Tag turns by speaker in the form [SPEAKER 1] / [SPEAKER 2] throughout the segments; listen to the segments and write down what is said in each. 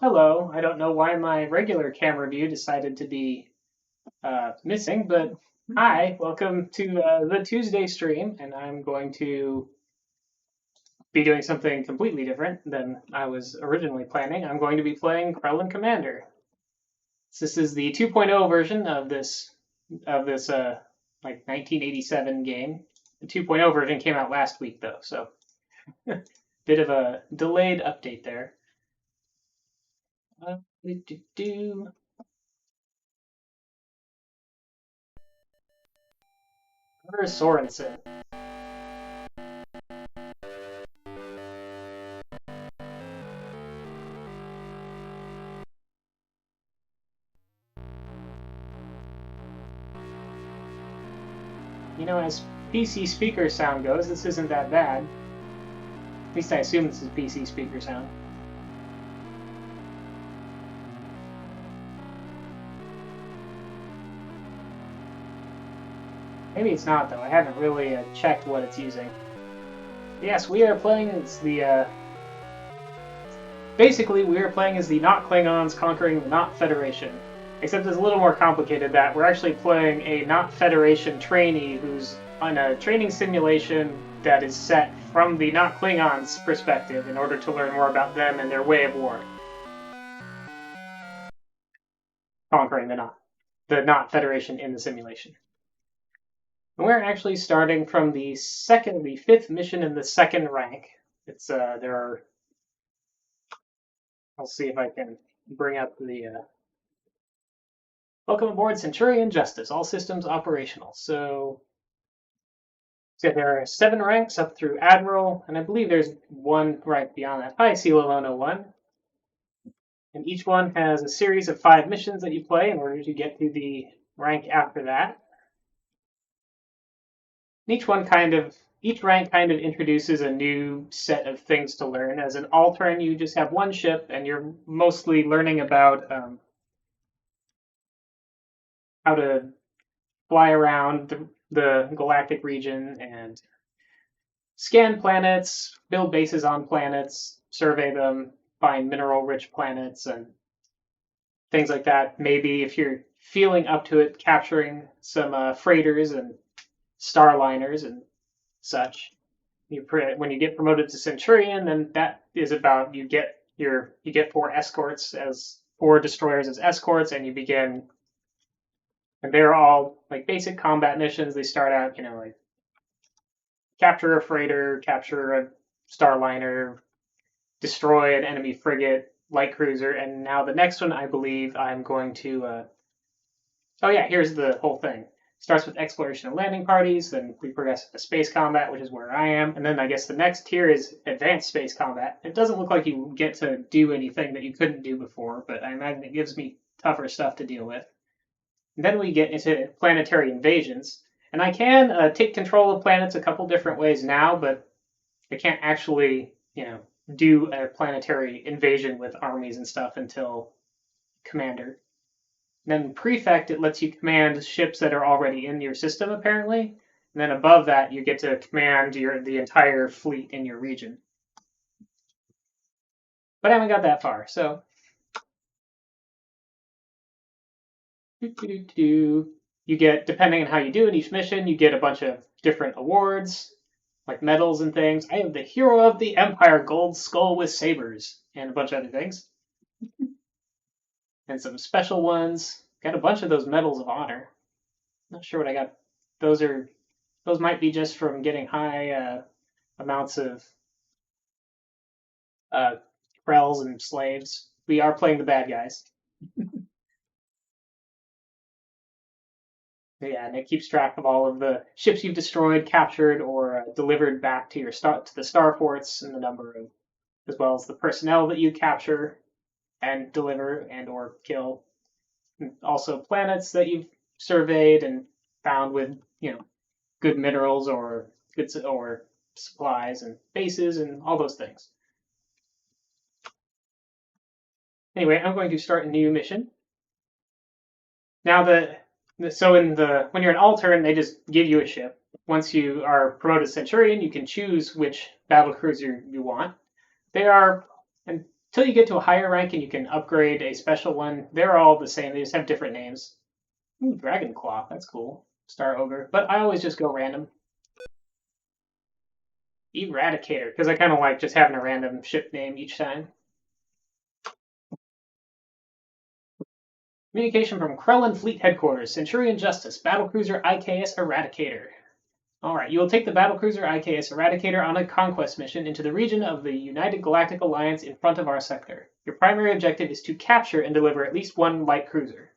[SPEAKER 1] Hello. I don't know why my regular camera view decided to be missing, but hi, welcome to the Tuesday stream, and I'm going to be doing something completely different than I was originally planning. I'm going to be playing Krellan Commander. This is the 2.0 version of this like 1987 game. The 2.0 version came out last week though, so bit of a delayed update there. Where is Sorensen? You know, as PC speaker sound goes, this isn't that bad. At least I assume this is PC speaker sound. Maybe it's not, though. I haven't really checked what it's using. Yes, we are playing as the... Basically, we are playing as the not Klingons conquering the not Federation. Except it's a little more complicated that we're actually playing a not Federation trainee who's on a training simulation that is set from the not Klingons' perspective in order to learn more about them and their way of war. Conquering the not Federation in the simulation. And we're actually starting from the fifth mission in the second rank. It's there are. I'll see if I can bring up the. Welcome aboard, Centurion Justice. All systems operational. So there are 7 ranks up through Admiral, and I believe there's 1 rank beyond that. Hi, Celalona 1. And each one has a series of 5 missions that you play in order to get to the rank after that. Each rank kind of introduces a new set of things to learn. As an altern, you just have 1 ship, and you're mostly learning about how to fly around the galactic region and scan planets, build bases on planets, survey them, find mineral-rich planets, and things like that. Maybe if you're feeling up to it, capturing some freighters and starliners and such. When you get promoted to Centurion, then that is about you get 4 escorts as 4 destroyers as escorts, and you begin. And they're all like basic combat missions. They start out, like capture a freighter, capture a starliner, destroy an enemy frigate, light cruiser, and now the next one, I believe I'm going to. Oh yeah, here's the whole thing. Starts with exploration and landing parties, then we progress to space combat, which is where I am, and then I guess the next tier is advanced space combat. It doesn't look like you get to do anything that you couldn't do before, but I imagine it gives me tougher stuff to deal with. And then we get into planetary invasions, and I can take control of planets a couple different ways now, but I can't actually, do a planetary invasion with armies and stuff until Commander. Then Prefect, it lets you command ships that are already in your system, apparently. And then above that, you get to command the entire fleet in your region. But I haven't got that far, so. You get, depending on how you do in each mission, you get a bunch of different awards, like medals and things. I am the Hero of the Empire Gold Skull with Sabers, and a bunch of other things. And some special ones. Got a bunch of those medals of honor. Not sure what I got. Those might be just from getting high amounts of Krells and slaves. We are playing the bad guys. Yeah, and it keeps track of all of the ships you've destroyed, captured, or delivered back to the star forts, and the number of, as well as the personnel that you capture and deliver and or kill. And also planets that you've surveyed and found with good minerals or good or supplies and bases and all those things. Anyway, I'm going to start a new mission. Now when you're an altern, they just give you a ship. Once you are promoted Centurion, you can choose which battlecruiser you want. They are, and Until you get to a higher rank and you can upgrade a special one, they're all the same. They just have different names. Ooh, Dragon Claw, that's cool. Star Ogre, but I always just go random. Eradicator, because I kind of like just having a random ship name each time. Communication from Krellan Fleet Headquarters, Centurion Justice, Battlecruiser IKS Eradicator. Alright, you will take the Battlecruiser IKS Eradicator on a conquest mission into the region of the United Galactic Alliance in front of our sector. Your primary objective is to capture and deliver at least one light cruiser.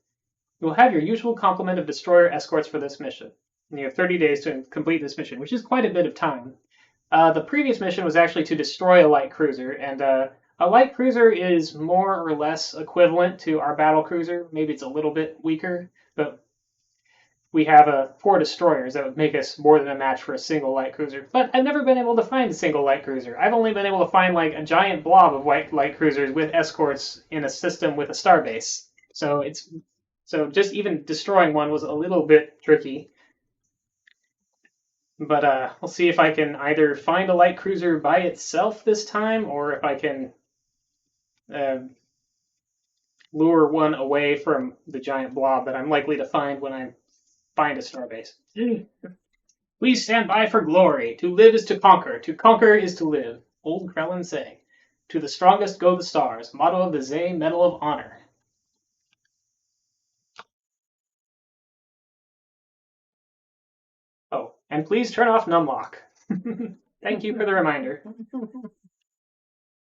[SPEAKER 1] You will have your usual complement of destroyer escorts for this mission. And you have 30 days to complete this mission, which is quite a bit of time. The previous mission was actually to destroy a light cruiser, and a light cruiser is more or less equivalent to our battle cruiser. Maybe it's a little bit weaker, but we have 4 destroyers that would make us more than a match for a single light cruiser. But I've never been able to find a single light cruiser. I've only been able to find like a giant blob of light cruisers with escorts in a system with a starbase. So just even destroying one was a little bit tricky. But we'll see if I can either find a light cruiser by itself this time, or if I can lure one away from the giant blob that I'm likely to find when I find a starbase. Please stand by for glory. To live is to conquer is to live. Old Krellan saying. To the strongest go the stars. Motto of the Zay Medal of Honor. Oh, and please turn off numlock. Thank you for the reminder.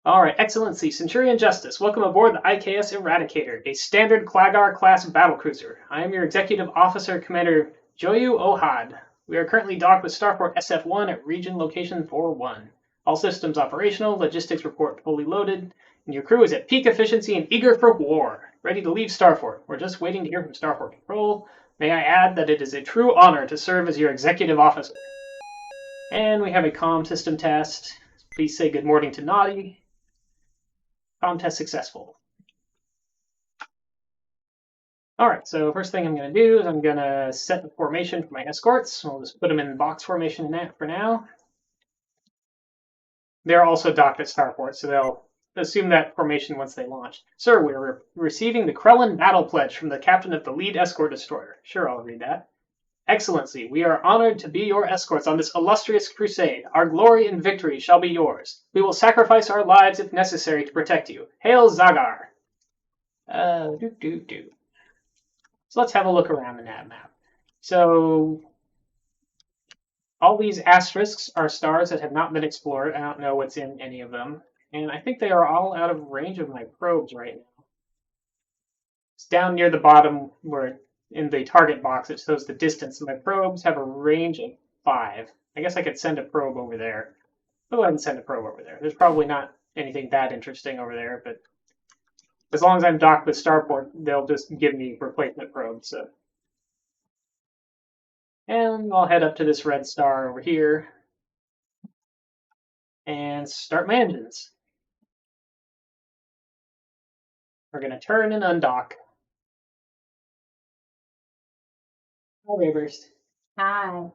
[SPEAKER 1] Alright, Excellency, Centurion Justice, welcome aboard the IKS Eradicator, a standard Klagar-class battlecruiser. I am your Executive Officer, Commander Joyu Ohad. We are currently docked with Starport SF-1 at Region Location 4-1. All systems operational, logistics report fully loaded, and your crew is at peak efficiency and eager for war. Ready to leave Starport. We're just waiting to hear from Starport Control. May I add that it is a true honor to serve as your Executive Officer. And we have a comm system test. Please say good morning to Naughty. Comm test successful. Alright, so first thing I'm going to do is I'm going to set the formation for my escorts. We'll just put them in box formation for now. They're also docked at Starport, so they'll assume that formation once they launch. Sir, we're receiving the Krellan Battle Pledge from the captain of the lead escort destroyer. Sure, I'll read that. Excellency, we are honored to be your escorts on this illustrious crusade. Our glory and victory shall be yours. We will sacrifice our lives if necessary to protect you. Hail Zagar! So let's have a look around the nav map. So all these asterisks are stars that have not been explored. I don't know what's in any of them. And I think they are all out of range of my probes right now. It's down near the bottom where in the target box it shows the distance. My probes have a range of 5. I guess I could send a probe over there. I'll go ahead and send a probe over there. There's probably not anything that interesting over there, but as long as I'm docked with Starport, they'll just give me replacement probes. So. And I'll head up to this red star over here and start my engines. We're going to turn and undock. Hi, Rayburst.
[SPEAKER 2] Hi.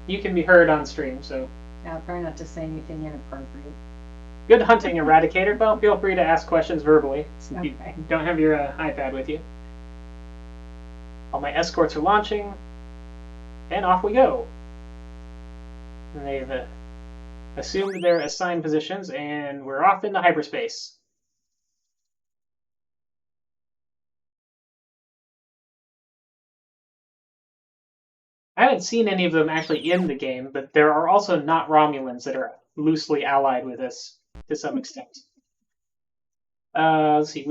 [SPEAKER 1] You can be heard on stream, so.
[SPEAKER 2] I'll try not to say anything inappropriate.
[SPEAKER 1] Good hunting, Eradicator. Well, feel free to ask questions verbally since you don't have your iPad with you. All my escorts are launching, and off we go. And they've assumed their assigned positions, and we're off into hyperspace. I haven't seen any of them actually in the game, but there are also not Romulans that are loosely allied with us to some extent. Let's see,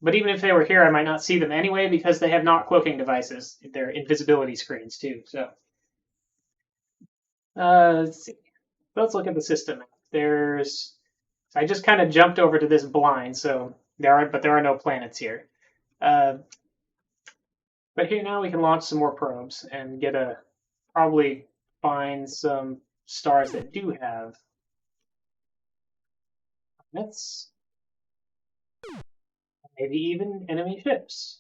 [SPEAKER 1] but even if they were here, I might not see them anyway because they have not cloaking devices. They're invisibility screens too, so. Let's see. Let's look at the system. I just kind of jumped over to this blind, so there are no planets here. But here now we can launch some more probes and probably find some stars that do have planets. Maybe even enemy ships.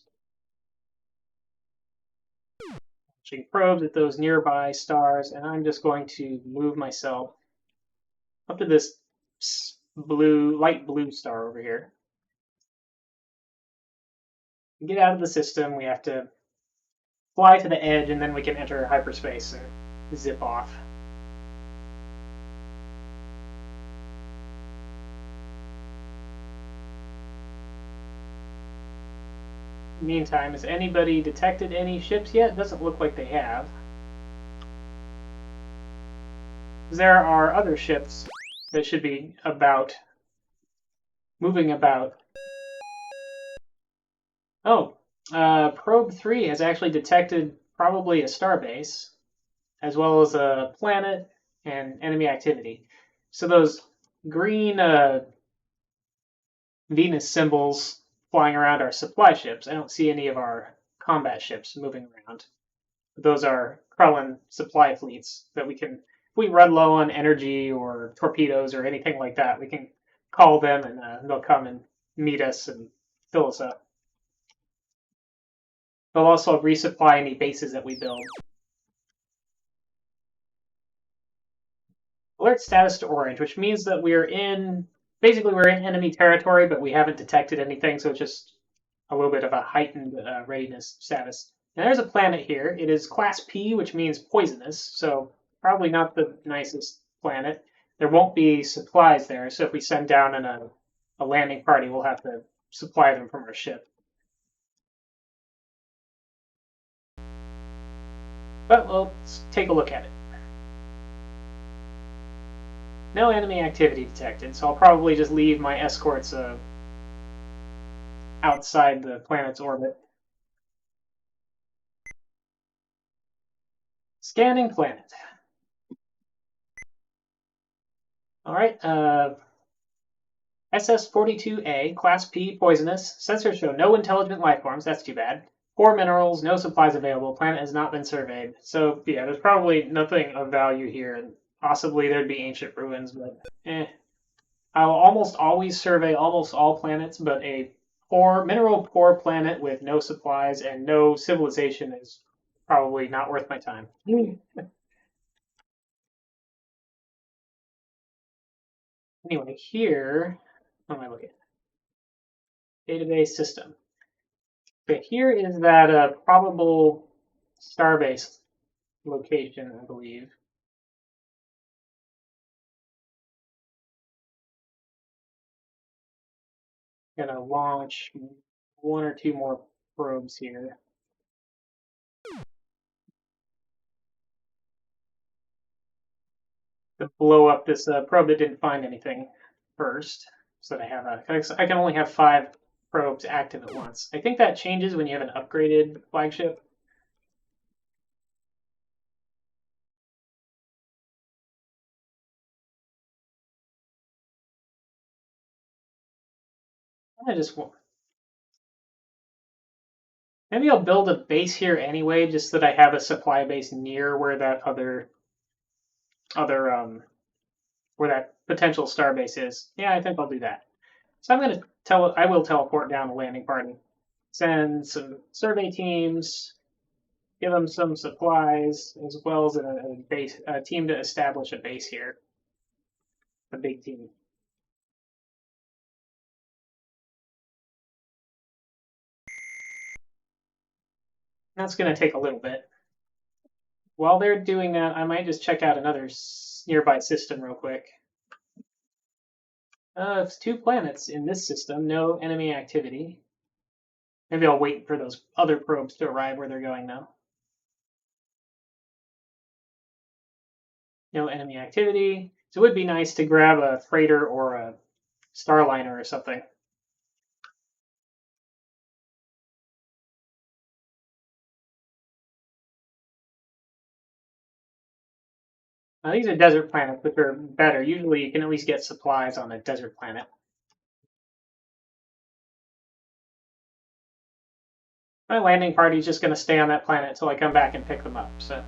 [SPEAKER 1] Launching probes at those nearby stars, and I'm just going to move myself up to this light blue star over here. To get out of the system, we have to fly to the edge, and then we can enter hyperspace and zip off. Meantime, has anybody detected any ships yet? Doesn't look like they have. There are other ships that should be moving about. Oh, Probe 3 has actually detected probably a starbase, as well as a planet and enemy activity. So those green Venus symbols flying around are supply ships. I don't see any of our combat ships moving around. Those are Krellan supply fleets that we can, if we run low on energy or torpedoes or anything like that, we can call them and they'll come and meet us and fill us up. They'll also resupply any bases that we build. Alert status to orange, which means that we're in enemy territory, but we haven't detected anything, so it's just a little bit of a heightened readiness status. Now there's a planet here. It is class P, which means poisonous, so probably not the nicest planet. There won't be supplies there, so if we send down a landing party, we'll have to supply them from our ship. But let's take a look at it. No enemy activity detected, so I'll probably just leave my escorts outside the planet's orbit. Scanning planet. Alright, SS-42A, Class P, poisonous. Sensors show no intelligent life forms, that's too bad. Poor minerals, no supplies available, planet has not been surveyed. So, yeah, there's probably nothing of value here, and possibly there'd be ancient ruins, but I will almost always survey almost all planets, but a mineral poor planet with no supplies and no civilization is probably not worth my time. Anyway, here, what am I looking at? Database system. Okay, here is that probable starbase location, I believe. Gonna launch one or two more probes here. To blow up this probe that didn't find anything first, so that I can only have 5 probes active at once. I think that changes when you have an upgraded flagship. Maybe I'll build a base here anyway, just so that I have a supply base near where that where that potential starbase is. Yeah, I think I'll do that. So I will teleport down the landing party, send some survey teams, give them some supplies, as well as a team to establish a base here. A big team. That's going to take a little bit. While they're doing that, I might just check out another nearby system real quick. It's 2 planets in this system, no enemy activity. Maybe I'll wait for those other probes to arrive where they're going now. No enemy activity. So it would be nice to grab a freighter or a starliner or something. Now, these are desert planets, which are better. Usually you can at least get supplies on a desert planet. My landing party is just going to stay on that planet until I come back and pick them up. So,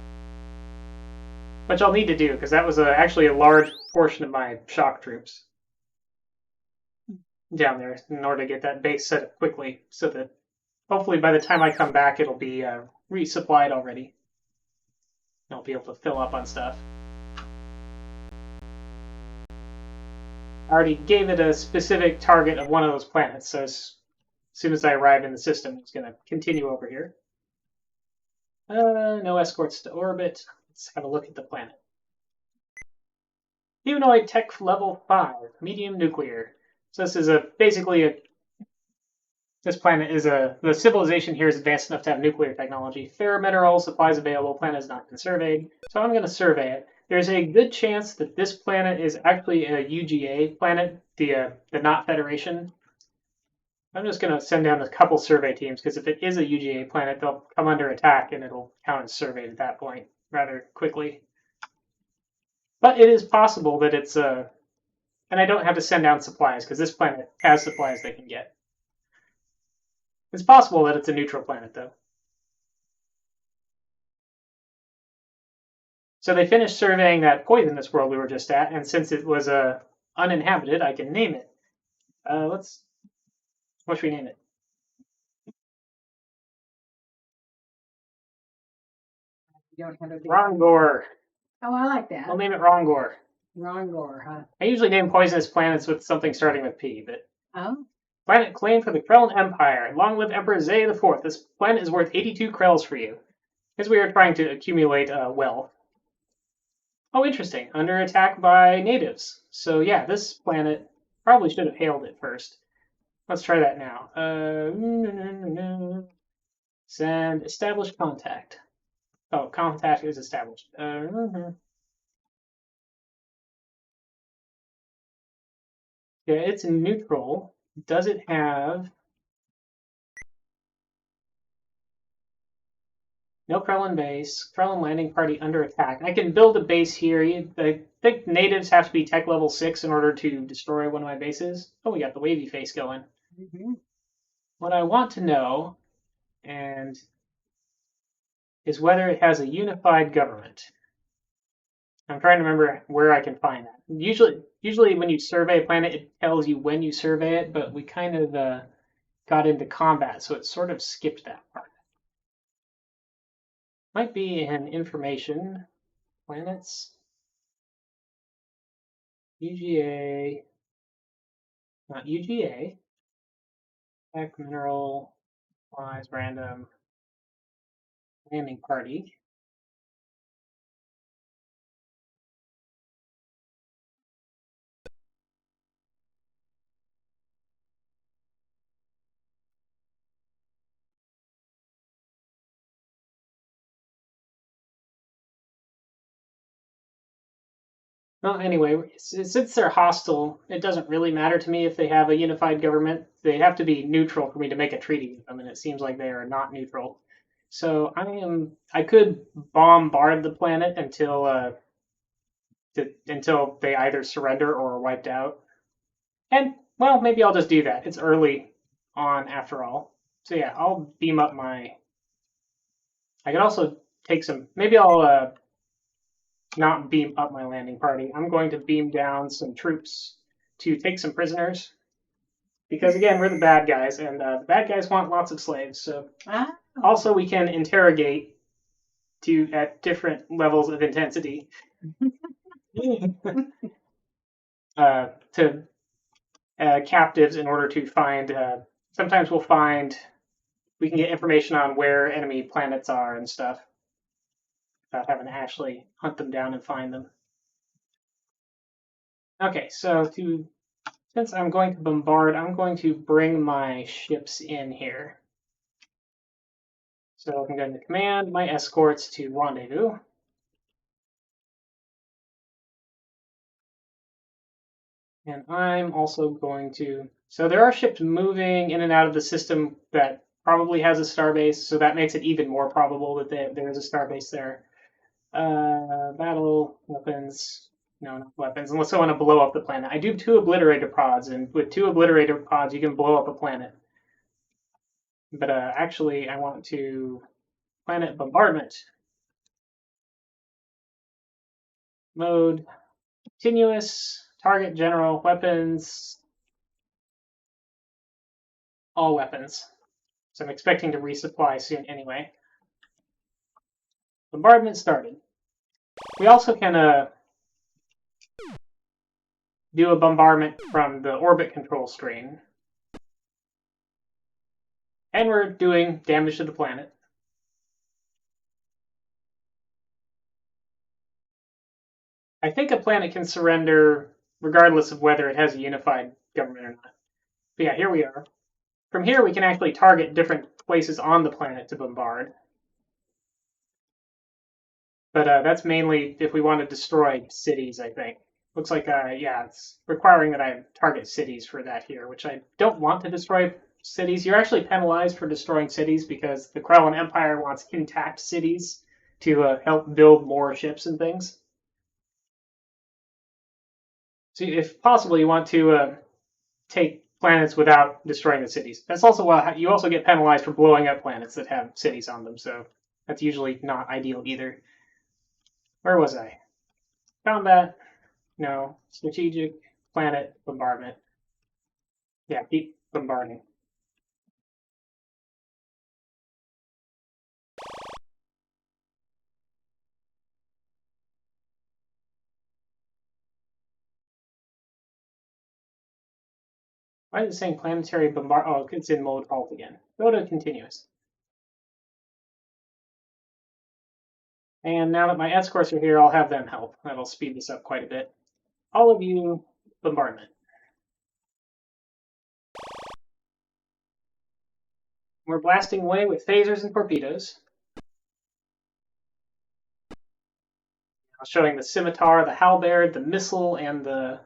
[SPEAKER 1] which I'll need to do, because that was actually a large portion of my shock troops down there in order to get that base set up quickly, so that hopefully by the time I come back it'll be resupplied already. I'll be able to fill up on stuff. I already gave it a specific target of one of those planets, so as soon as I arrive in the system, it's going to continue over here. No escorts to orbit. Let's have a look at the planet. Humanoid tech level 5, medium nuclear. So this is this planet is the civilization here is advanced enough to have nuclear technology. Fair mineral supplies available. Planet has not been surveyed, so I'm going to survey it. There's a good chance that this planet is actually a UGA planet, the not Federation. I'm just going to send down a couple survey teams because if it is a UGA planet, they'll come under attack and it'll count as surveyed at that point rather quickly. But it is possible that it's a... And I don't have to send down supplies because this planet has supplies they can get. It's possible that it's a neutral planet, though. So they finished surveying that poisonous world we were just at, and since it was uninhabited, I can name it. What should we name it?
[SPEAKER 2] You don't have a big...
[SPEAKER 1] Rongor.
[SPEAKER 2] Oh, I like that.
[SPEAKER 1] I'll name it Rongor.
[SPEAKER 2] Rongor, huh?
[SPEAKER 1] I usually name poisonous planets with something starting with P, but...
[SPEAKER 2] Oh?
[SPEAKER 1] Planet claimed for the Krellan Empire. Long live Emperor Zay IV. This planet is worth 82 Krells for you. Because we are trying to accumulate wealth. Oh, interesting. Under attack by natives. So yeah, this planet probably should have hailed it first. Let's try that now. Send establish contact. Oh, contact is established. Yeah, it's neutral. Does it have... No Krellan base. Krellan landing party under attack. I can build a base here. I think natives have to be tech level 6 in order to destroy one of my bases. Oh, we got the wavy face going.
[SPEAKER 2] Mm-hmm.
[SPEAKER 1] What I want to know is whether it has a unified government. I'm trying to remember where I can find that. Usually when you survey a planet, it tells you when you survey it, but we kind of got into combat, so it sort of skipped that part. Might be in information. Planets. UGA. Not UGA. Tech, mineral, supplies, random. Landing party. Well, anyway, since they're hostile, it doesn't really matter to me if they have a unified government. They have to be neutral for me to make a treaty with them, and it seems like they are not neutral. So I could bombard the planet until they either surrender or are wiped out. And well, maybe I'll just do that. It's early on after all. So yeah, I'll beam up my... I could also take some... Maybe I'll not beam up my landing party. I'm going to beam down some troops to take some prisoners. Because again, we're the bad guys, and the bad guys want lots of slaves. So also we can interrogate at different levels of intensity. To captives in order to find... sometimes we can get information on where enemy planets are and stuff without having to actually hunt them down and find them. Okay, so since I'm going to bombard, I'm going to bring my ships in here. So I'm going to command my escorts to rendezvous. And I'm also going to... So there are ships moving in and out of the system that probably has a starbase, so that makes it even more probable that there is a starbase there. Battle, weapons... No, not weapons, unless I want to blow up the planet. I do 2 obliterator pods, and with 2 obliterator pods, you can blow up a planet. But actually, I want to... Planet bombardment. Mode. Continuous. Target general. Weapons. All weapons. So I'm expecting to resupply soon anyway. Bombardment started. We also can do a bombardment from the orbit control screen. And we're doing damage to the planet. I think a planet can surrender regardless of whether it has a unified government or not. But yeah, here we are. From here, we can actually target different places on the planet to bombard. But that's mainly if we want to destroy cities, I think. Looks like, yeah, it's requiring that I target cities for that here, which I don't want to destroy cities. You're actually penalized for destroying cities because the Krellan Empire wants intact cities to help build more ships and things. So if possible, you want to take planets without destroying the cities. That's also why you also get penalized for blowing up planets that have cities on them, so that's usually not ideal either. Where was I? Combat. No. Strategic. Planet. Bombardment. Yeah, keep bombarding. Why is it saying planetary bombard? Oh, it's in mode alt again. Go to continuous. And now that my escorts are here, I'll have them help. That'll speed this up quite a bit. All of you, bombardment. We're blasting away with phasers and torpedoes. Showing the scimitar, the halberd, the missile, and the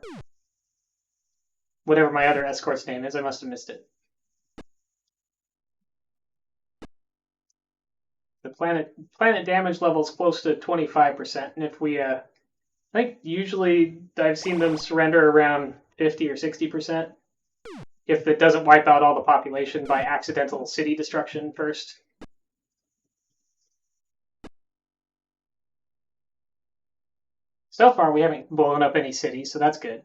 [SPEAKER 1] whatever my other escort's name is. I must have missed it. The planet damage level is close to 25%, and if we, I think usually I've seen them surrender around 50 or 60%. If it doesn't wipe out all the population by accidental city destruction first. So far, we haven't blown up any cities, so that's good.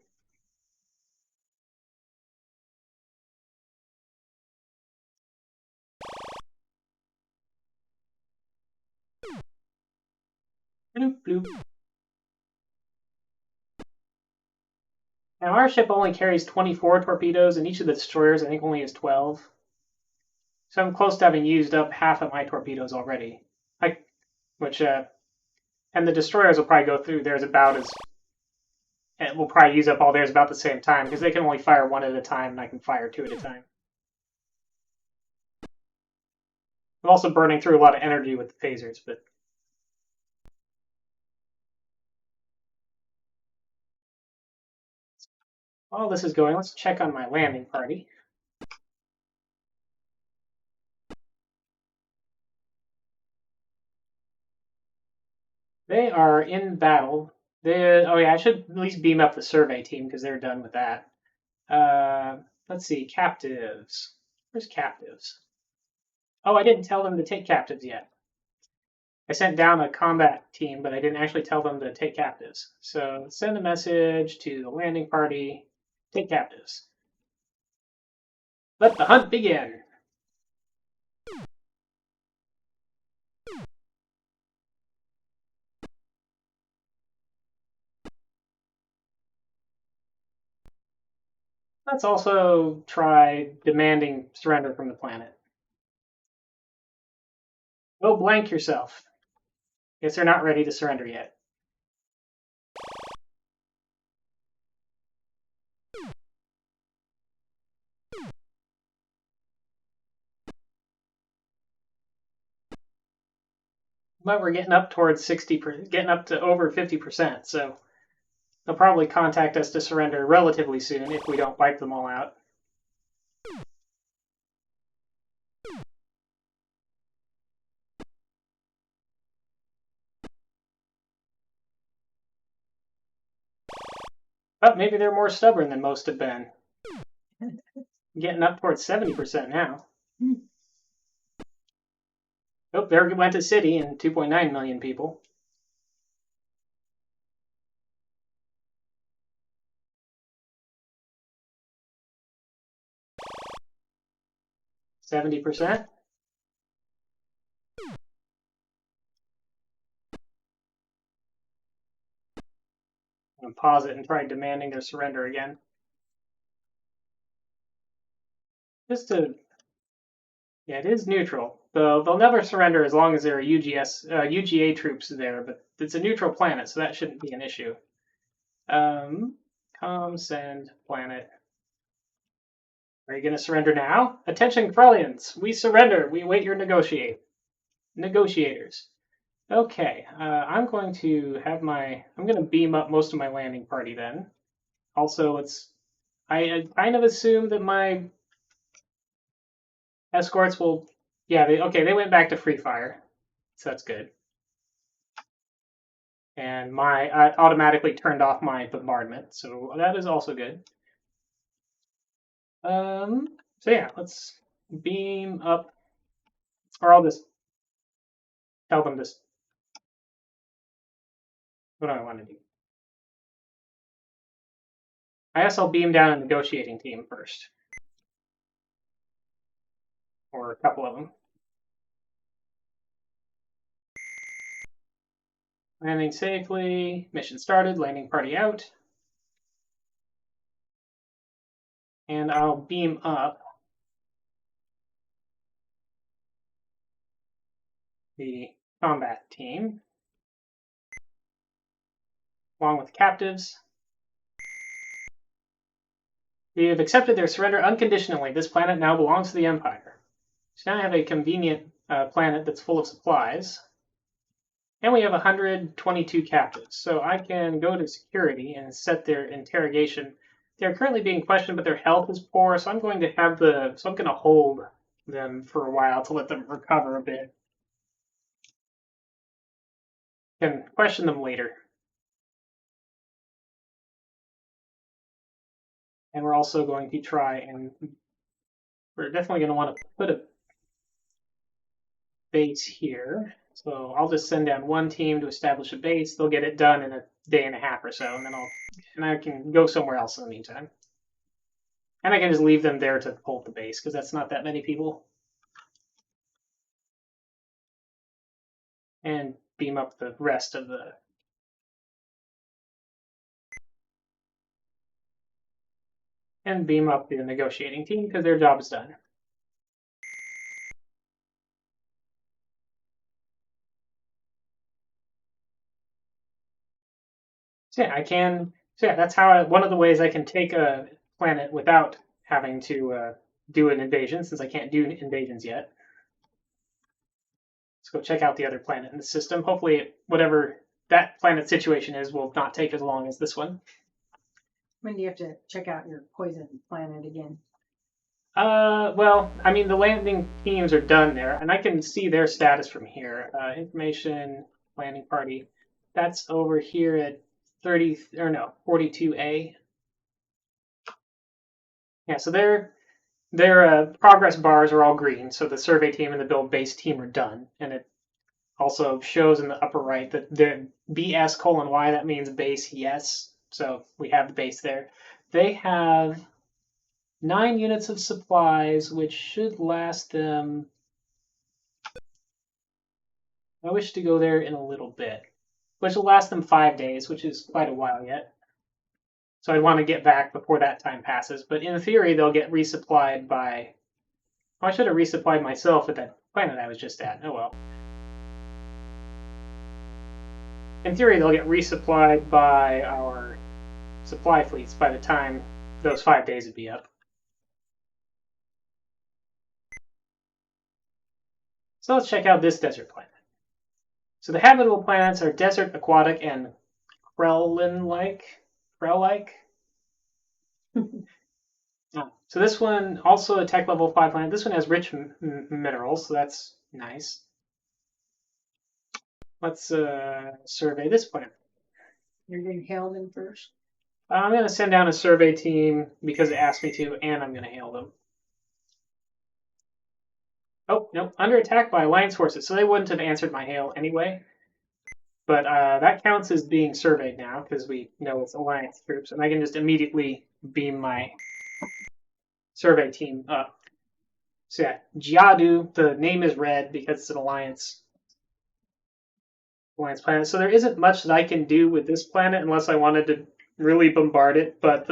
[SPEAKER 1] Bloop, bloop. Now, our ship only carries 24 torpedoes, and each of the destroyers, I think, only has 12. So I'm close to having used up half of my torpedoes already. And the destroyers will probably go through theirs about as, and we'll probably use up all theirs about the same time, because they can only fire one at a time, and I can fire two at a time. I'm also burning through a lot of energy with the phasers, but while this is going, let's check on my landing party. They are in battle. Oh yeah, I should at least beam up the survey team because they're done with that. Let's see, captives. Where's captives? Oh, I didn't tell them to take captives yet. I sent down a combat team, but I didn't actually tell them to take captives. So send a message to the landing party, take captives. Let the hunt begin. Let's also try demanding surrender from the planet. Go blank yourself. Guess they're not ready to surrender yet. But we're getting up towards 60%, getting up to over 50%, so they'll probably contact us to surrender relatively soon if we don't wipe them all out. But maybe they're more stubborn than most have been. Getting up towards 70% now. Oh, there went a city and 2.9 million people. %. pause it and try demanding their surrender again. Just to... Yeah, it is neutral. They'll never surrender as long as there are UGA troops there, but it's a neutral planet, so that shouldn't be an issue. Come, send, planet. Are you going to surrender now? Attention, Krellians! We surrender! We await your negotiators. Okay, I'm going to have I'm going to beam up most of my landing party then. Also, I kind of assume that my escorts will... Yeah, they went back to free fire, so that's good. And I automatically turned off my bombardment, so that is also good. So yeah, let's beam up, or I'll just tell them this. What do I want to do? I guess I'll beam down a negotiating team first. Or a couple of them. Landing safely, mission started, landing party out. And I'll beam up the combat team, along with captives. We have accepted their surrender unconditionally. This planet now belongs to the Empire. So now I have a convenient planet that's full of supplies. And we have 122 captives. So I can go to security and set their interrogation. They're currently being questioned, but their health is poor, so I'm going to hold them for a while to let them recover a bit. Can question them later. And we're also going to try and we're definitely going to want to put a base here. So I'll just send down one team to establish a base. They'll get it done in a day and a half or so, and then I can go somewhere else in the meantime. And I can just leave them there to hold the base, because that's not that many people. And beam up the rest of the... And beam up the negotiating team, because their job is done. So yeah, that's how one of the ways I can take a planet without having to do an invasion, since I can't do invasions yet. Let's go check out the other planet in the system. Hopefully, whatever that planet situation is will not take as long as this one.
[SPEAKER 2] When do you have to check out your poison planet again?
[SPEAKER 1] Well, I mean, the landing teams are done there, and I can see their status from here. Information, landing party. That's over here at 42A. Yeah, so their progress bars are all green, so the survey team and the build base team are done, and it also shows in the upper right that the BS:Y, that means base yes, so we have the base there. They have 9 units of supplies, which should last them... I wish to go there in a little bit, which will last them 5 days, which is quite a while yet. So I want to get back before that time passes. But in theory, they'll get resupplied by... Oh, I should have resupplied myself at that planet I was just at. Oh well. In theory, they'll get resupplied by our supply fleets by the time those 5 days would be up. So let's check out this desert planet. So the habitable planets are desert, aquatic, and Krellan-like. So this one, also a tech level 5 planet. This one has rich minerals, so that's nice. Let's survey this planet.
[SPEAKER 2] You're going to hail them first?
[SPEAKER 1] I'm going to send down a survey team because it asked me to, and I'm going to hail them. Oh, no, under attack by Alliance forces, so they wouldn't have answered my hail anyway. But that counts as being surveyed now, because we know it's Alliance troops, and I can just immediately beam my survey team up. So yeah, Jiadu, the name is red because it's an Alliance planet. So there isn't much that I can do with this planet unless I wanted to really bombard it, but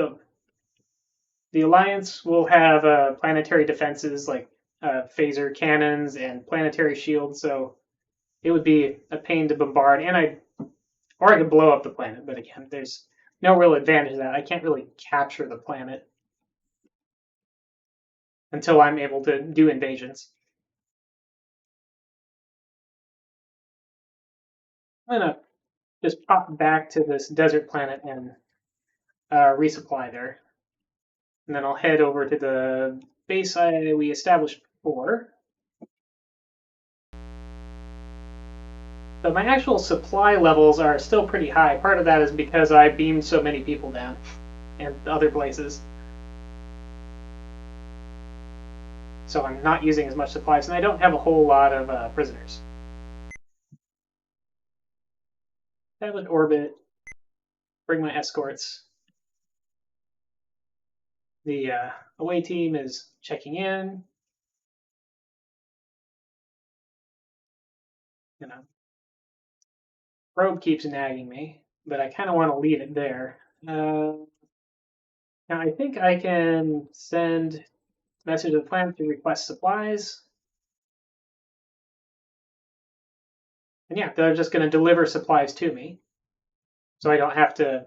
[SPEAKER 1] the Alliance will have planetary defenses like phaser cannons and planetary shields, so it would be a pain to bombard, and I could blow up the planet, but again, there's no real advantage to that. I can't really capture the planet until I'm able to do invasions. I'm gonna just pop back to this desert planet and resupply there. And then I'll head over to the base we established before. So my actual supply levels are still pretty high. Part of that is because I beamed so many people down and other places. So I'm not using as much supplies, and I don't have a whole lot of prisoners. Have an orbit, bring my escorts. The away team is checking in. You know, probe keeps nagging me, but I kind of want to leave it there. Now I think I can send message to the planet to request supplies. And yeah, they're just going to deliver supplies to me. So I don't have to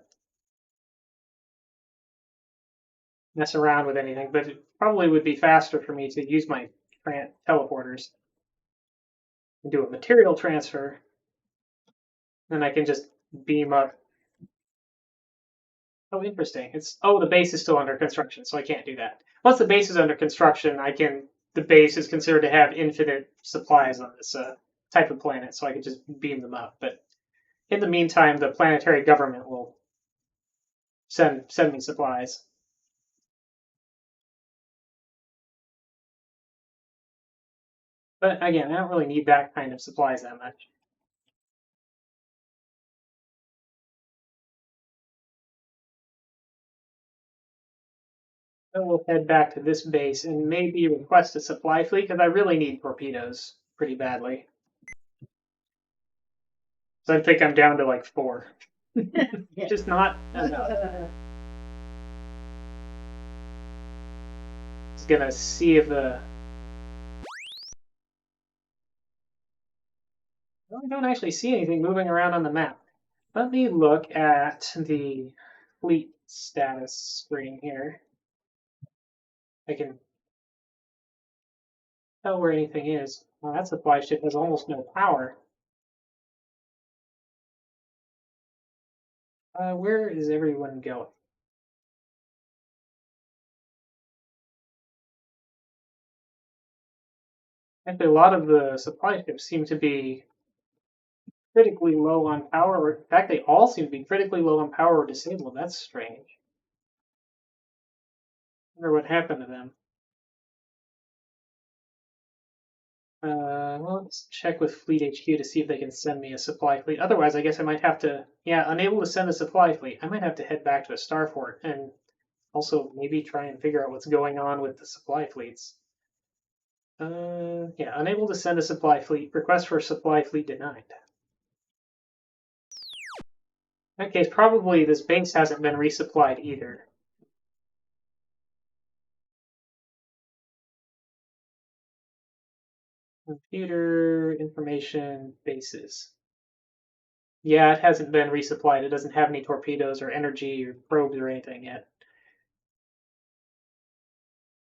[SPEAKER 1] mess around with anything. But it probably would be faster for me to use my teleporters and do a material transfer. Then I can just beam up. Oh, interesting. The base is still under construction, so I can't do that. Once the base is under construction, the base is considered to have infinite supplies on this type of planet, so I can just beam them up. But in the meantime, the planetary government will send me supplies. But again, I don't really need that kind of supplies that much. So we'll head back to this base and maybe request a supply fleet because I really need torpedoes pretty badly. So I think I'm down to like 4.
[SPEAKER 2] Yeah.
[SPEAKER 1] Just not enough. Just gonna see if I don't actually see anything moving around on the map. Let me look at the fleet status screen here. I can tell where anything is. Well, that supply ship has almost no power. Where is everyone going? Actually, a lot of the supply ships seem to be critically low on power. In fact, they all seem to be critically low on power or disabled. That's strange. I wonder what happened to them. Well, let's check with Fleet HQ to see if they can send me a supply fleet. Otherwise, I guess I might have to, unable to send a supply fleet. I might have to head back to a star fort and also maybe try and figure out what's going on with the supply fleets. Unable to send a supply fleet. Request for supply fleet denied. In that case, probably this base hasn't been resupplied either. Computer information bases. Yeah, it hasn't been resupplied. It doesn't have any torpedoes or energy or probes or anything yet.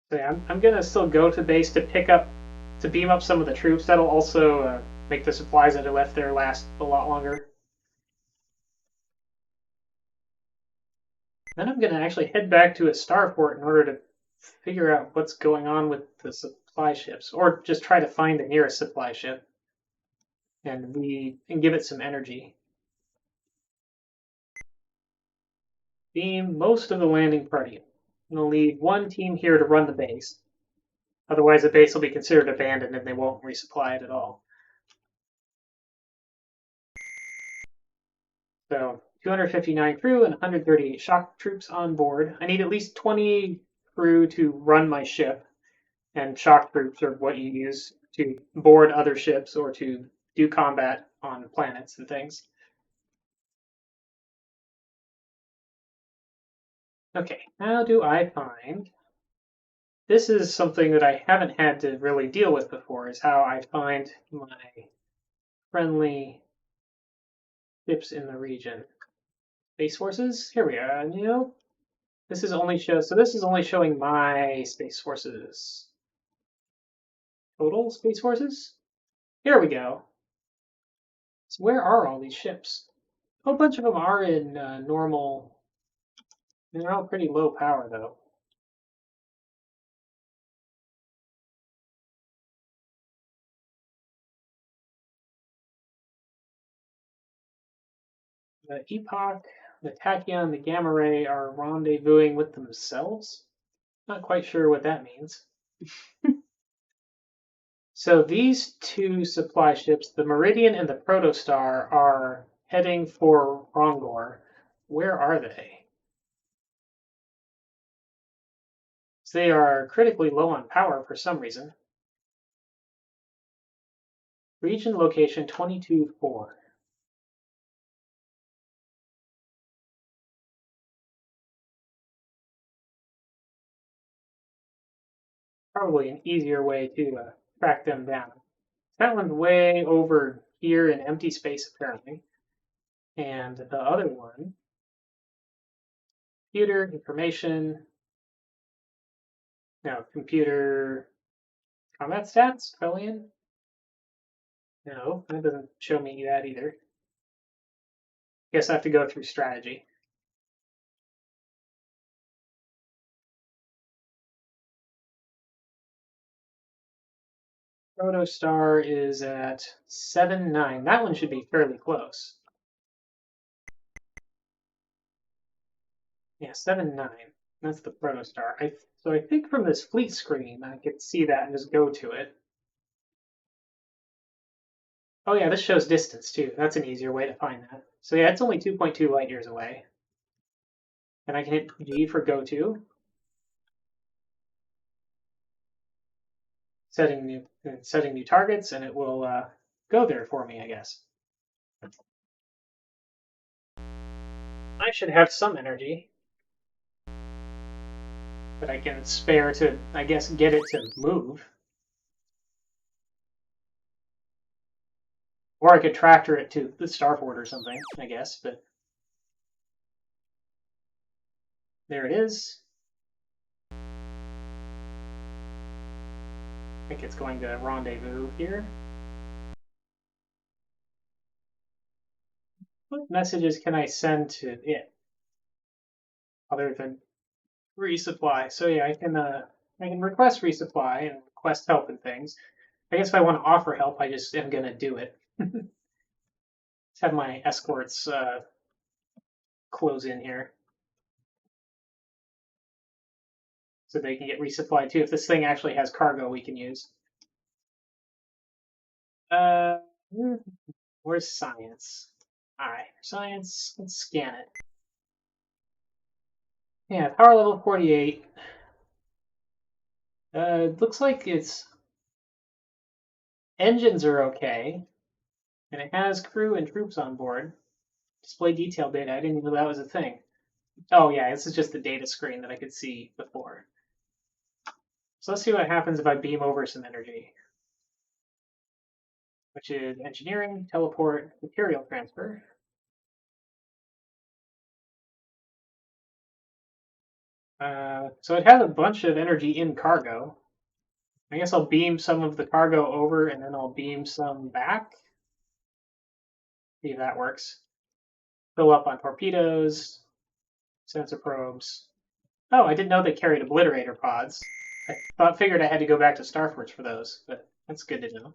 [SPEAKER 1] So yeah, I'm gonna still go to base to beam up some of the troops. That'll also make the supplies that are left there last a lot longer. Then I'm gonna actually head back to a starport in order to figure out what's going on with the supply ships, or just try to find the nearest supply ship and give it some energy. Beam most of the landing party. I'm gonna leave one team here to run the base. Otherwise, the base will be considered abandoned and they won't resupply it at all. So 259 crew and 138 shock troops on board. I need at least 20 crew to run my ship, and shock troops are what you use to board other ships or to do combat on planets and things. Okay, how do I find... This is something that I haven't had to really deal with before, is how I find my friendly ships in the region. Space Forces? Here we are, new. This is only showing my Space Forces. Total Space Forces? Here we go. So where are all these ships? A whole bunch of them are in normal. They're all pretty low power though. The Epoch, the Tachyon, the Gamma Ray are rendezvousing with themselves. Not quite sure what that means. So these two supply ships, the Meridian and the Protostar, are heading for Rongor. Where are they? So they are critically low on power for some reason. Region location 22-4. Probably an easier way to track them down. That one's way over here in empty space, apparently. And the other one, computer information. No, computer combat stats, Krellan? No, that doesn't show me that either. Guess I have to go through strategy. Protostar is at 7-9. That one should be fairly close. Yeah, 7-9. That's the Protostar. So I think from this fleet screen, I could see that and just go to it. Oh yeah, this shows distance too. That's an easier way to find that. So yeah, it's only 2.2 light years away. And I can hit G for go to. Setting new targets, and it will go there for me, I guess. I should have some energy that I can spare to, I guess, get it to move. Or I could tractor it to the starport or something, I guess, but there it is. I think it's going to rendezvous here. What messages can I send to it other than resupply? So yeah, I can request resupply and request help and things. I guess if I want to offer help, I just am gonna do it. Let's have my escorts close in here so they can get resupplied too. If this thing actually has cargo we can use. Uh, where's science? All right, science. Let's scan it. Yeah, power level 48. Looks like its engines are okay, and it has crew and troops on board. Display detail data. I didn't even know that was a thing. Oh yeah, this is just the data screen that I could see before. So let's see what happens if I beam over some energy, which is engineering, teleport, material transfer. So it has a bunch of energy in cargo. I guess I'll beam some of the cargo over and then I'll beam some back. See if that works. Fill up on torpedoes, sensor probes. Oh, I didn't know they carried obliterator pods. Figured I had to go back to Starforts for those, but that's good to know.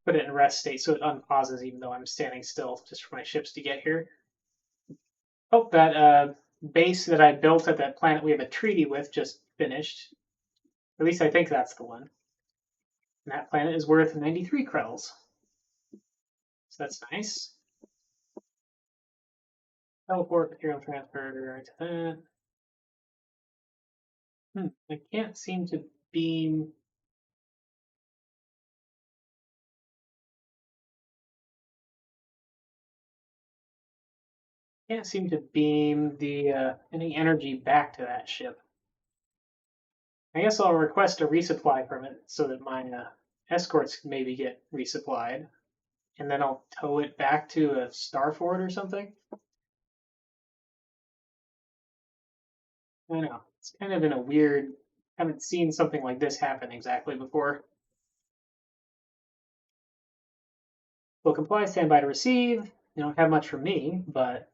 [SPEAKER 1] Put it in rest state so it unpauses even though I'm standing still just for my ships to get here. Oh, that base that I built at that planet we have a treaty with just finished. At least I think that's the one. And that planet is worth 93 Krells. So that's nice. Teleport, material transfer to that. I can't seem to beam. Can't seem to beam the any energy back to that ship. I guess I'll request a resupply from it so that my escorts can maybe get resupplied, and then I'll tow it back to a starfort or something. I don't know. It's kind of in a weird. Haven't seen something like this happen exactly before. Will comply. Stand by to receive. They don't have much from me, but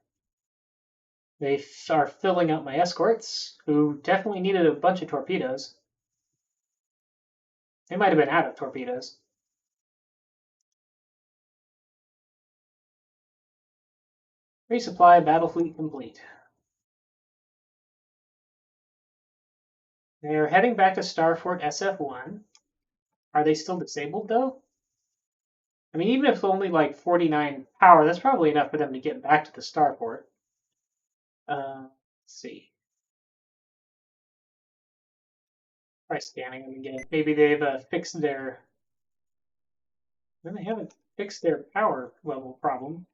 [SPEAKER 1] they are filling up my escorts, who definitely needed a bunch of torpedoes. They might have been out of torpedoes. Resupply battle fleet complete. They're heading back to Starfort SF1. Are they still disabled though? I mean, even if only like 49 power, that's probably enough for them to get back to the Starport. Let's see. Try scanning them again. Maybe they've fixed their. Then they haven't fixed their power level problem.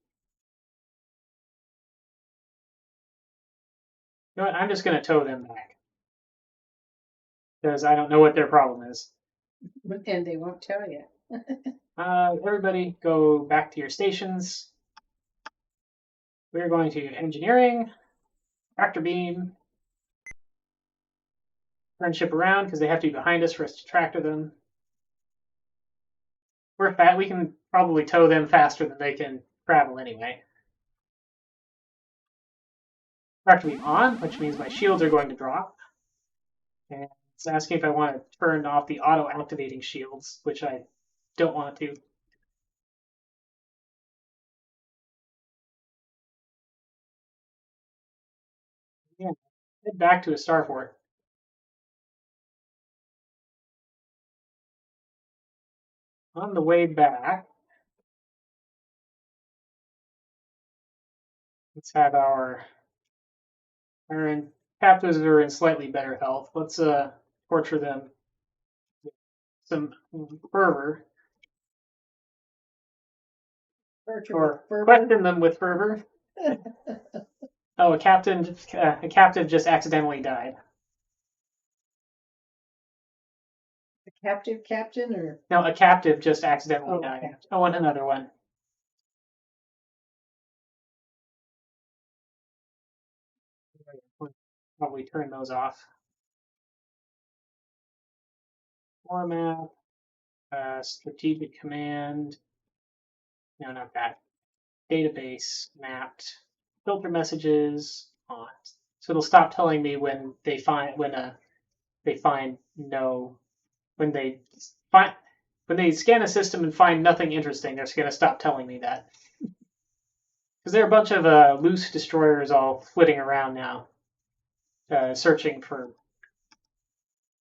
[SPEAKER 1] You know what? I'm just going to tow them back because I don't know what their problem is.
[SPEAKER 2] And they won't tell you.
[SPEAKER 1] Everybody, go back to your stations. We're going to engineering, tractor beam, turn ship around because they have to be behind us for us to tractor them. We're fat. We can probably tow them faster than they can travel anyway. Tractor beam on, which means my shields are going to drop. And it's asking if I want to turn off the auto-activating shields, which I don't want to. Yeah, head back to a starport. On the way back, let's have our captives that are in slightly better health. Let's torture them with some fervor. Or question them with fervor. Oh, a captive just accidentally died.
[SPEAKER 2] A captive captain or?
[SPEAKER 1] No, a captive just accidentally died. Okay. I want another one. Probably turn those off. Format, strategic command. No, not that. Database mapped. Filter messages on. So it'll stop telling me when they find when they scan a system and find nothing interesting. They're going to stop telling me that. Because there are a bunch of loose destroyers all flitting around now, searching for,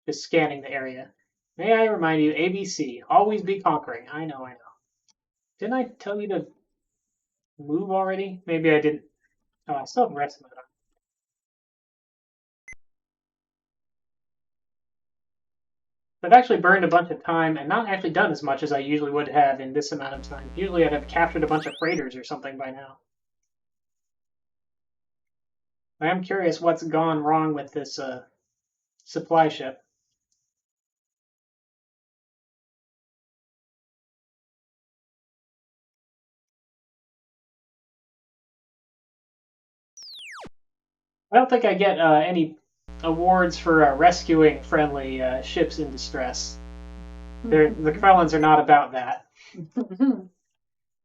[SPEAKER 1] just scanning the area. May I remind you, ABC, always be conquering. I know. Didn't I tell you to move already? Maybe I didn't. Oh, I still have rest mode on. I've actually burned a bunch of time and not actually done as much as I usually would have in this amount of time. Usually I'd have captured a bunch of freighters or something by now. I am curious what's gone wrong with this supply ship. I don't think I get any awards for rescuing friendly ships in distress. The Krellans are not about that.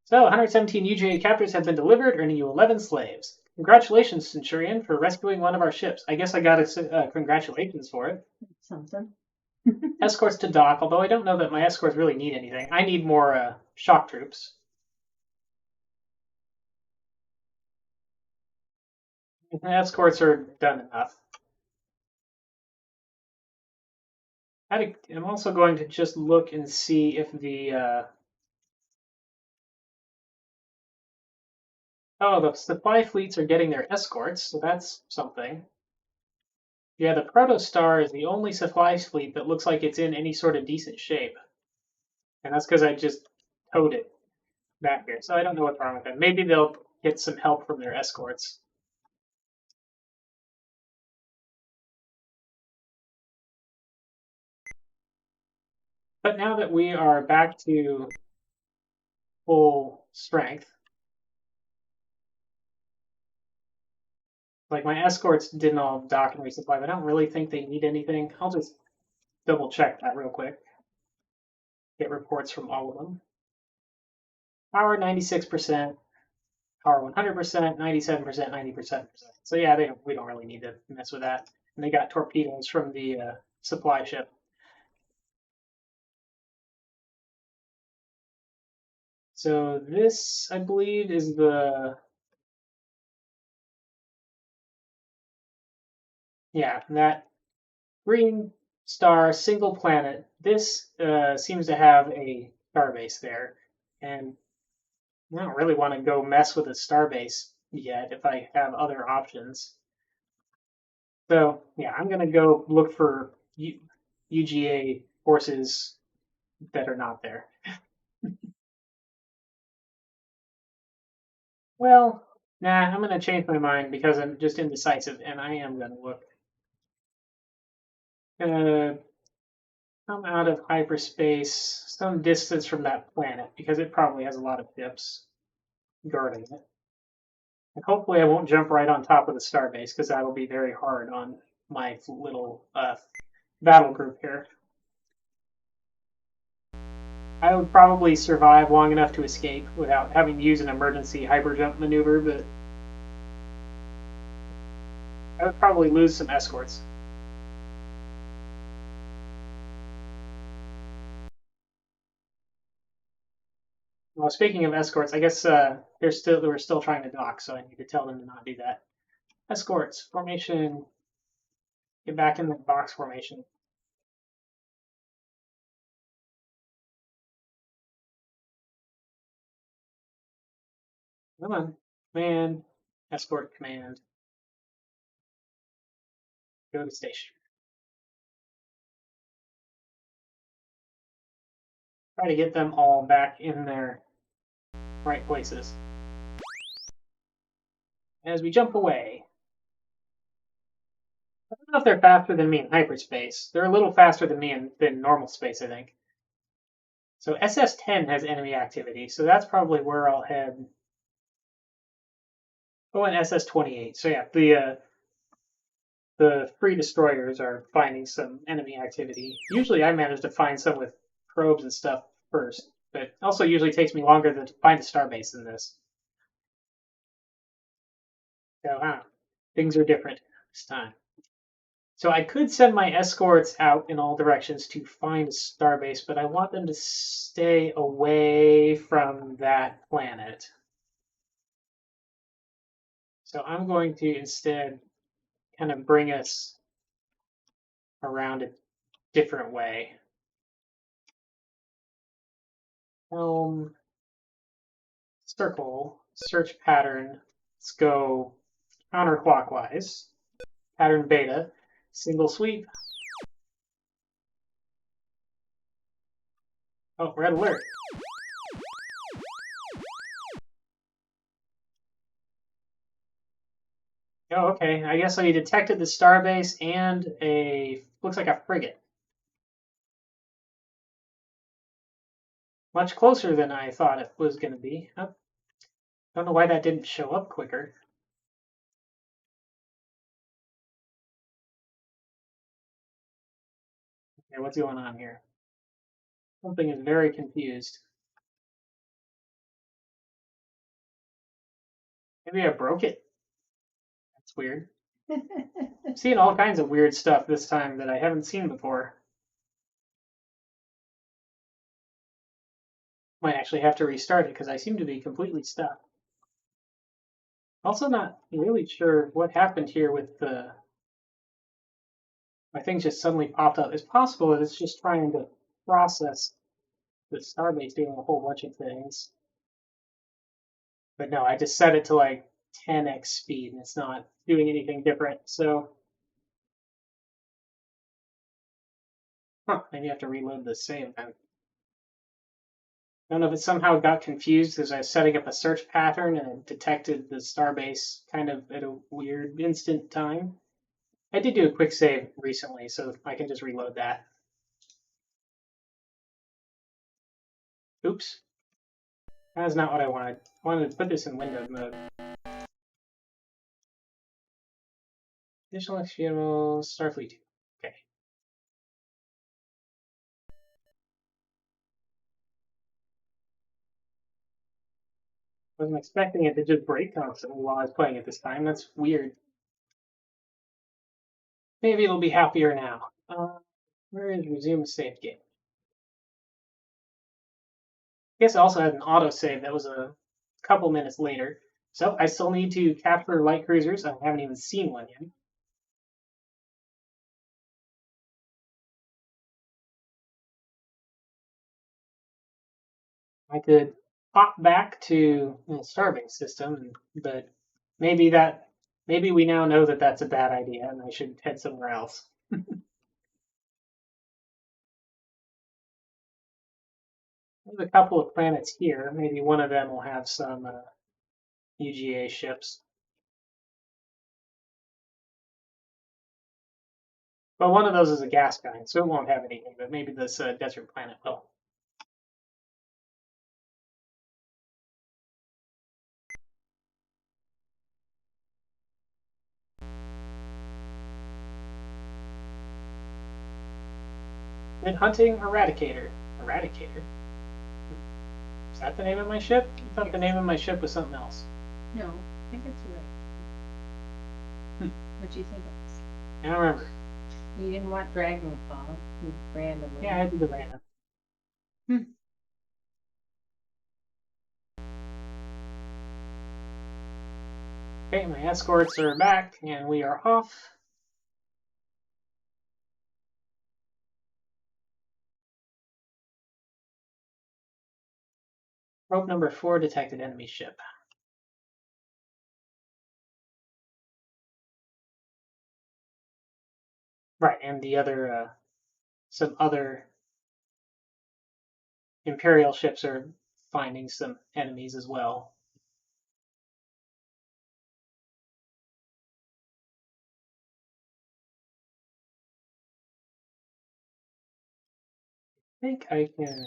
[SPEAKER 1] So, 117 UJA captors have been delivered, earning you 11 slaves. Congratulations, Centurion, for rescuing one of our ships. I guess I got a congratulations for it.
[SPEAKER 2] Something.
[SPEAKER 1] Escorts to dock, although I don't know that my escorts really need anything. I need more shock troops. The escorts are done enough. I'm also going to just look and see if the the supply fleets are getting their escorts, so that's something. Yeah, the Protostar is the only supply fleet that looks like it's in any sort of decent shape. And that's because I just towed it back here. So I don't know what's wrong with it. Maybe they'll get some help from their escorts. But now that we are back to full strength, like my escorts didn't all dock and resupply, but I don't really think they need anything. I'll just double check that real quick. Get reports from all of them. Power 96%, power 100%, 97%, 90%. So yeah, we don't really need to mess with that. And they got torpedoes from the supply ship. So this, I believe, is that green star single planet. This seems to have a starbase there, and I don't really want to go mess with a starbase yet if I have other options. So yeah, I'm gonna go look for UGA forces that are not there. Well, nah, I'm gonna change my mind because I'm just indecisive, and I am gonna look. Come out of hyperspace some distance from that planet because it probably has a lot of ships guarding it. And hopefully I won't jump right on top of the starbase because that'll be very hard on my little battle group here. I would probably survive long enough to escape without having to use an emergency hyper jump maneuver, but I would probably lose some escorts. Well, speaking of escorts, I guess we're still trying to dock, so I need to tell them to not do that. Escorts formation. Get back in the box formation. Come on, command, escort command. Go to station. Try to get them all back in their right places. As we jump away, I don't know if they're faster than me in hyperspace. They're a little faster than me than normal space, I think. So SS-10 has enemy activity, so that's probably where I'll head. Oh, and SS-28. So yeah, the free destroyers are finding some enemy activity. Usually I manage to find some with probes and stuff first, but it also usually takes me longer to find a starbase than this. So things are different this time. So I could send my escorts out in all directions to find a starbase, but I want them to stay away from that planet. So I'm going to instead kind of bring us around a different way. Helm, circle, search pattern. Let's go counterclockwise. Pattern beta, single sweep. Oh, red alert. Oh, okay. I guess I detected the starbase and looks like a frigate. Much closer than I thought it was going to be. Oh, don't know why that didn't show up quicker. Okay, what's going on here? Something is very confused. Maybe I broke it. That's weird. I'm seeing all kinds of weird stuff this time that I haven't seen before. Might actually have to restart it because I seem to be completely stuck. Also not really sure what happened here with my thing just suddenly popped up. It's possible that it's just trying to process the starbase doing a whole bunch of things. But no, I just set it to like 10x speed and it's not doing anything different. So maybe I have to reload the save then. I don't know if it somehow got confused as I was setting up a search pattern and it detected the starbase kind of at a weird instant time. I did do a quick save recently, so I can just reload that. Oops. That's not what I wanted. I wanted to put this in windowed mode. Additional executable Starfleet 2. Okay. Wasn't expecting it to just break constantly while I was playing it this time. That's weird. Maybe it'll be happier now. Where is resume save game? I guess I also had an autosave that was a couple minutes later. So I still need to capture light cruisers. I haven't even seen one yet. I could pop back to the starbase system, but maybe we now know that that's a bad idea and I should head somewhere else. There's a couple of planets here. Maybe one of them will have some UGA ships. But one of those is a gas giant, so it won't have anything. But maybe this desert planet will. Good hunting, Eradicator. Eradicator? Is that the name of my ship? I thought the name of my ship was something else.
[SPEAKER 2] No, I think it's right. What do you think it was?
[SPEAKER 1] I don't remember.
[SPEAKER 2] You didn't want Dragonfall. You randomly.
[SPEAKER 1] Yeah, I did the random. Okay, my escorts are back, and we are off. Probe number 4 detected enemy ship. Right, and the other, some other Imperial ships are finding some enemies as well. I think I can.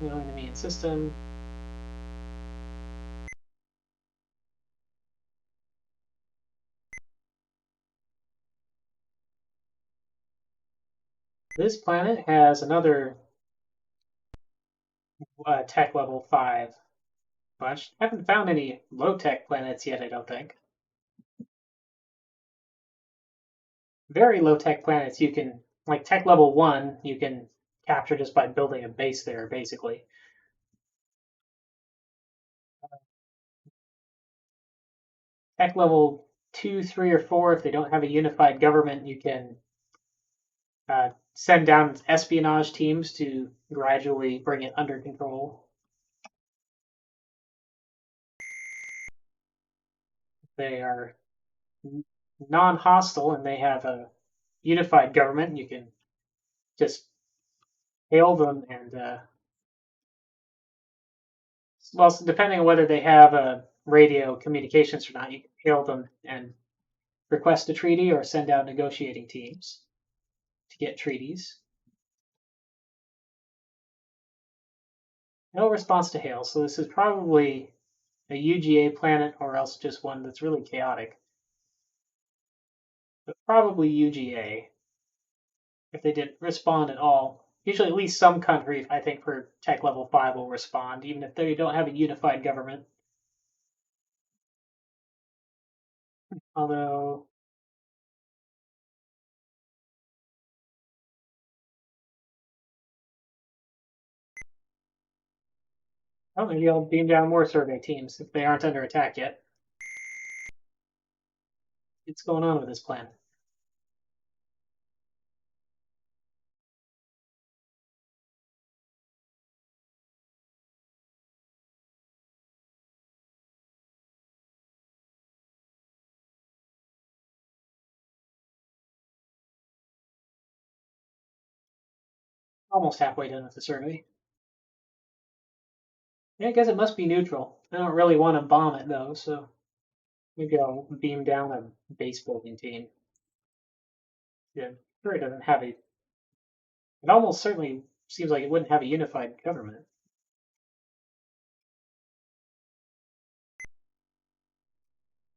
[SPEAKER 1] No enemy in system. This planet has another tech level 5 bunch. I haven't found any low tech planets yet, I don't think. Very low tech planets you can, like tech level 1, you can capture just by building a base there, basically. Tech level 2, 3, or 4, if they don't have a unified government, you can send down espionage teams to gradually bring it under control. They are non-hostile and they have a unified government. You can just hail them and, well, depending on whether they have a radio communications or not, you can hail them and request a treaty or send out negotiating teams to get treaties. No response to hail, so this is probably a UGA planet or else just one that's really chaotic. But probably UGA, if they didn't respond at all. Usually at least some country, I think, for tech level 5 will respond, even if they don't have a unified government. Although, oh, maybe I'll beam down more survey teams if they aren't under attack yet. What's going on with this plan? Almost halfway done with the survey. Yeah, I guess it must be neutral. I don't really want to bomb it though, so maybe I'll beam down a base building team. Yeah, sure it doesn't have a. It almost certainly seems like it wouldn't have a unified government.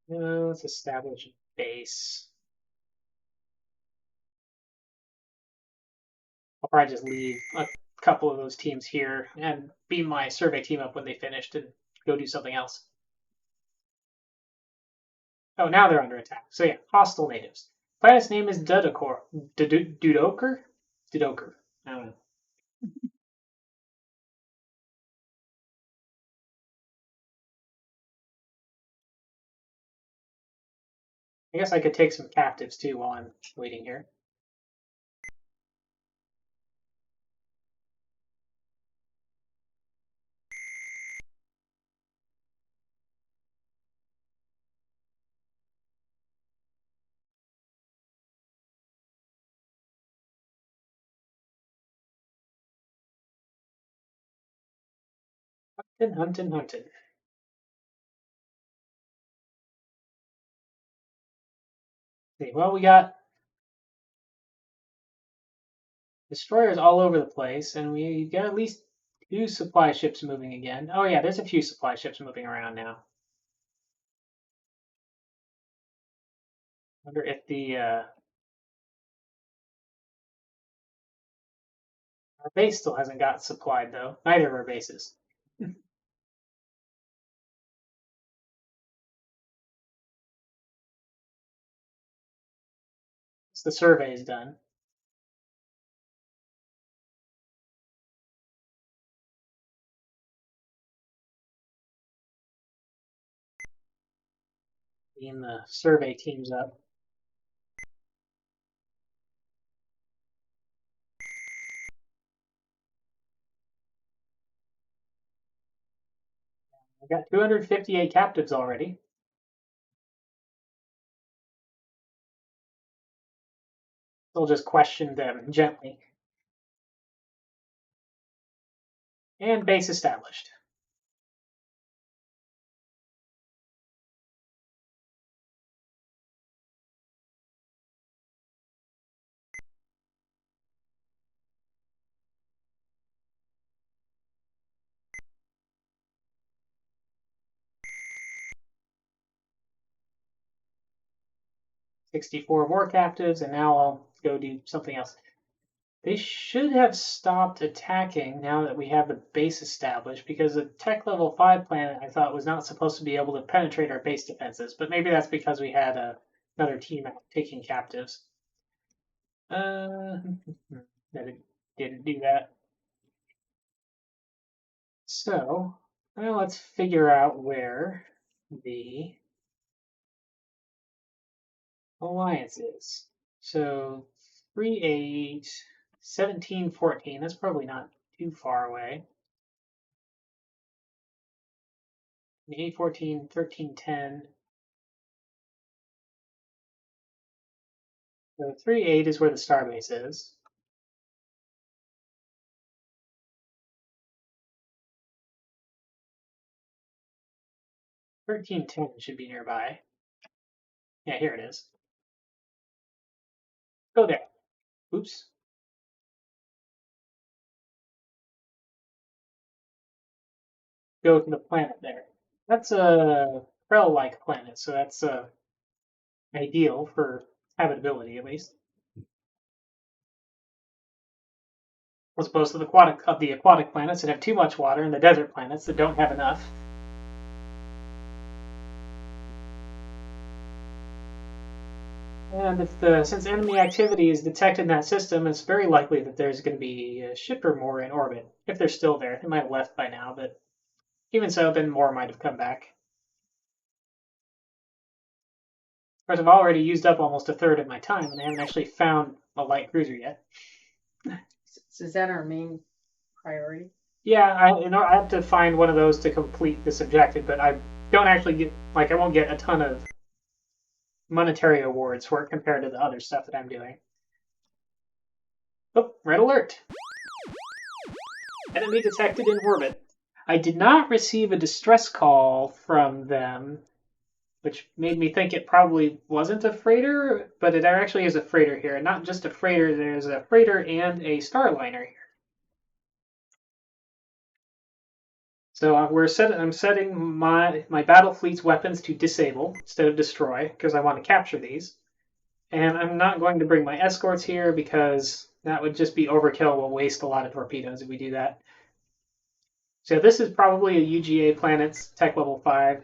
[SPEAKER 1] Let's establish a base. I'll probably just leave a couple of those teams here and beam my survey team up when they finished and go do something else. Oh, now they're under attack. So yeah, hostile natives. Planet's name is Dudoker. Dudoker? Dudoker. I don't know. I guess I could take some captives too while I'm waiting here. Hunting. Okay, well, we got destroyers all over the place, and we got at least 2 supply ships moving again. Oh yeah, there's a few supply ships moving around now. Wonder if the our base still hasn't got supplied though. Neither of our bases. The survey is done. Beam the survey teams up. I've got 258 captives already. We'll just question them gently. And base established. "64 more captives, and now I'll go do something else." They should have stopped attacking now that we have the base established, because the tech level 5 planet I thought was not supposed to be able to penetrate our base defenses, but maybe that's because we had another team out taking captives. That it didn't do that. So, well, let's figure out where the alliance is. So 3, 8, 17, 14. That's probably not too far away. 8, 14, 13, 10. So 3, 8 is where the starbase is. Thirteen, 10 should be nearby. Yeah, here it is. Go there. Oops. Go to the planet there. That's a Krell-like planet, so that's ideal for habitability, at least, as opposed to the aquatic planets that have too much water and the desert planets that don't have enough. And since enemy activity is detected in that system, it's very likely that there's going to be a ship or more in orbit. If they're still there, they might have left by now, but even so, then more might have come back. Of course, I've already used up almost a third of my time, and I haven't actually found a light cruiser yet.
[SPEAKER 2] So is that our main priority?
[SPEAKER 1] Yeah, I have to find one of those to complete this objective, but I don't actually get, I won't get a ton of monetary awards for it compared to the other stuff that I'm doing. Oh, red alert! Enemy detected in orbit. I did not receive a distress call from them, which made me think it probably wasn't a freighter, but it actually is a freighter here. And not just a freighter, there's a freighter and a starliner here. So I'm setting my battle fleet's weapons to disable instead of destroy because I want to capture these. And I'm not going to bring my escorts here because that would just be overkill. We'll waste a lot of torpedoes if we do that. So this is probably a UGA planet's tech level 5.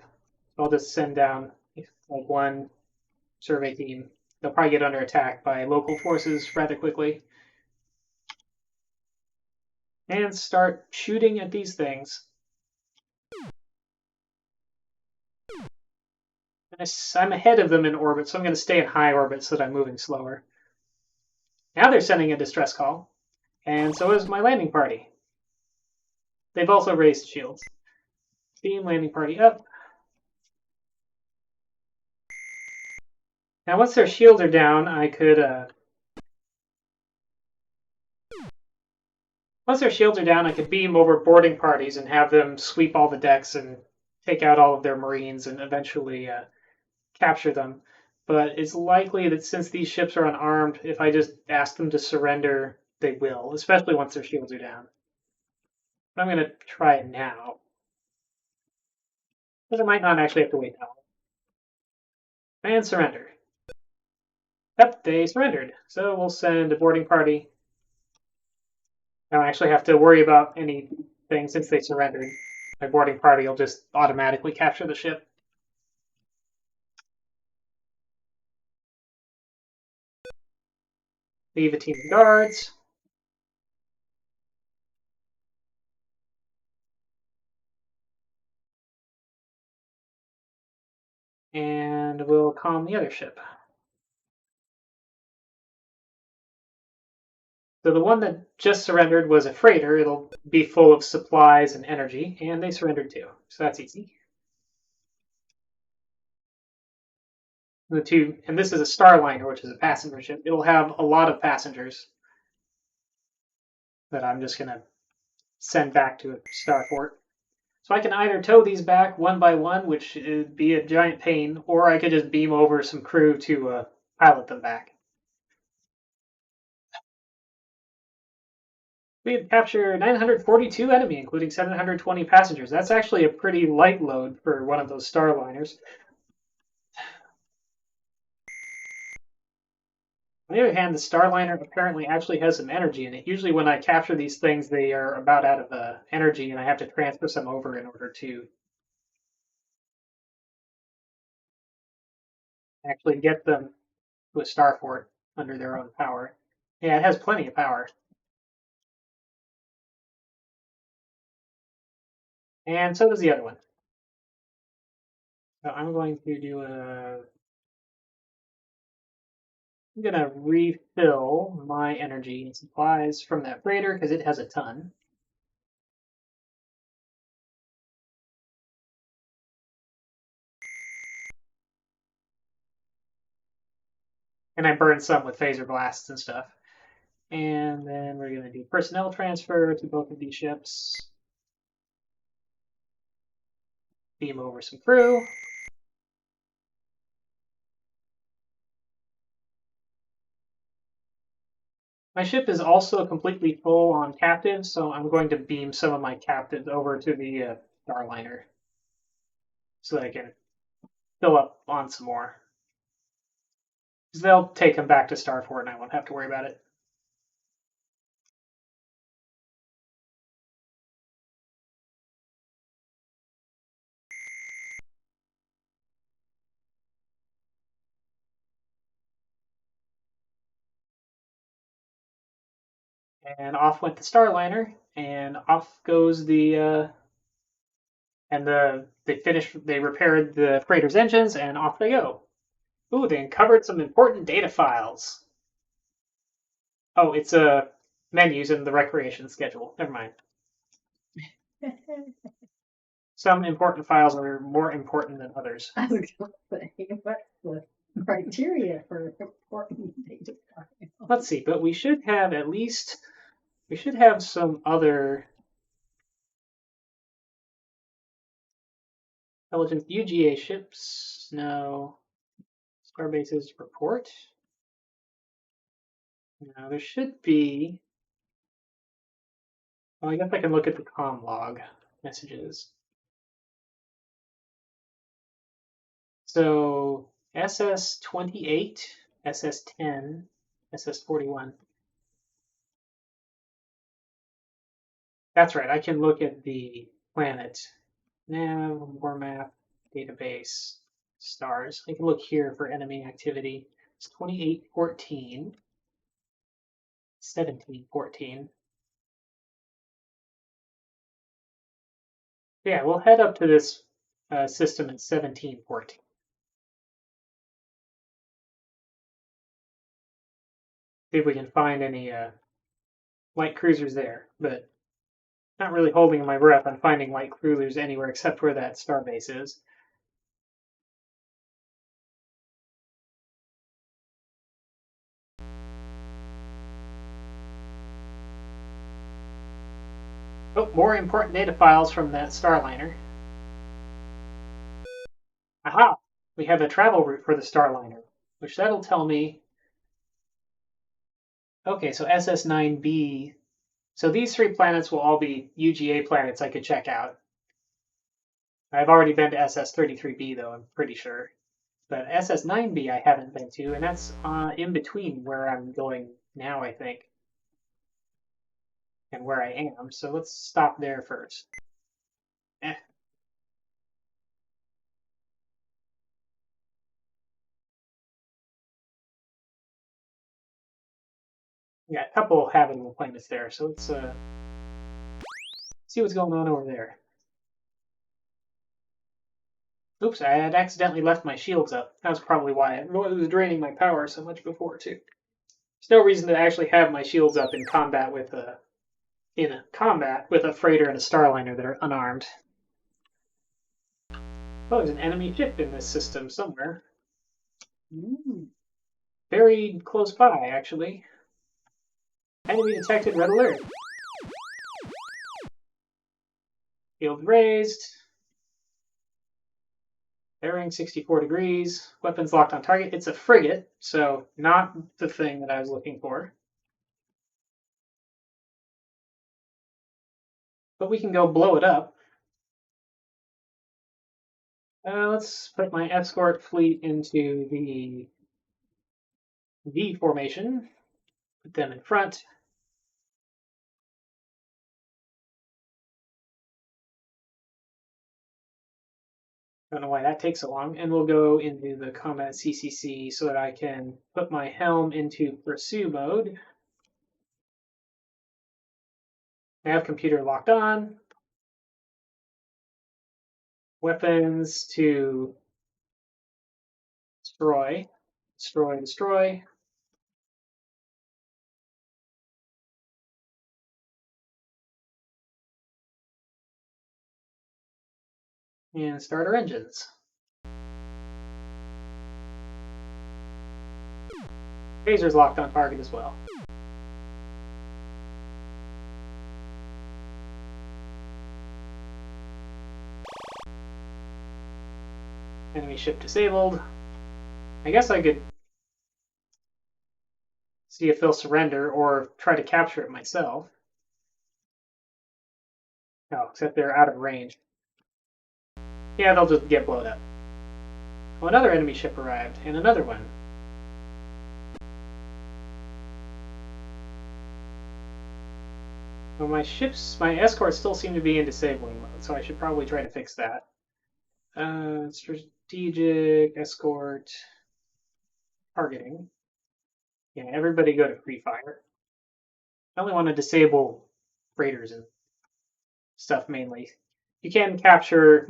[SPEAKER 1] I'll just send down like one survey team. They'll probably get under attack by local forces rather quickly. And start shooting at these things. I'm ahead of them in orbit, so I'm going to stay in high orbit so that I'm moving slower. Now they're sending a distress call, and so is my landing party. They've also raised shields. Beam landing party up. Now once their shields are down, I could... Once their shields are down, I could beam over boarding parties and have them sweep all the decks and take out all of their marines and eventually capture them. But it's likely that since these ships are unarmed, if I just ask them to surrender, they will, especially once their shields are down. But I'm going to try it now. Because I might not actually have to wait that long. And surrender. Yep, they surrendered. So we'll send a boarding party. I don't actually have to worry about anything since they surrendered. My boarding party will just automatically capture the ship. Leave a team of guards. And we'll calm the other ship. So the one that just surrendered was a freighter. It'll be full of supplies and energy, and they surrendered too. So that's easy. And this is a starliner, which is a passenger ship. It'll have a lot of passengers that I'm just going to send back to a starport. So I can either tow these back one by one, which would be a giant pain, or I could just beam over some crew to pilot them back. We have captured 942 enemy, including 720 passengers. That's actually a pretty light load for one of those starliners. On the other hand, the starliner apparently actually has some energy in it. Usually when I capture these things, they are about out of energy, and I have to transfer some over in order to actually get them to a starport under their own power. Yeah, it has plenty of power. And so does the other one. So I'm going to I'm going to refill my energy and supplies from that freighter because it has a ton. And I burn some with phaser blasts and stuff. And then we're going to do personnel transfer to both of these ships. Beam over some crew. My ship is also completely full on captives, so I'm going to beam some of my captives over to the Starliner so that I can fill up on some more. Because they'll take them back to Starfort and I won't have to worry about it. And off went the Starliner, and off goes the they repaired the freighter's engines, and off they go. Ooh, they uncovered some important data files. Oh, it's menus in the recreation schedule. Never mind. Some important files are more important than others.
[SPEAKER 2] I was going to say, what's the criteria for important data files?
[SPEAKER 1] Let's see, but we should have some other Intelligence UGA ships. No. Starbases report. Now there should be. Well, I guess I can look at the comm log messages. So SS-28, SS-10, SS-41. That's right. I can look at the planet nav, war map, database, stars. I can look here for enemy activity. It's 2814, 1714. Yeah, we'll head up to this system at 1714. See if we can find any light cruisers there, but not really holding my breath on finding light cruisers anywhere except where that starbase is. Oh, more important data files from that Starliner. Aha! We have a travel route for the Starliner, which that'll tell me. Okay, so SS9B. So these 3 planets will all be UGA planets I could check out. I've already been to SS33B though, I'm pretty sure. But SS9B I haven't been to, and that's in between where I'm going now, I think, and where I am. So let's stop there first. Eh. Yeah, a couple habitable planets there, so let's see what's going on over there. Oops, I had accidentally left my shields up. That was probably why it was draining my power so much before, too. There's no reason to actually have my shields up in combat with a freighter and a starliner that are unarmed. Oh, there's an enemy ship in this system somewhere. Very close by, actually. Enemy detected, red alert. Field raised. Bearing 64 degrees. Weapons locked on target. It's a frigate, so not the thing that I was looking for. But we can go blow it up. Let's put my escort fleet into the V formation. Put them in front. Don't know why that takes so long. And we'll go into the combat CCC so that I can put my helm into pursue mode. Nav computer locked on. Weapons to destroy. Destroy, destroy. And start our engines. Phaser's locked on target as well. Enemy ship disabled. I guess I could see if they'll surrender or try to capture it myself. No, except they're out of range. Yeah, they'll just get blown up. Oh, another enemy ship arrived, and another one. Well, my escorts still seem to be in disabling mode, so I should probably try to fix that. Strategic, escort, targeting. Yeah, everybody go to free fire. I only want to disable freighters and stuff mainly. You can capture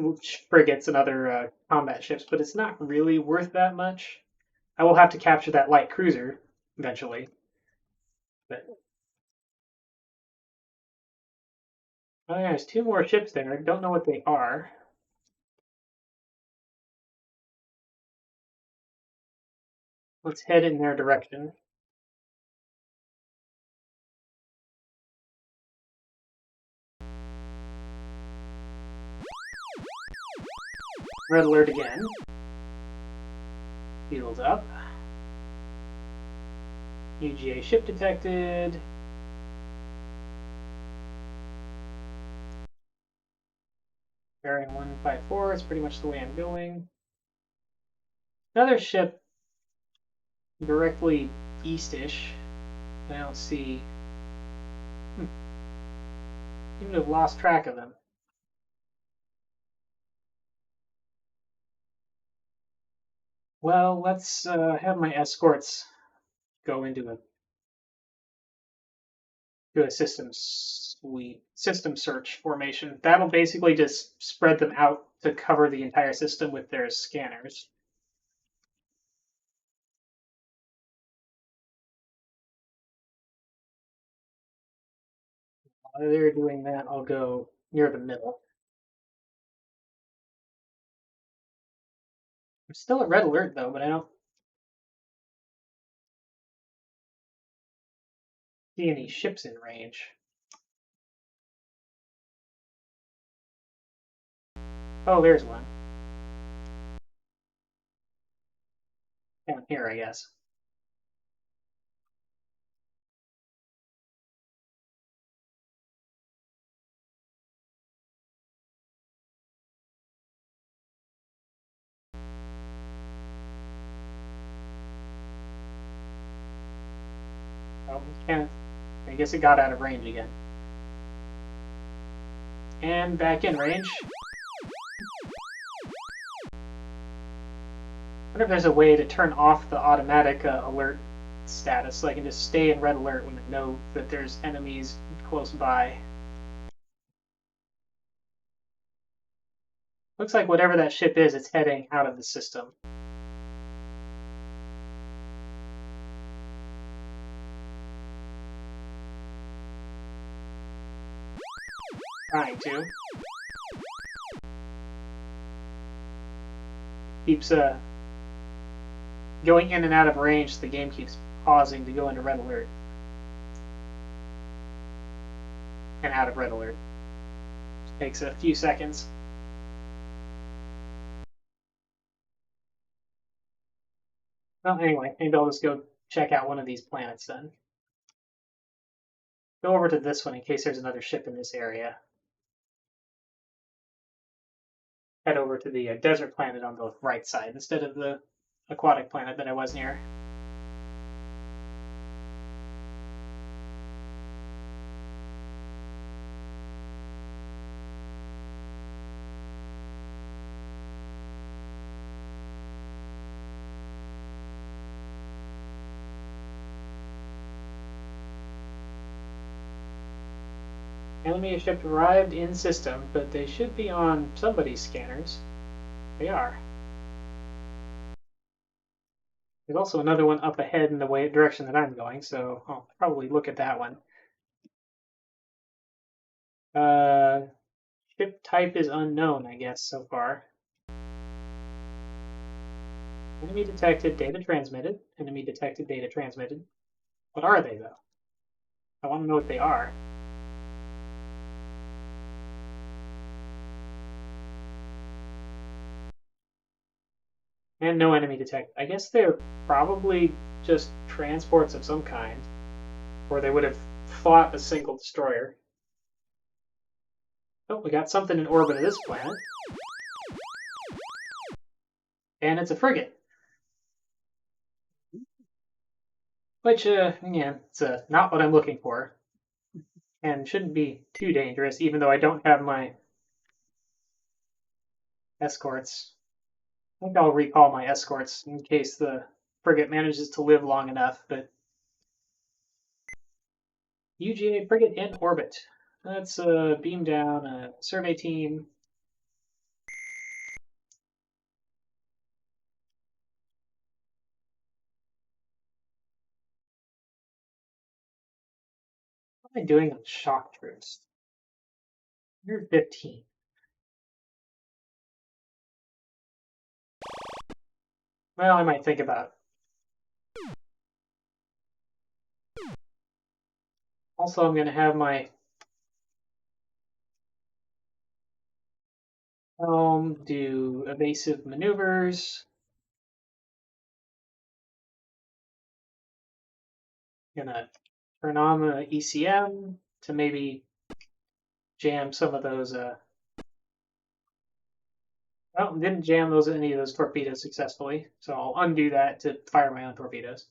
[SPEAKER 1] frigates and other combat ships, but it's not really worth that much. I will have to capture that light cruiser eventually. But oh yeah, there's 2 more ships there. I don't know what they are. Let's head in their direction. Red alert again. Shields up. UGA ship detected. Bearing 154 is pretty much the way I'm going. Another ship directly east-ish. I don't see. Seem to have lost track of them. Well, let's have my escorts go into a system search formation. That'll basically just spread them out to cover the entire system with their scanners. While they're doing that, I'll go near the middle. I'm still at red alert though, but I don't see any ships in range. Oh, there's one. Down here, I guess. Oh, I guess it got out of range again. And back in range. I wonder if there's a way to turn off the automatic alert status so I can just stay in red alert when I know that there's enemies close by. Looks like whatever that ship is, it's heading out of the system. Trying to. Keeps going in and out of range, so the game keeps pausing to go into red alert. And out of red alert. It takes a few seconds. Well, anyway, maybe I'll just go check out one of these planets then. Go over to this one in case there's another ship in this area. Head over to the desert planet on the right side instead of the aquatic planet that I was near. Enemy ship arrived in system, but they should be on somebody's scanners. They are. There's also another one up ahead in the direction that I'm going, so I'll probably look at that one. Ship type is unknown, I guess, so far. Enemy detected, data transmitted. Enemy detected, data transmitted. What are they, though? I want to know what they are. And no enemy detected. I guess they're probably just transports of some kind, or they would have fought a single destroyer. Oh, we got something in orbit of this planet. And it's a frigate. Which, yeah, it's not what I'm looking for. And shouldn't be too dangerous, even though I don't have my escorts. I think I'll recall my escorts in case the frigate manages to live long enough, but UGA frigate in orbit. Let's beam down a survey team. What am I doing on shock troops? 115. Well, I might think about it. Also, I'm going to have my Do evasive maneuvers. Gonna turn on the ECM to maybe jam some of those. Oh, didn't jam any of those torpedoes successfully, so I'll undo that to fire my own torpedoes.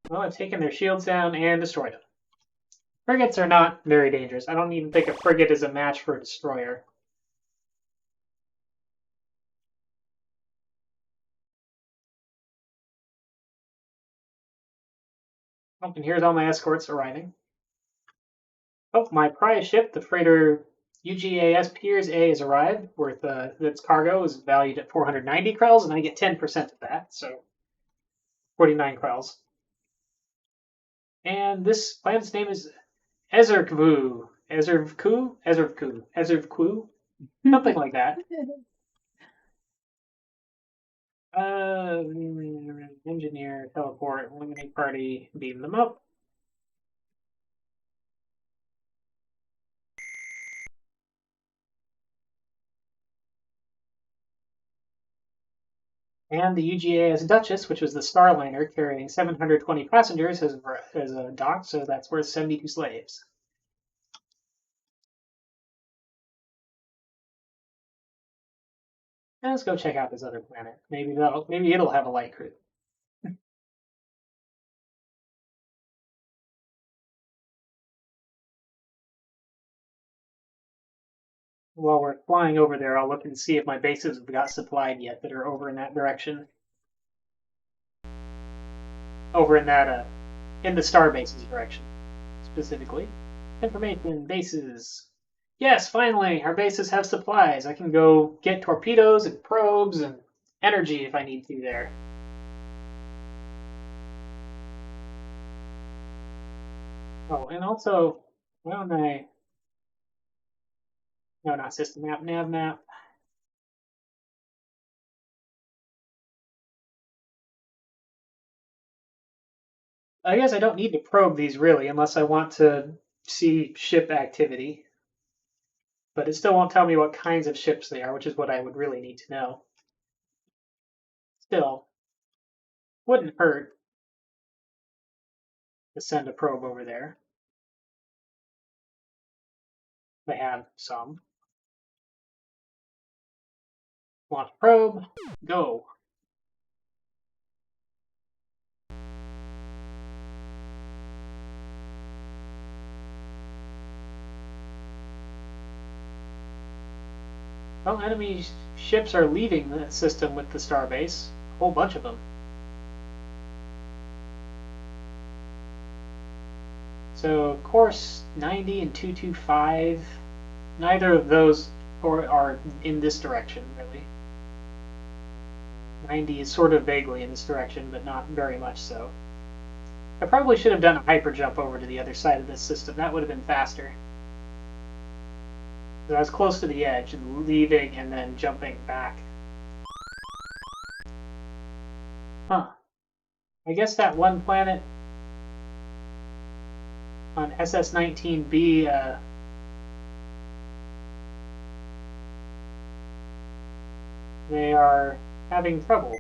[SPEAKER 1] Well, I've taken their shields down and destroyed them. Frigates are not very dangerous. I don't even think a frigate is a match for a destroyer. Oh, and here's all my escorts arriving. Oh, my prize ship, the freighter UGAS Piers A, has arrived. Worth its cargo is valued at 490 krells, and I get 10% of that, so 49 krells. And this planet's name is Ezerkvu. Ezerkvu? Something like that. Engineer, teleport, eliminate party, beam them up. And the UGAS Duchess, which was the Starliner carrying 720 passengers, has docked, so that's worth 72 slaves. And let's go check out this other planet. Maybe it'll have a light crew. While we're flying over there, I'll look and see if my bases have got supplied yet that are over in that direction. Over in that in the starbase's direction, specifically. Information bases. Yes, finally, our bases have supplies. I can go get torpedoes and probes and energy if I need to there. Oh, and also, why don't I? No, not system map, nav map. I guess I don't need to probe these really unless I want to see ship activity. But it still won't tell me what kinds of ships they are, which is what I would really need to know. Still, wouldn't hurt to send a probe over there. They have some. Launch probe, go. Well, enemy ships are leaving the system with the starbase. A whole bunch of them. So course 90 and 225, neither of those are in this direction, really. 90 is sort of vaguely in this direction, but not very much so. I probably should have done a hyper jump over to the other side of this system. That would have been faster. So I was close to the edge and leaving and then jumping back. Huh. I guess that one planet on SS-19B they are having trouble.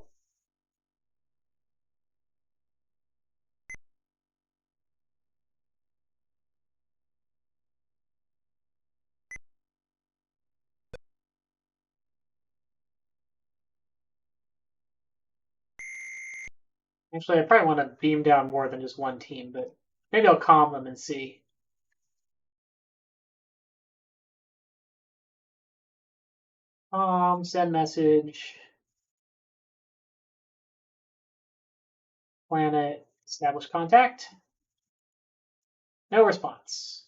[SPEAKER 1] Actually, I probably want to beam down more than just one team, but maybe I'll calm them and see. Send message. Planet, establish contact. No response.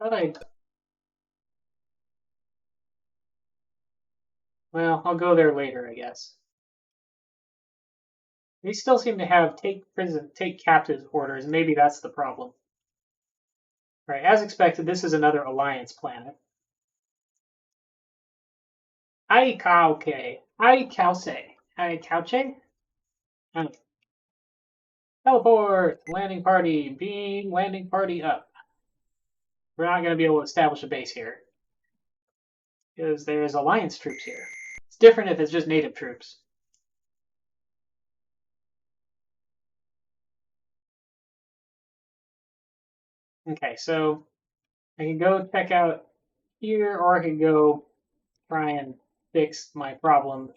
[SPEAKER 1] Thought I'd... Well, I'll go there later, I guess. They still seem to have take captive orders. Maybe that's the problem. Right, as expected, this is another alliance planet. Ai Kauke. Ai Kause. Ai Kauche? Teleport! Landing party. Beam landing party up. We're not going to be able to establish a base here. Because there's alliance troops here. It's different if it's just native troops. Okay, so I can go check out here, or I can go try and fix my problem.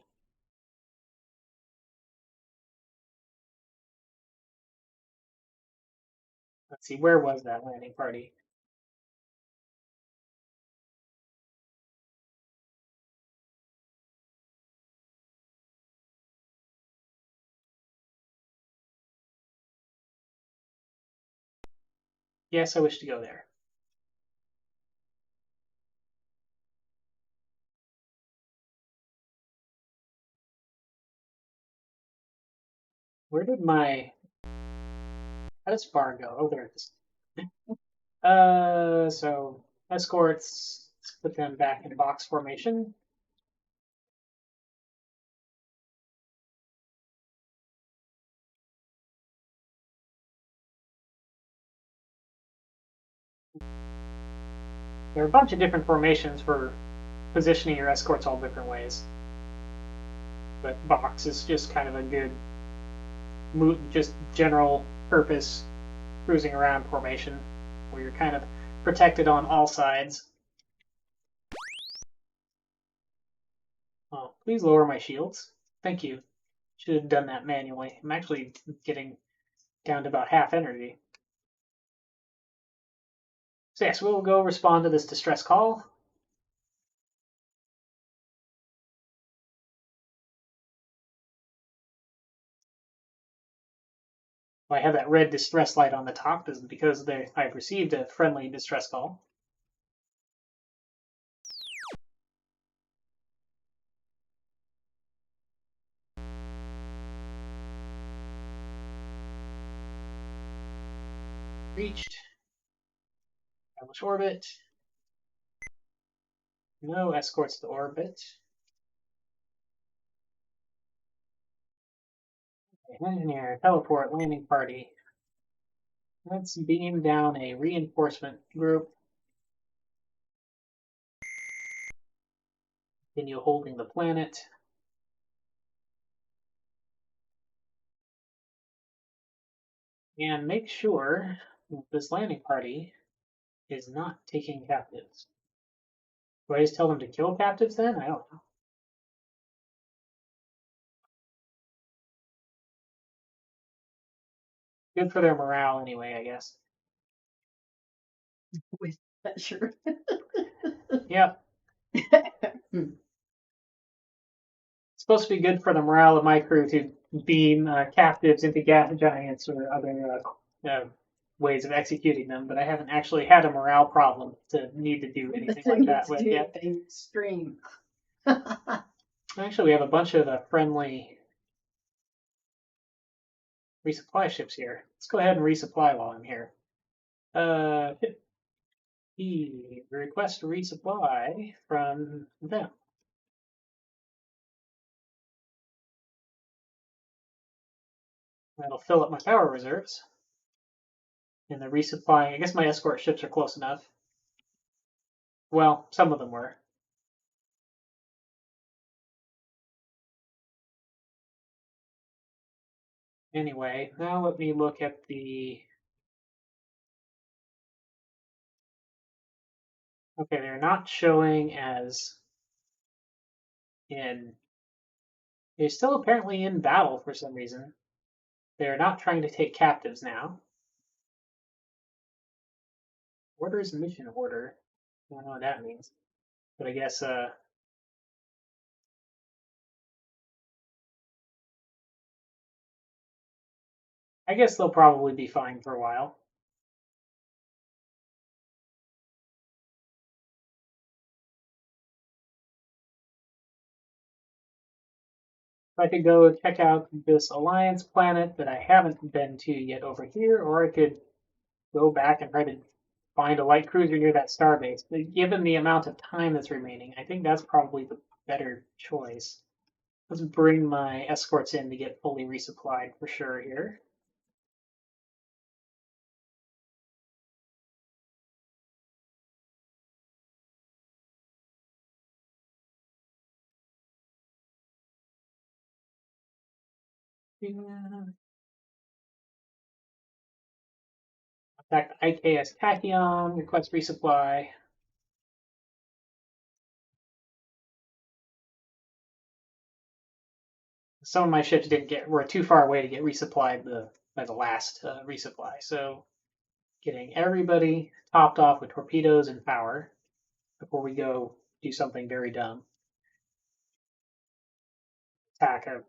[SPEAKER 1] Let's see, where was that landing party? Yes, I wish to go there. Where did my... How does bar go? Oh, there it is. So escorts, let's put them back in box formation. There are a bunch of different formations for positioning your escorts all different ways. But box is just kind of a good, just general purpose cruising around formation where you're kind of protected on all sides. Oh, please lower my shields. Thank you. Should have done that manually. I'm actually getting down to about half energy. So yes, we'll go respond to this distress call. Why I have that red distress light on the top is because I've received a friendly distress call. Reached. Establish orbit. No escorts to orbit. Engineer, teleport, landing party. Let's beam down a reinforcement group. Continue holding the planet. And make sure that this landing party is not taking captives. Do I just tell them to kill captives then? I don't know. Good for their morale anyway, I guess.
[SPEAKER 2] With pleasure.
[SPEAKER 1] Yep. It's supposed to be good for the morale of my crew to beam captives into gas giants or other ways of executing them, but I haven't actually had a morale problem to need to do anything like that with yet.
[SPEAKER 2] Extreme.
[SPEAKER 1] Actually, we have a bunch of friendly resupply ships here. Let's go ahead and resupply while I'm here. Request resupply from them. That'll fill up my power reserves. And the resupplying, I guess my escort ships are close enough. Well, some of them were. Anyway, now let me look at the... Okay, they're not showing as in... They're still apparently in battle for some reason. They're not trying to take captives now. Orders mission order. I don't know what that means. But I guess they'll probably be fine for a while. I could go check out this Alliance planet that I haven't been to yet over here, or I could go back and try to find a light cruiser near that starbase. But given the amount of time that's remaining, I think that's probably the better choice. Let's bring my escorts in to get fully resupplied for sure here. Yeah. Attack IKS Tachyon, request resupply. Some of my ships were too far away to get resupplied by the last resupply. So getting everybody topped off with torpedoes and power before we go do something very dumb. Attack a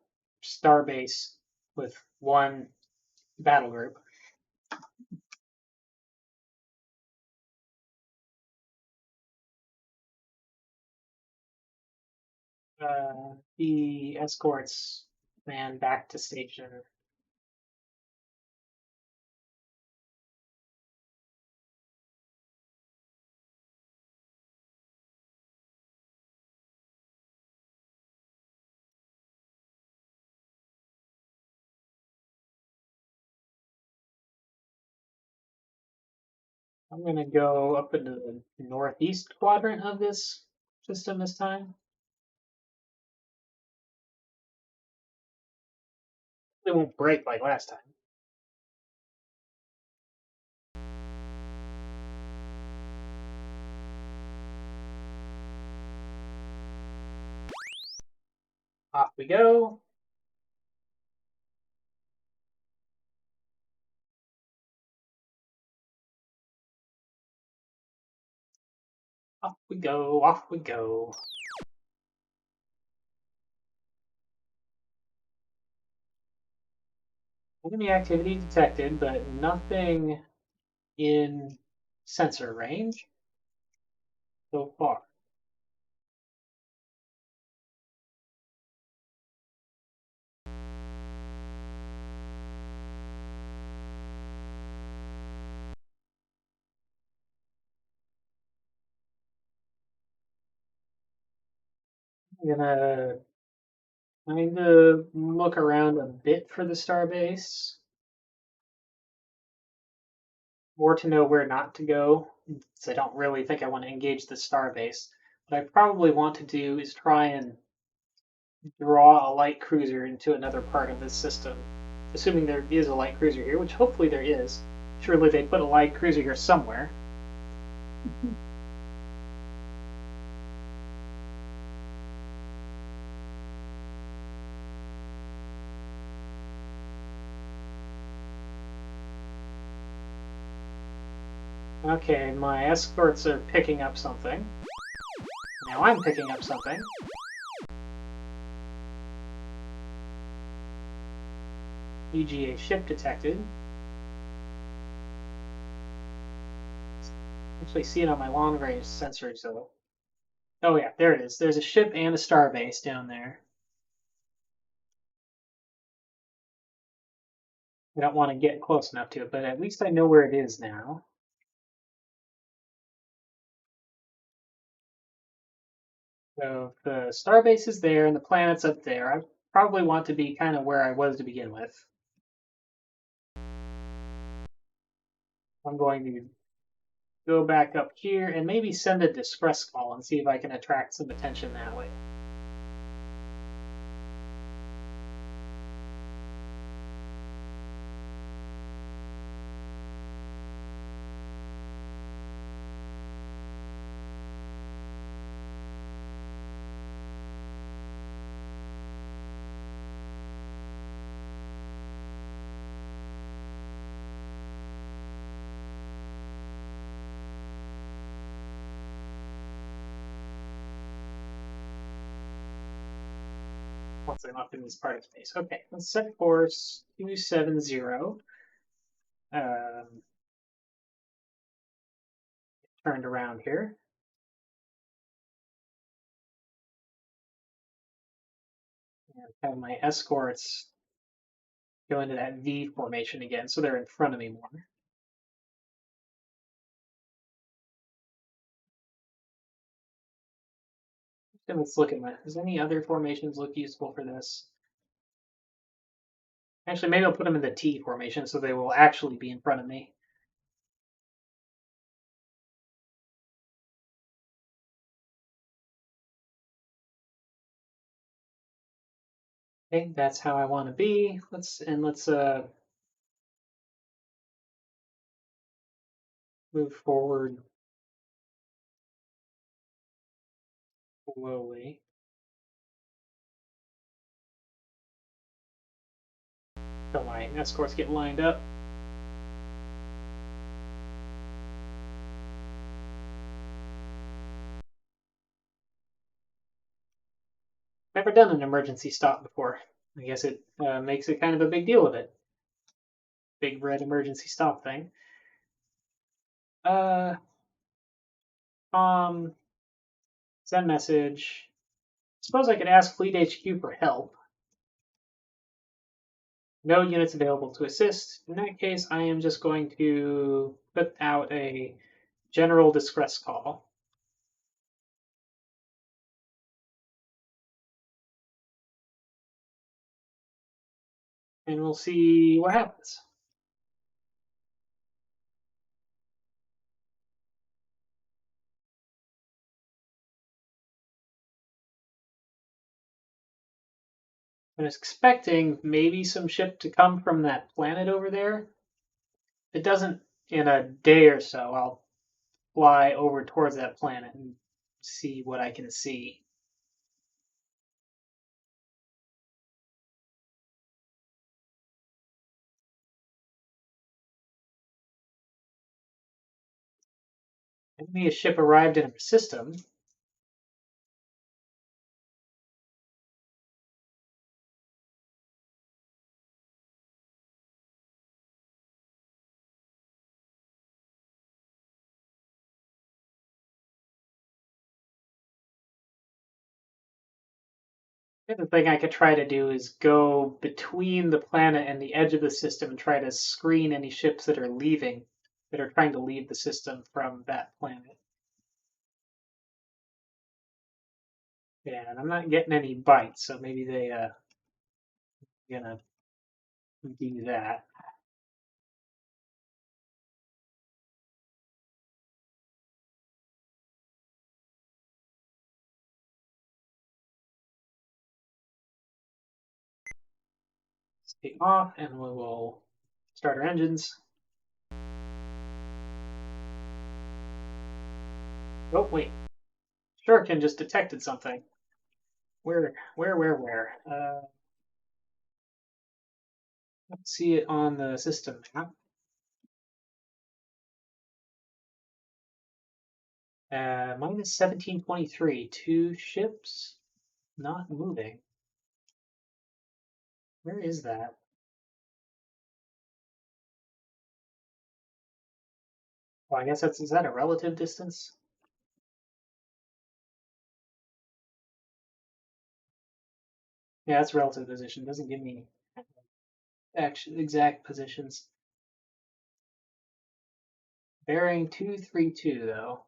[SPEAKER 1] starbase with one battle group. The escorts man back to station. I'm going to go up into the northeast quadrant of this system this time. It won't break like last time. Off we go. Off we go. Off we go. Enemy activity detected, but nothing in sensor range so far. I'm gonna kind of look around a bit for the starbase, or to know where not to go, since I don't really think I want to engage the starbase. What I probably want to do is try and draw a light cruiser into another part of this system, assuming there is a light cruiser here, which hopefully there is. Surely they put a light cruiser here somewhere. Okay, my escorts are picking up something. Now I'm picking up something. EGA ship detected. Actually see it on my long range sensors though. Oh yeah, there it is. There's a ship and a starbase down there. I don't want to get close enough to it, but at least I know where it is now. So the starbase is there and the planet's up there. I probably want to be kind of where I was to begin with. I'm going to go back up here and maybe send a distress call and see if I can attract some attention that way. Once I'm up in this part of space. Okay, let's set course 270. Turned around here. And have my escorts go into that V formation again, so they're in front of me more. And let's look at does any other formations look useful for this? Actually, maybe I'll put them in the T formation so they will actually be in front of me. Okay, that's how I want to be. Let's move forward slowly. So my escorts get lined up. Never done an emergency stop before. I guess it makes it kind of a big deal of it. Big red emergency stop thing. Send message. Suppose I could ask Fleet HQ for help. No units available to assist. In that case, I am just going to put out a general distress call. And we'll see what happens. I was expecting maybe some ship to come from that planet over there. If it doesn't, in a day or so, I'll fly over towards that planet and see what I can see. Maybe a ship arrived in our system. The other thing I could try to do is go between the planet and the edge of the system and try to screen any ships that are leaving, that are trying to leave the system from that planet. Yeah, and I'm not getting any bites, so maybe they gonna do that. Let's take off, and we will start our engines. Oh wait, Shuriken just detected something. Where? Let's see it on the system map. Minus 1723. 2 ships not moving. Where is that? Well, I guess is that a relative distance? Yeah, that's relative position. Doesn't give me actual exact positions. Bearing 232 though.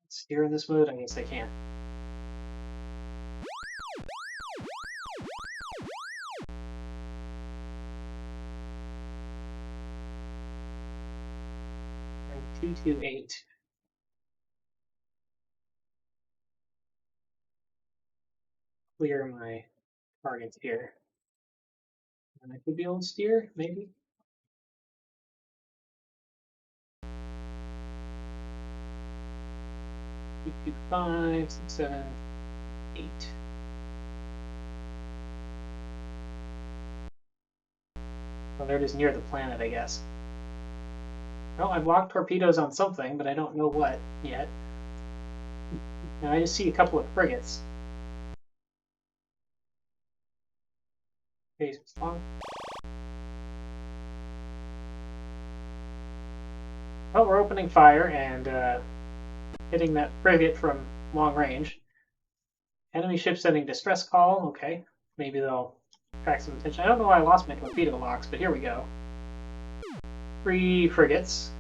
[SPEAKER 1] Steer in this mode? I guess I can. Bearing 228. Clear my targets here. And I could be able to steer, maybe. 225, 6, 7, 8. Well, they're just near the planet, I guess. Well, I've locked torpedoes on something, but I don't know what yet. Now I just see a couple of frigates. Okay, so it's long. Oh, we're opening fire and hitting that frigate from long range. Enemy ship sending distress call. Okay, maybe they'll attract some attention. I don't know why I lost my torpedo locks, but here we go. 3 frigates.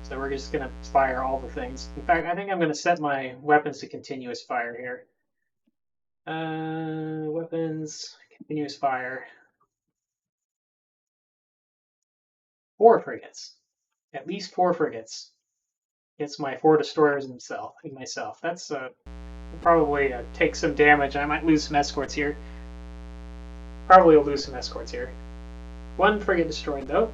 [SPEAKER 1] So we're just gonna fire all the things. In fact, I think I'm gonna set my weapons to continuous fire here. Weapons, continuous fire. 4 frigates. At least 4 frigates. It's my 4 destroyers and myself. That's probably take some damage. I might lose some escorts here. Probably will lose some escorts here. 1 frigate destroyed though.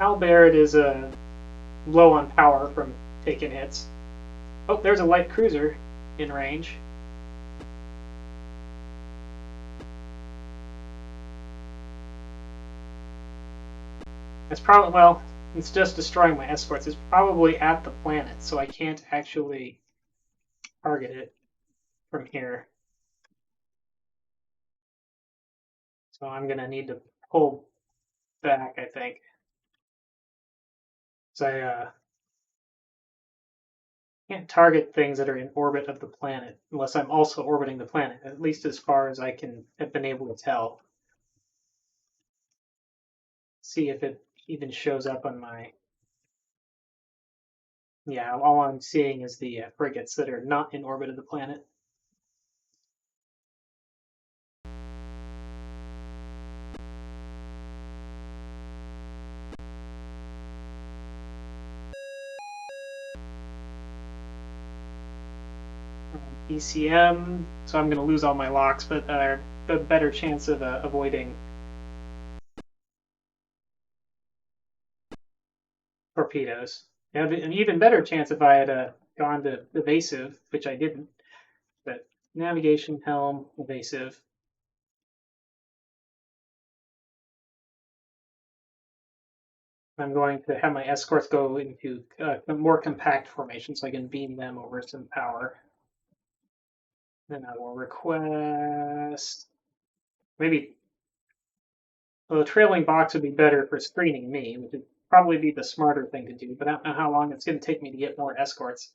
[SPEAKER 1] Albert is low on power from taking hits. Oh, there's a light cruiser in range. It's probably, well, it's just destroying my escorts. It's probably at the planet, so I can't actually target it from here. So I'm going to need to pull back, I think. So I can't target things that are in orbit of the planet unless I'm also orbiting the planet, at least as far as I have been able to tell. See if it even shows up on my... Yeah, all I'm seeing is the frigates that are not in orbit of the planet. ECM, so I'm going to lose all my locks, but a better chance of avoiding torpedoes. And an even better chance if I had gone to evasive, which I didn't. But navigation, helm, evasive. I'm going to have my escorts go into a more compact formation so I can beam them over some power. Then I will request maybe, well, the trailing box would be better for screening me, which would probably be the smarter thing to do, but I don't know how long it's going to take me to get more escorts.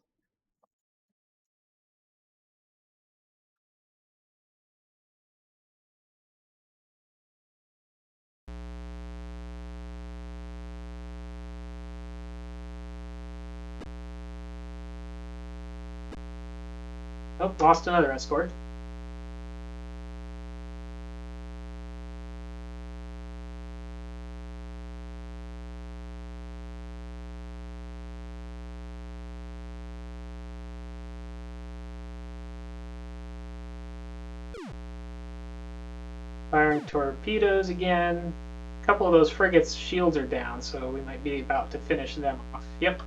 [SPEAKER 1] Oh, lost another escort. Firing torpedoes again. A couple of those frigates' shields are down, so we might be about to finish them off. Yep.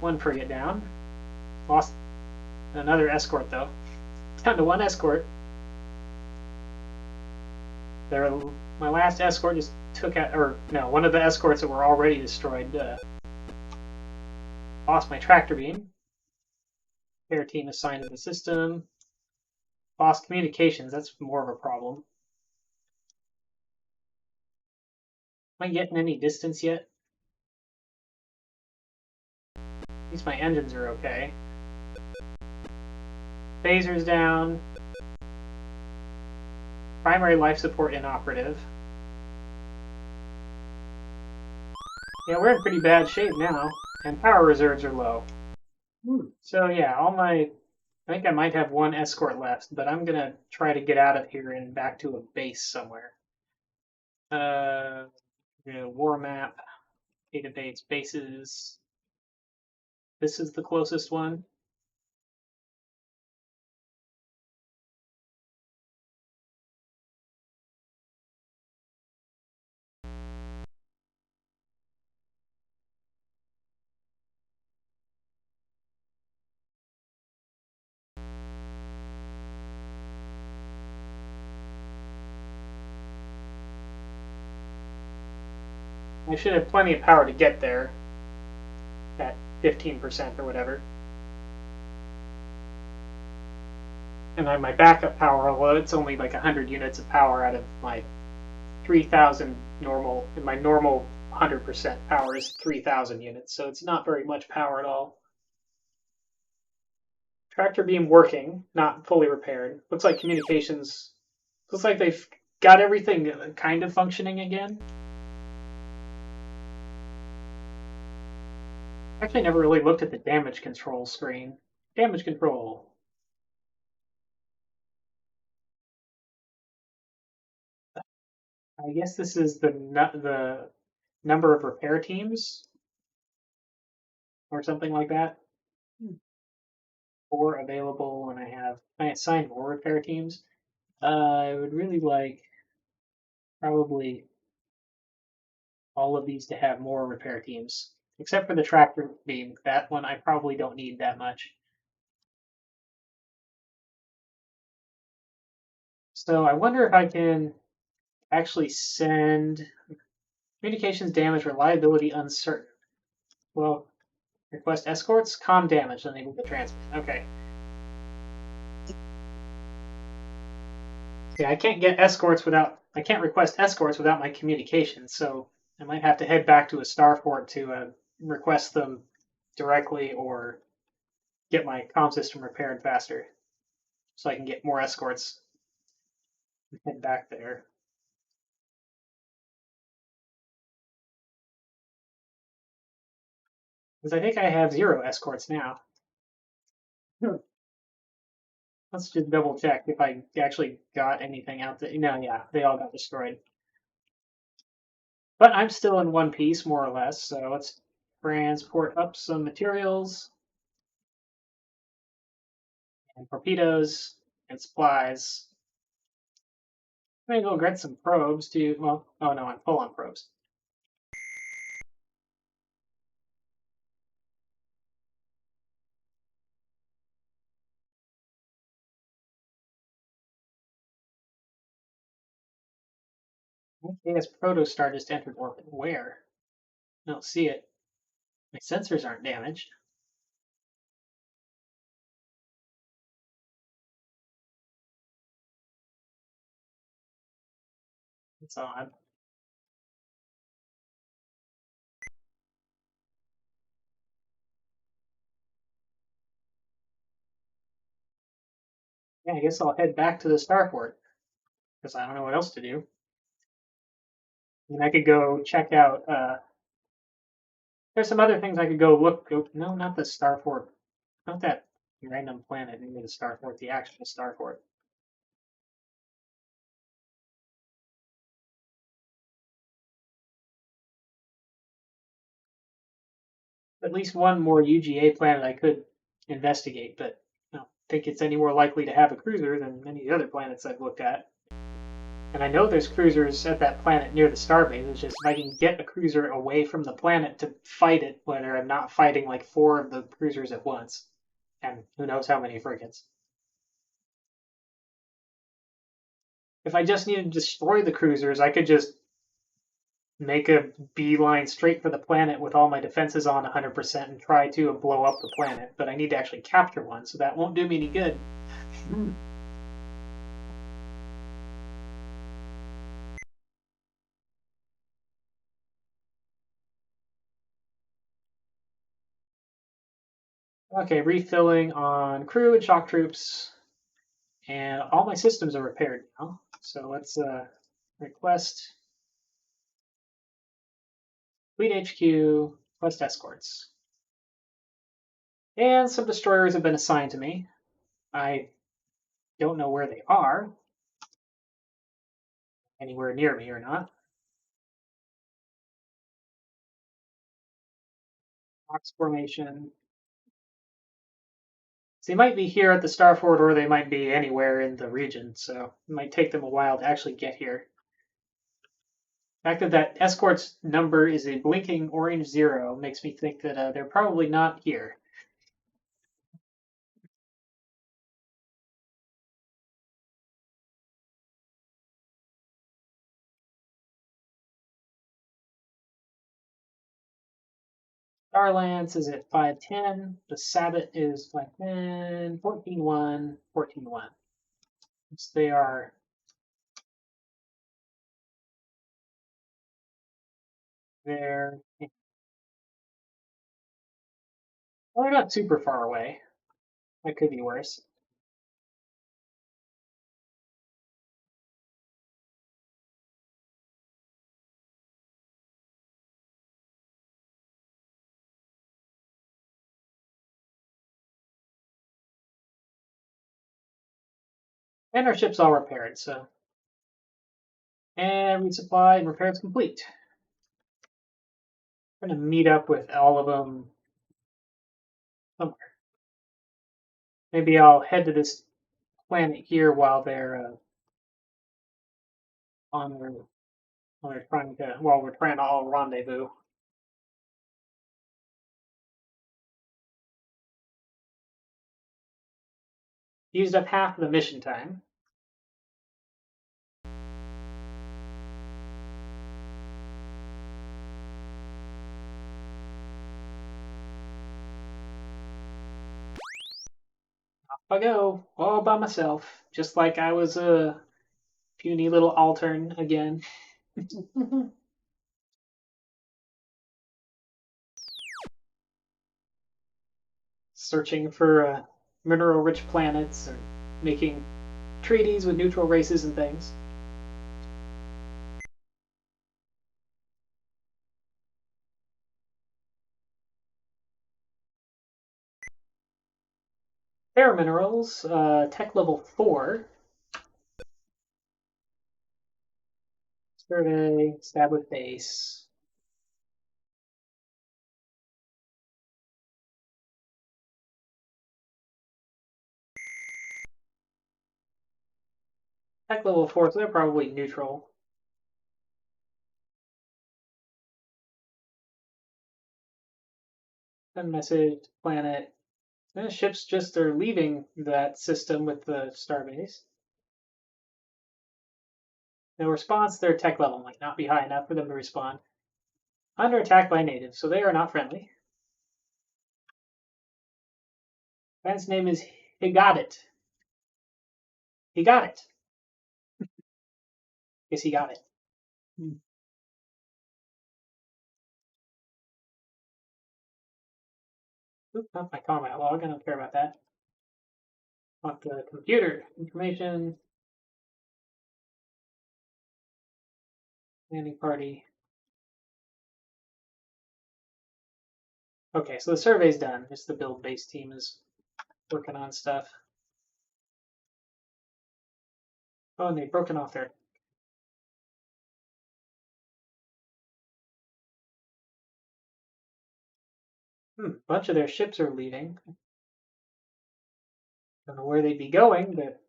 [SPEAKER 1] 1 frigate down. Lost another escort, though. Down to 1 escort. My last escort just took out, or no, one of the escorts that were already destroyed lost my tractor beam. Air team assigned to the system. Lost communications, that's more of a problem. Am I getting any distance yet? At least my engines are okay. Phasers down. Primary life support inoperative. Yeah, we're in pretty bad shape now, and power reserves are low. So yeah, I think I might have 1 escort left, but I'm gonna try to get out of here and back to a base somewhere. War map, database, bases. This is the closest one. I should have plenty of power to get there at 15% or whatever. And then my backup power, well, it's only like 100 units of power out of my 3,000 normal. And my normal 100% power is 3,000 units, so it's not very much power at all. Tractor beam working, not fully repaired. Looks like communications. Looks like they've got everything kind of functioning again. Actually, never really looked at the damage control screen. Damage control. I guess this is the number of repair teams or something like that. 4 available, and I assigned more repair teams. I would really like probably all of these to have more repair teams, except for the tractor beam. That one I probably don't need that much. So I wonder if I can actually send communications damage reliability uncertain. Well, request escorts, comm damage, enable the transmit. Okay. See, I can't request escorts without my communications, so I might have to head back to a starport to request them directly or get my comm system repaired faster so I can get more escorts and head back there. Because I think I have 0 escorts now. Let's just double check if I actually got anything out there. No, yeah, they all got destroyed. But I'm still in one piece, more or less, so let's transport up some materials and torpedoes and supplies. I'm gonna go get some probes to, well, oh no, I'm full on probes. Okay, this protostar just entered orbit. Where? I don't see it. My sensors aren't damaged. That's odd. Yeah, I guess I'll head back to the starport because I don't know what else to do. And I could go check out. There's some other things I could go look. No, not the starport. Not that random planet into the starport. The actual starport. At least one more UGA planet I could investigate, but I don't think it's any more likely to have a cruiser than any of the other planets I've looked at. And I know there's cruisers at that planet near the starbase. It's just if I can get a cruiser away from the planet to fight it, whether I'm not fighting like 4 of the cruisers at once, and who knows how many frigates. If I just needed to destroy the cruisers, I could just make a beeline straight for the planet with all my defenses on 100% and try to blow up the planet. But I need to actually capture one, so that won't do me any good. Okay, refilling on crew and shock troops, and all my systems are repaired now. So let's request Fleet HQ, request escorts. And some destroyers have been assigned to me. I don't know where they are, anywhere near me or not. Box formation. So they might be here at the starport or they might be anywhere in the region, so it might take them a while to actually get here. The fact that that escort's number is a blinking orange 0 makes me think that they're probably not here. Starlance is at 510. The Sabbat is 510, 14-1, 14-1. Yes, they are. They're well, they're not super far away. That could be worse. And our ship's all repaired, so. And resupply and repair is complete. I'm going to meet up with all of them somewhere. Maybe I'll head to this planet here while they're on their while we're trying to all rendezvous. Used up half of the mission time. Off I go, all by myself, just like I was a puny little altern again. Searching for mineral-rich planets or making treaties with neutral races and things. Air minerals, tech level 4. Survey, establish base. Tech level 4, so they're probably neutral. Send message, planet. Ships just are leaving that system with the starbase. No response, their tech level might not be high enough for them to respond. Under attack by natives, so they are not friendly. Man's name is He Got It. He got it. Yes, he got it. Oop, not my combat log. I don't care about that. I want the computer information. Landing party. Okay, so the survey's done. Just the build base team is working on stuff. Oh, and they've broken off their. Bunch of their ships are leaving. Don't know where they'd be going, but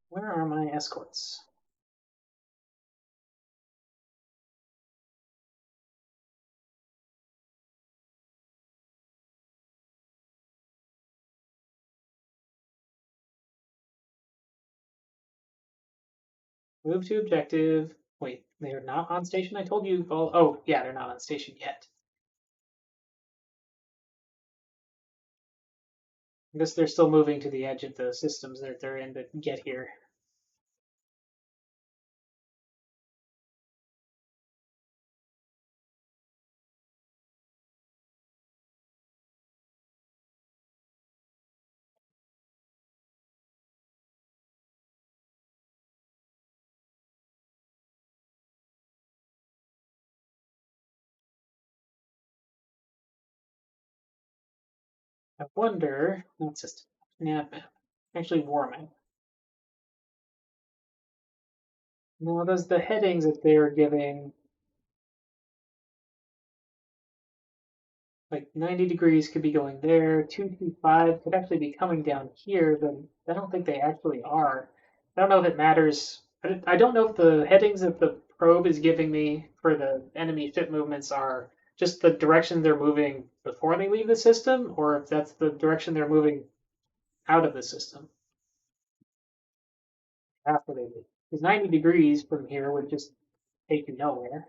[SPEAKER 1] where are my escorts? Move to objective. Wait, they're not on station? I told you. Oh, yeah, they're not on station yet. I guess they're still moving to the edge of the systems that they're in to get here. I wonder. Not system. Nav map. Actually, warming. No, those the headings that they are giving. Like 90 degrees could be going there, 225 could actually be coming down here, but I don't think they actually are. I don't know if it matters. I don't know if the headings that the probe is giving me for the enemy ship movements are just the direction they're moving before they leave the system, or if that's the direction they're moving out of the system after they leave. Because 90 degrees from here would just take you nowhere.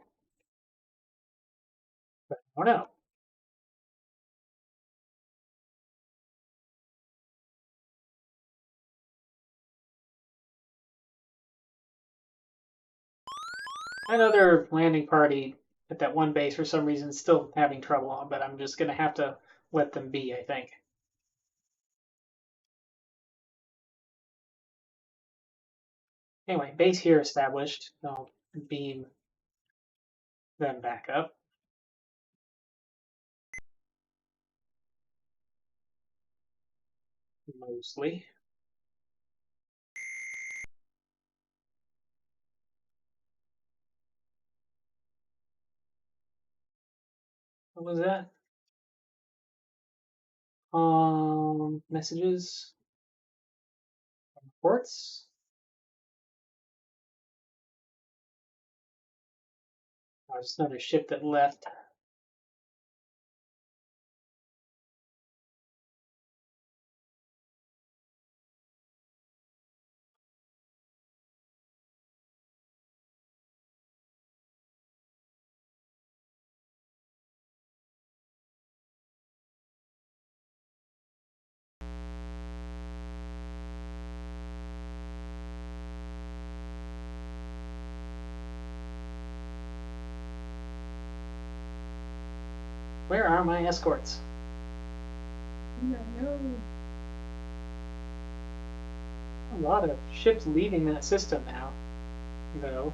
[SPEAKER 1] But I don't know. Another landing party at that one base for some reason is still having trouble, but I'm just gonna have to let them be, I think. Anyway, base here established. I'll beam them back up. Mostly. What was that? Messages, reports. Oh, there's another ship that left. Where are my escorts?
[SPEAKER 2] No.
[SPEAKER 1] A lot of ships leaving that system now, though.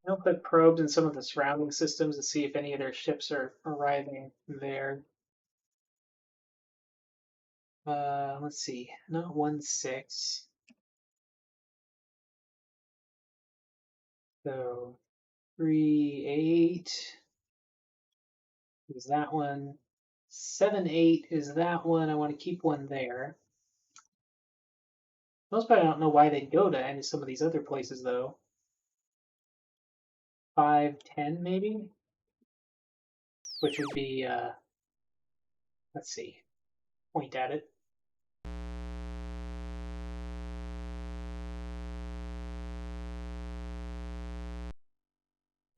[SPEAKER 1] I'll put probes in some of the surrounding systems to see if any of their ships are arriving there. Let's see, not 1-6. So 3-8 is that one. 7-8 is that one. I want to keep one there. Most part, I don't know why they'd go to any some of these other places though. 5-10 maybe, which would be let's see, point at it.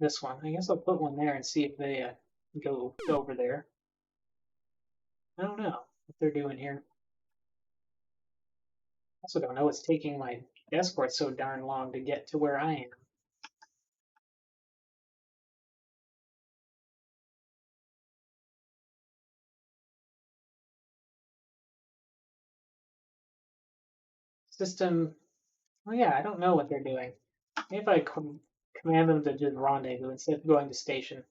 [SPEAKER 1] This one. I guess I'll put one there and see if they go over there. I don't know what they're doing here. Also don't know what's taking my escort so darn long to get to where I am. System, oh yeah, I don't know what they're doing. Maybe if I command them to just rendezvous instead of going to station.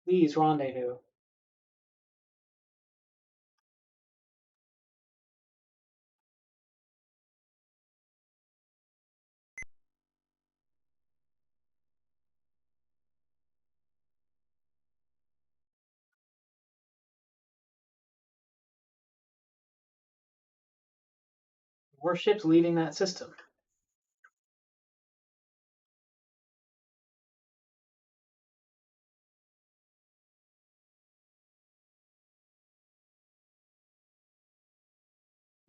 [SPEAKER 1] Please rendezvous. More ships leaving that system.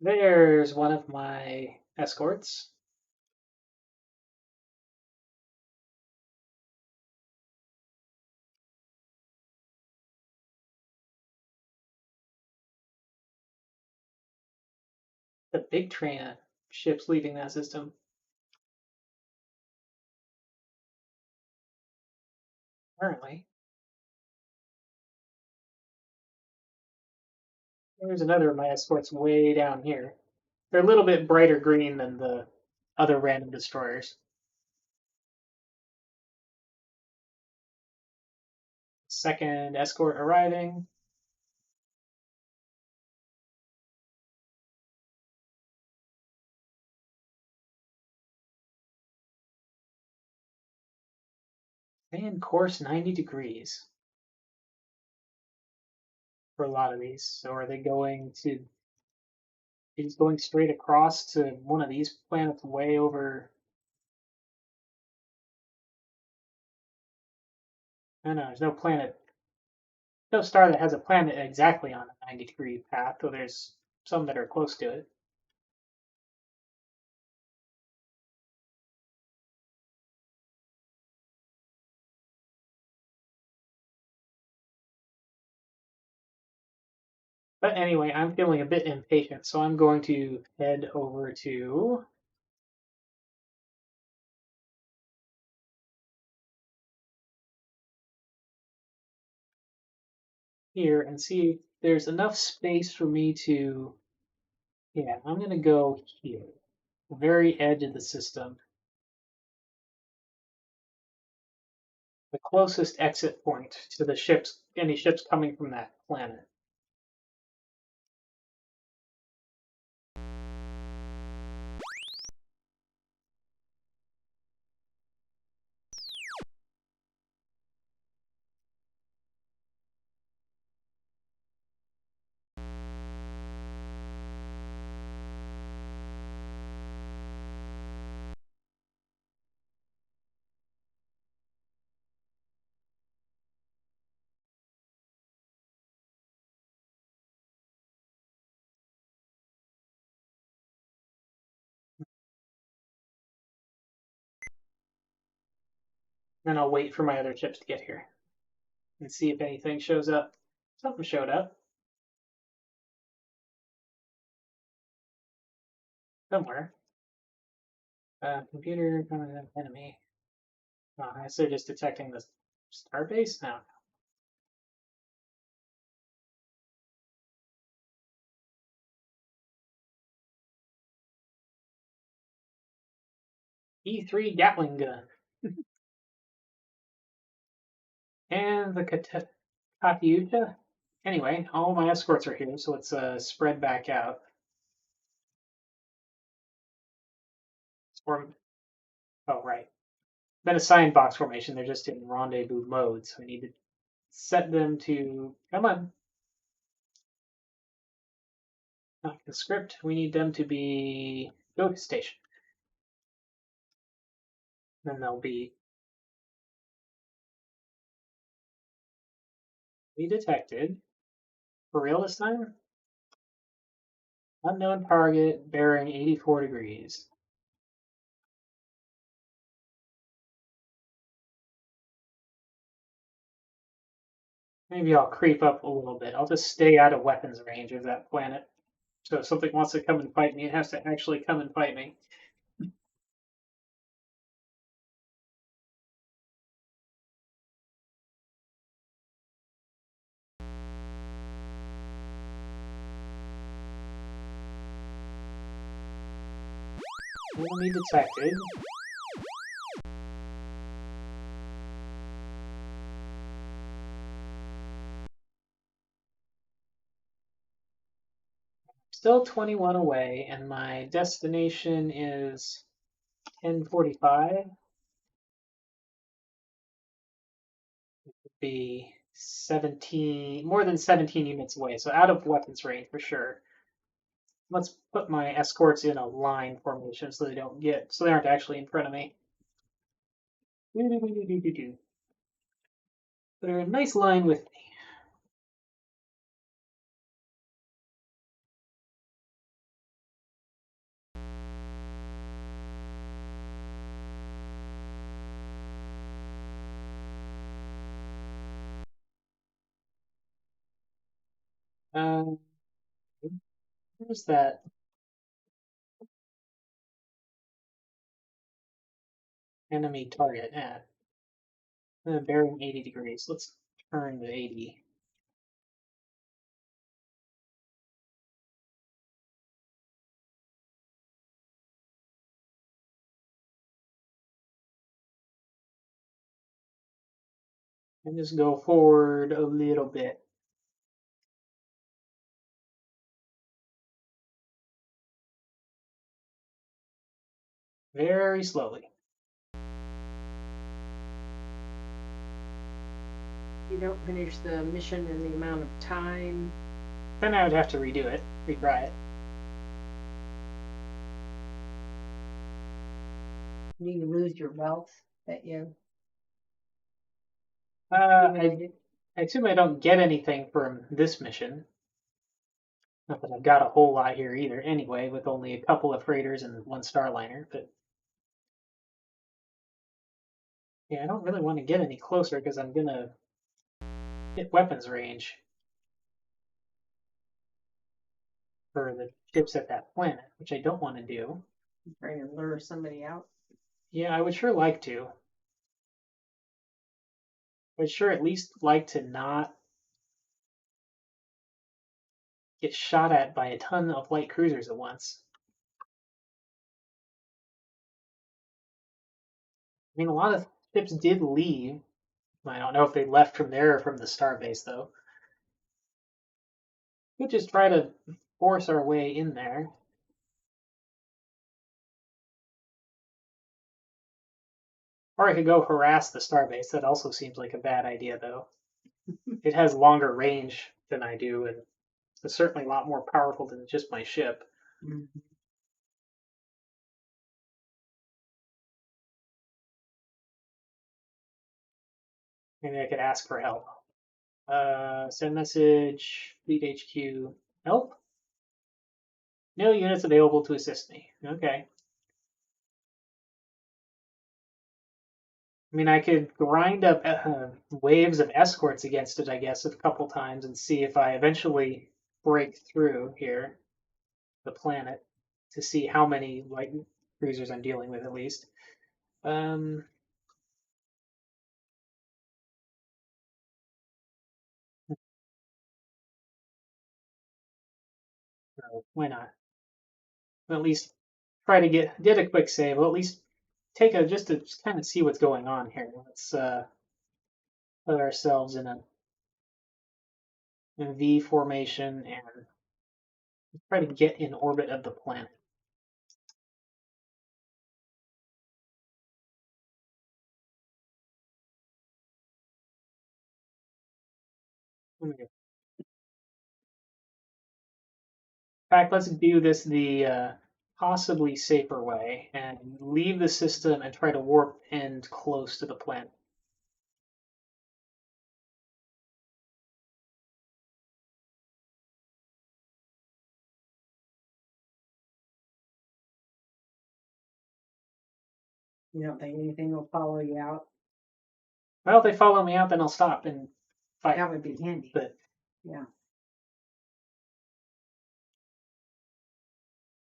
[SPEAKER 1] There's one of my escorts. The big train of ships leaving that system. Apparently. There's another of my escorts way down here. They're a little bit brighter green than the other random destroyers. Second escort arriving. And course 90 degrees for a lot of these. So are they going to? He's going straight across to one of these planets way over. No, no, there's no planet, no star that has a planet exactly on a 90-degree path, though there's some that are close to it. But anyway, I'm feeling a bit impatient, so I'm going to head over to here and see if there's enough space for me to. Yeah, I'm going to go here, the very edge of the system, the closest exit point to the ships, any ships coming from that planet. Then I'll wait for my other ships to get here and see if anything shows up. Something showed up somewhere. Computer enemy. Oh, I guess they're just detecting the starbase now. E3 Gatling gun. And the Katyusha. Anyway, all my escorts are here, so let's spread back out. Or, oh, right. Been assigned box formation. They're just in rendezvous mode, so we need to set them to. Come on. Not the script. We need them to be go to station. Then they'll be detected. For real this time? Unknown target bearing 84 degrees. Maybe I'll creep up a little bit. I'll just stay out of weapons range of that planet. So if something wants to come and fight me, it has to actually come and fight me. Enemy detected. Still 21 away, and my destination is 10:45. It would be 17, more than 17 units away, so out of weapons range for sure. Let's put my escorts in a line formation so they don't get, so they aren't actually in front of me. They're a nice line with me. Um, where's that enemy target at? Bearing 80 degrees. Let's turn to 80. And just go forward a little bit. Very slowly.
[SPEAKER 2] you don't finish the mission in the amount of time.
[SPEAKER 1] Then I would have to redo it, retry it.
[SPEAKER 2] You lose your wealth that you
[SPEAKER 1] I
[SPEAKER 2] accumulated.
[SPEAKER 1] assume I don't get anything from this mission. Not that I've got a whole lot here either, anyway, with only a couple of freighters and one starliner, but yeah, I don't really want to get any closer because I'm gonna hit weapons range for the ships at that planet, which I don't want to do.
[SPEAKER 2] Trying to lure somebody out.
[SPEAKER 1] Yeah, I would sure like to. I'd sure at least like to not get shot at by a ton of light cruisers at once. I mean, a lot of ships did leave. I don't know if they left from there or from the starbase, though. We'll just try to force our way in there. Or I could go harass the starbase. That also seems like a bad idea, though. It has longer range than I do, and it's certainly a lot more powerful than just my ship.
[SPEAKER 2] Mm-hmm.
[SPEAKER 1] Maybe I could ask for help. Send message, Fleet HQ, help? No units available to assist me. Okay. I mean, I could grind up waves of escorts against it, I guess, a couple times and see if I eventually break through here, the planet, to see how many light cruisers I'm dealing with at least. Um, no, why not? At least try to get a quick save. Well, at least take a just to kind of see what's going on here. Let's put ourselves in a V formation and try to get in orbit of the planet. In fact, let's do this the possibly safer way and leave the system and try to warp end close to the planet.
[SPEAKER 2] You don't think anything will follow you out?
[SPEAKER 1] Well, if they follow me out, then I'll stop and fight.
[SPEAKER 2] That would be handy.
[SPEAKER 1] But
[SPEAKER 2] yeah.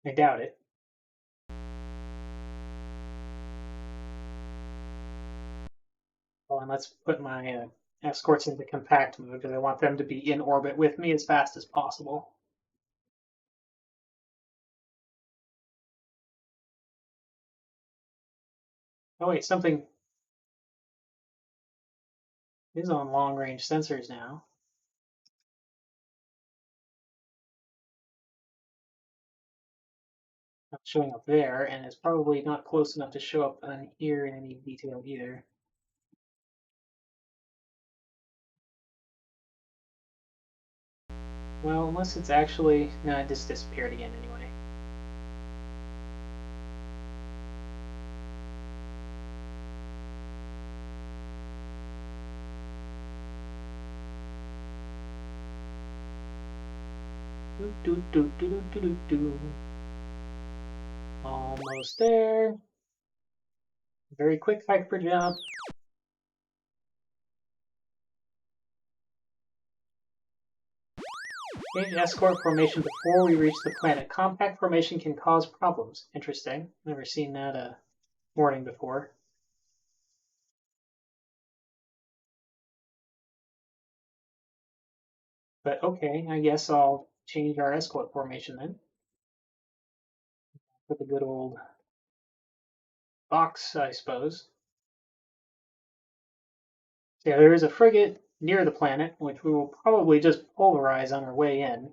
[SPEAKER 1] I doubt it. Well, and let's put my escorts into compact mode because I want them to be in orbit with me as fast as possible. Oh wait, something is on long range sensors now. Not showing up there, and it's probably not close enough to show up on here in any detail either. Well, unless it's actually... No, it just disappeared again anyway. Almost there. Very quick hyper jump. Change escort formation before we reach the planet. Compact formation can cause problems. Interesting. Never seen that warning before. But okay, I guess I'll change our escort formation then. With a good old box, I suppose. So yeah, there is a frigate near the planet, which we will probably just polarize on our way in.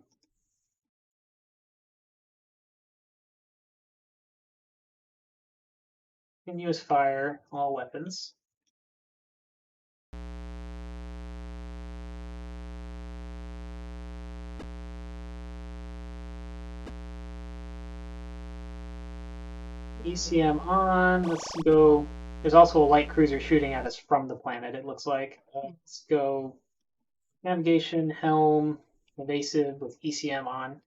[SPEAKER 1] Continuous fire, all weapons. ECM on. Let's go. There's also a light cruiser shooting at us from the planet, it looks like. Let's go navigation, helm, evasive with ECM on.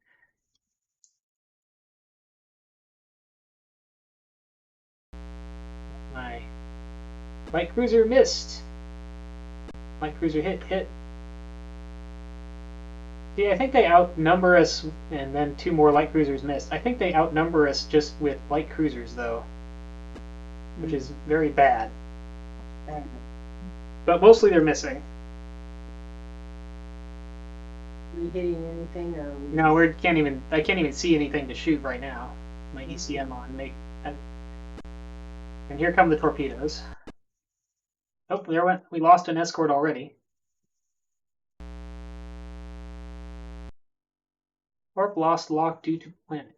[SPEAKER 1] My light cruiser missed. Light cruiser hit. See, I think they outnumber us, and then 2 more light cruisers missed. I think they outnumber us just with light cruisers, though, which is very bad. But mostly they're missing.
[SPEAKER 2] Are we hitting anything? Or
[SPEAKER 1] No, I can't even see anything to shoot right now. My ECM on. And here come the torpedoes. Oh, we lost an escort already. Torp lost lock due to planet.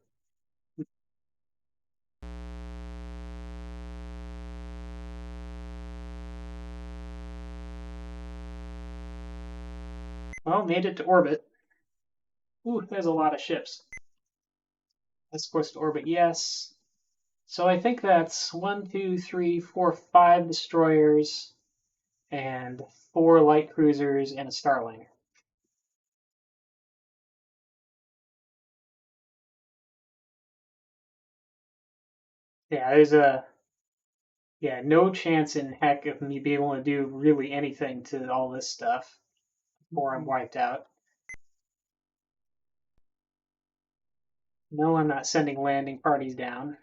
[SPEAKER 1] Well, made it to orbit. Ooh, there's a lot of ships. Escorts to orbit, yes. So I think that's 1, 2, 3, 4, 5 destroyers and 4 light cruisers and a Starling. Yeah, there's no chance in heck of me being able to do really anything to all this stuff before I'm wiped out. No, I'm not sending landing parties down.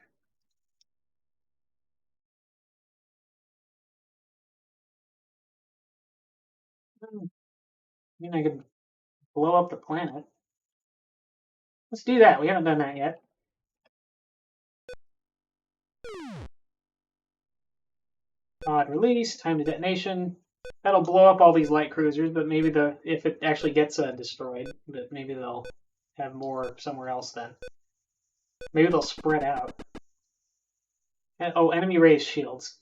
[SPEAKER 1] I mean, I could blow up the planet. Let's do that. We haven't done that yet. Pod release, time to detonation. That'll blow up all these light cruisers, but maybe if it actually gets destroyed, but maybe they'll have more somewhere else then. Maybe they'll spread out. Oh, enemy raised shields.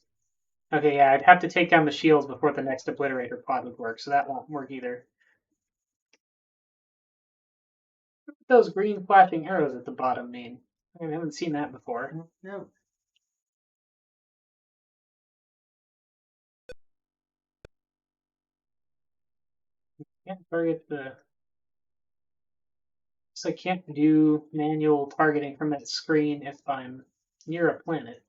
[SPEAKER 1] Okay, yeah, I'd have to take down the shields before the next obliterator pod would work, so that won't work either. What do those green flashing arrows at the bottom mean? I haven't seen that before.
[SPEAKER 2] no.
[SPEAKER 1] Can't target I can't do manual targeting from that screen if I'm near a planet.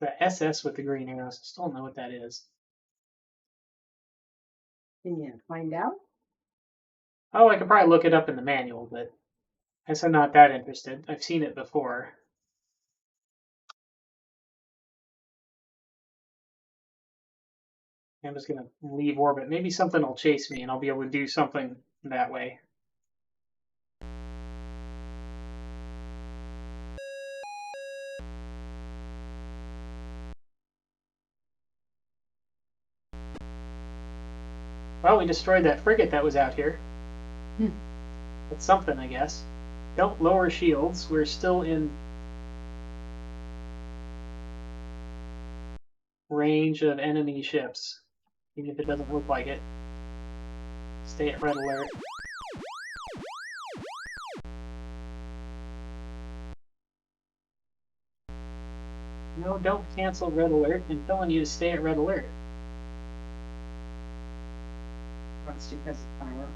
[SPEAKER 1] The SS with the green arrows, I still don't know what that is.
[SPEAKER 2] Can you find out?
[SPEAKER 1] Oh, I could probably look it up in the manual, but I guess I'm not that interested. I've seen it before. I'm just going to leave orbit. Maybe something will chase me and I'll be able to do something that way. Well, we destroyed that frigate that was out here. That's something, I guess. Don't lower shields. We're still in range of enemy ships, even if it doesn't look like it. Stay at red alert. No, don't cancel red alert. I'm telling you to stay at red alert.
[SPEAKER 2] Wants to because of power.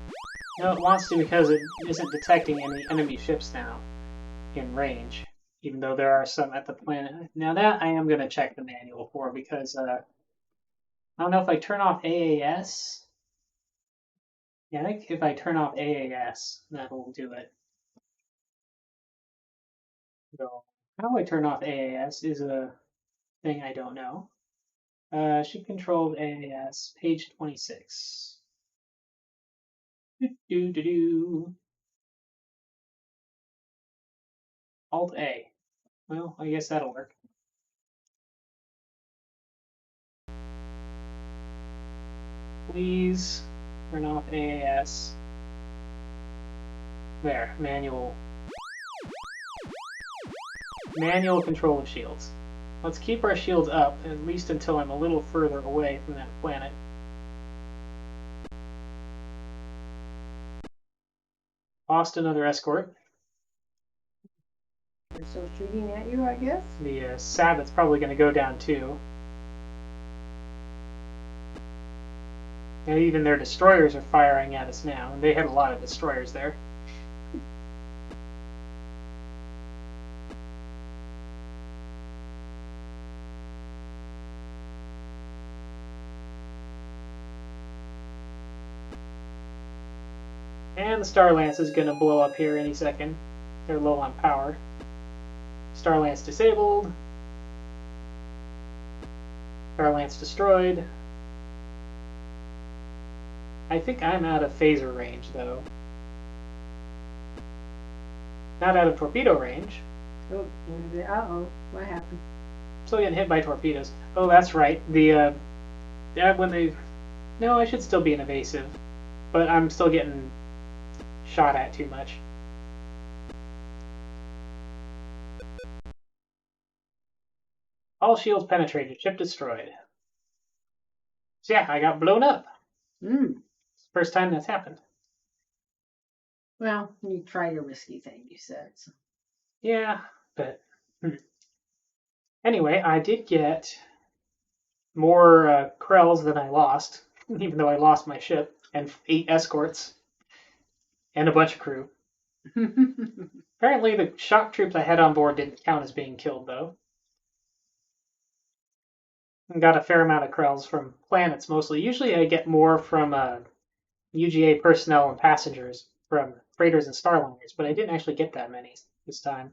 [SPEAKER 1] No, it wants to because it isn't detecting any enemy ships now in range, even though there are some at the planet. Now that I am going to check the manual for because I don't know if I turn off AAS. Yeah, I think if I turn off AAS, that'll do it. So how I turn off AAS is a thing I don't know. Ship controlled AAS, page 26. Alt A. Well, I guess that'll work. Please turn off AAS. There, manual. Manual control of shields. Let's keep our shields up, at least until I'm a little further away from that planet. Lost another escort.
[SPEAKER 2] They're still shooting at you, I guess.
[SPEAKER 1] The Sabbath's probably going to go down too. And even their destroyers are firing at us now. And they had a lot of destroyers there. And the Star Lance is going to blow up here any second. They're low on power. Star Lance disabled. Star Lance destroyed. I think I'm out of phaser range, though. Not out of torpedo range.
[SPEAKER 2] Oh, uh-oh. What happened?
[SPEAKER 1] Still getting hit by torpedoes. Oh, that's right. The when they... No, I should still be an evasive. But I'm still getting shot at too much. All shields penetrated. Ship destroyed. So yeah, I got blown up. First time that's happened.
[SPEAKER 2] Well, you tried a risky thing, you said. So.
[SPEAKER 1] Yeah, but... Anyway, I did get more Krells than I lost, even though I lost my ship, and 8 escorts, and a bunch of crew. Apparently the shock troops I had on board didn't count as being killed, though. And got a fair amount of Krells from planets, mostly. Usually I get more from UGA personnel and passengers from freighters and starliners, but I didn't actually get that many this time.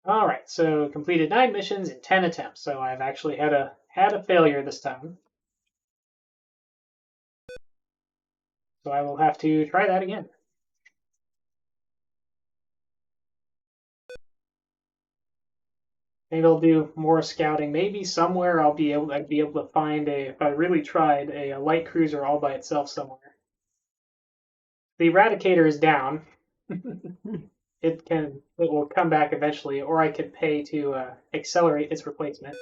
[SPEAKER 1] Alright, so completed 9 missions in 10 attempts, so I've actually had a failure this time. So I will have to try that again. Maybe I'll do more scouting. Maybe somewhere I'd be able to find if I really tried, a light cruiser all by itself somewhere. The Eradicator is down. It will come back eventually, or I could pay to accelerate its replacement.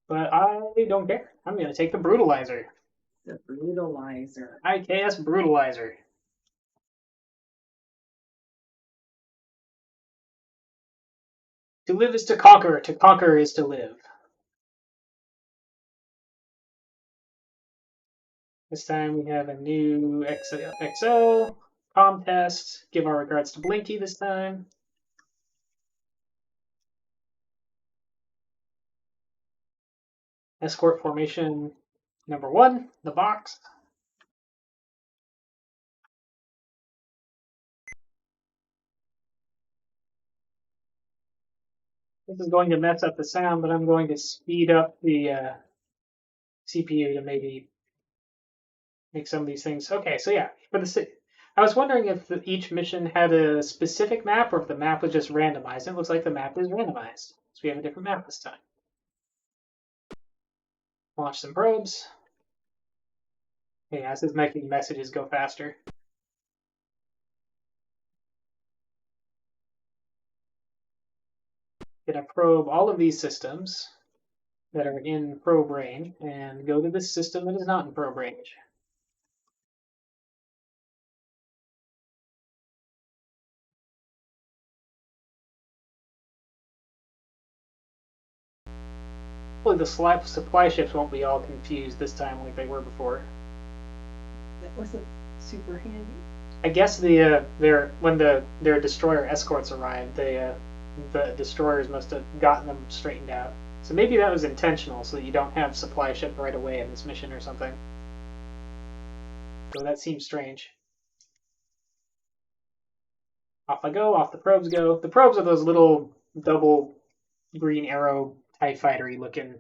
[SPEAKER 1] But I don't care. I'm going to take the Brutalizer.
[SPEAKER 2] The Brutalizer.
[SPEAKER 1] IKS Brutalizer. To live is to conquer is to live. This time we have a new XO comm test. Give our regards to Blinky this time. Escort formation number 1, the box. This is going to mess up the sound, but I'm going to speed up the CPU to maybe make some of these things. Okay, so yeah, I was wondering if each mission had a specific map or if the map was just randomized. It looks like the map is randomized, so we have a different map this time. Launch some probes. Yeah, this is making messages go faster. Gonna probe all of these systems that are in probe range and go to this system that is not in probe range. Hopefully the supply ships won't be all confused this time like they were before.
[SPEAKER 2] That wasn't super handy.
[SPEAKER 1] I guess when their destroyer escorts arrived, the destroyers must have gotten them straightened out. So maybe that was intentional, so that you don't have supply ship right away in this mission or something. So that seems strange. Off I go, off the probes go. The probes are those little double green arrow TIE Fighter-y looking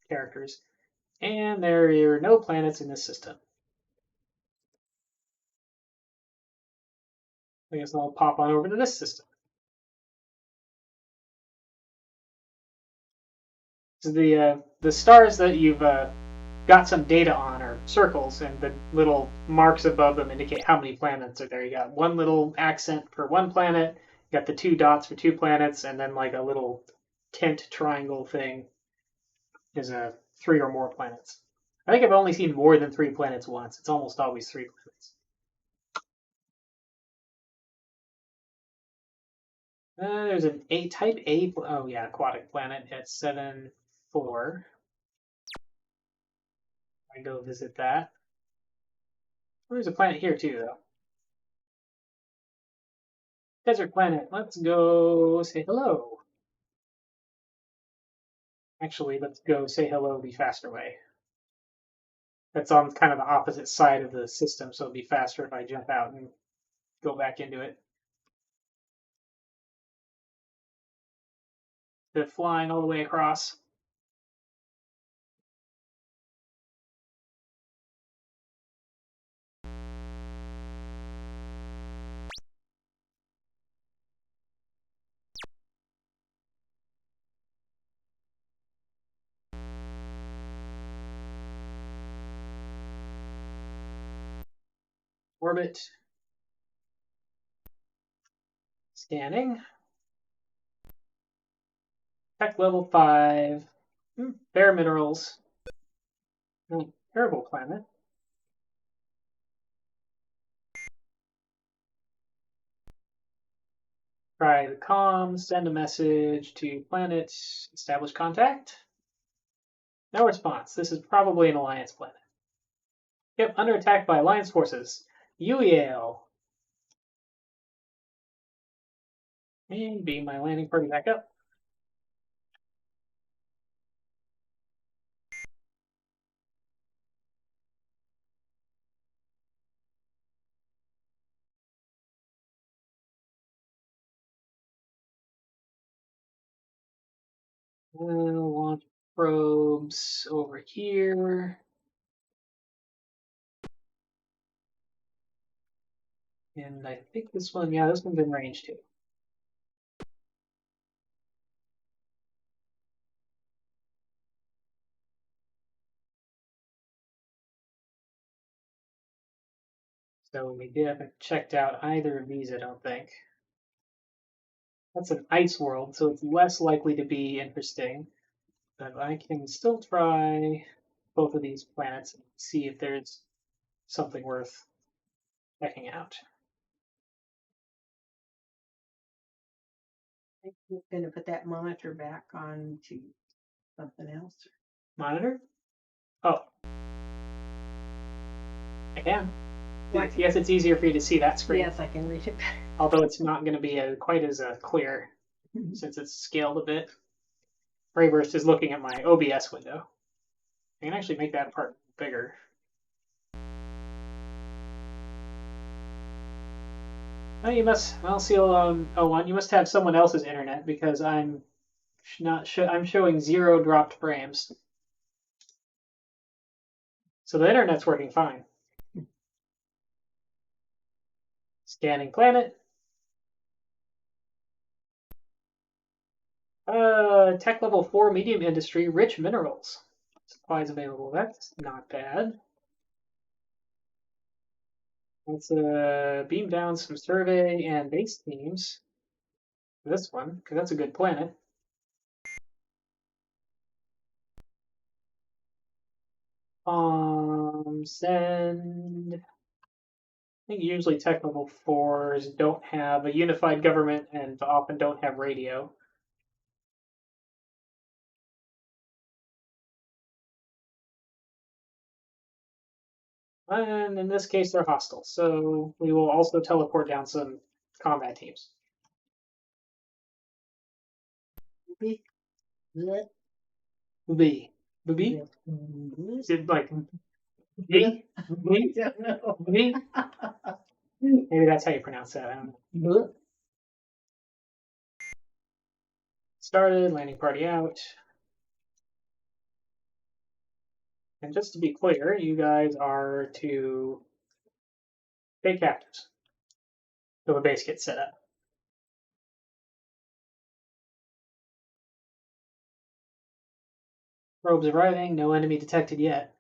[SPEAKER 1] characters. And there are no planets in this system. I guess I'll pop on over to this system. So the stars that you've got some data on are circles, and the little marks above them indicate how many planets are there. You got one little accent for one planet, you got the 2 dots for 2 planets, and then like a little tint triangle thing is 3 or more planets. I think I've only seen more than 3 planets once. It's almost always 3 planets. There's an A type A. Oh yeah, aquatic planet at 7-4. I go visit that. There's a planet here too, though. Desert planet. Let's go say hello. Actually, let's go say hello the faster way. That's on kind of the opposite side of the system, so it'll be faster if I jump out and go back into it. Instead of flying all the way across. Orbit. Scanning. Tech level 5. Bare minerals. Terrible planet. Try the comm, send a message to planet, establish contact. No response. This is probably an alliance planet. Yep, under attack by alliance forces. UEL. And beam my landing party back up. Launch probes over here. And I think this one, yeah, this one's in range too. So we haven't checked out either of these, I don't think. That's an ice world, so it's less likely to be interesting. But I can still try both of these planets and see if there's something worth checking out.
[SPEAKER 2] I think you're gonna put that monitor back on to something else.
[SPEAKER 1] Monitor? Oh. I can.
[SPEAKER 2] Why?
[SPEAKER 1] Yes, it's easier for you to see that screen.
[SPEAKER 2] Yes, I can read it better.
[SPEAKER 1] Although it's not going to be quite as clear since it's scaled a bit. Brayburst is looking at my OBS window. I can actually make that part bigger. Oh, you must. I'll see. You must have someone else's internet because I'm not. I'm showing 0 dropped frames. So the internet's working fine. Scanning planet. Tech level 4 medium industry, rich minerals. Supplies available. That's not bad. Let's beam down some survey and base teams. This one, because that's a good planet. Send. I think usually tech level 4s don't have a unified government and often don't have radio. And in this case, they're hostile, so we will also teleport down some combat teams.
[SPEAKER 2] B. Bleh.
[SPEAKER 1] B. B?
[SPEAKER 2] Bleh.
[SPEAKER 1] Is it like B? B?
[SPEAKER 2] I don't know.
[SPEAKER 1] B? Maybe that's how you pronounce that. I don't know.
[SPEAKER 2] Bleh.
[SPEAKER 1] Started, landing party out. And just to be clear, you guys are to take captives till the base gets set up. Probes arriving, no enemy detected yet.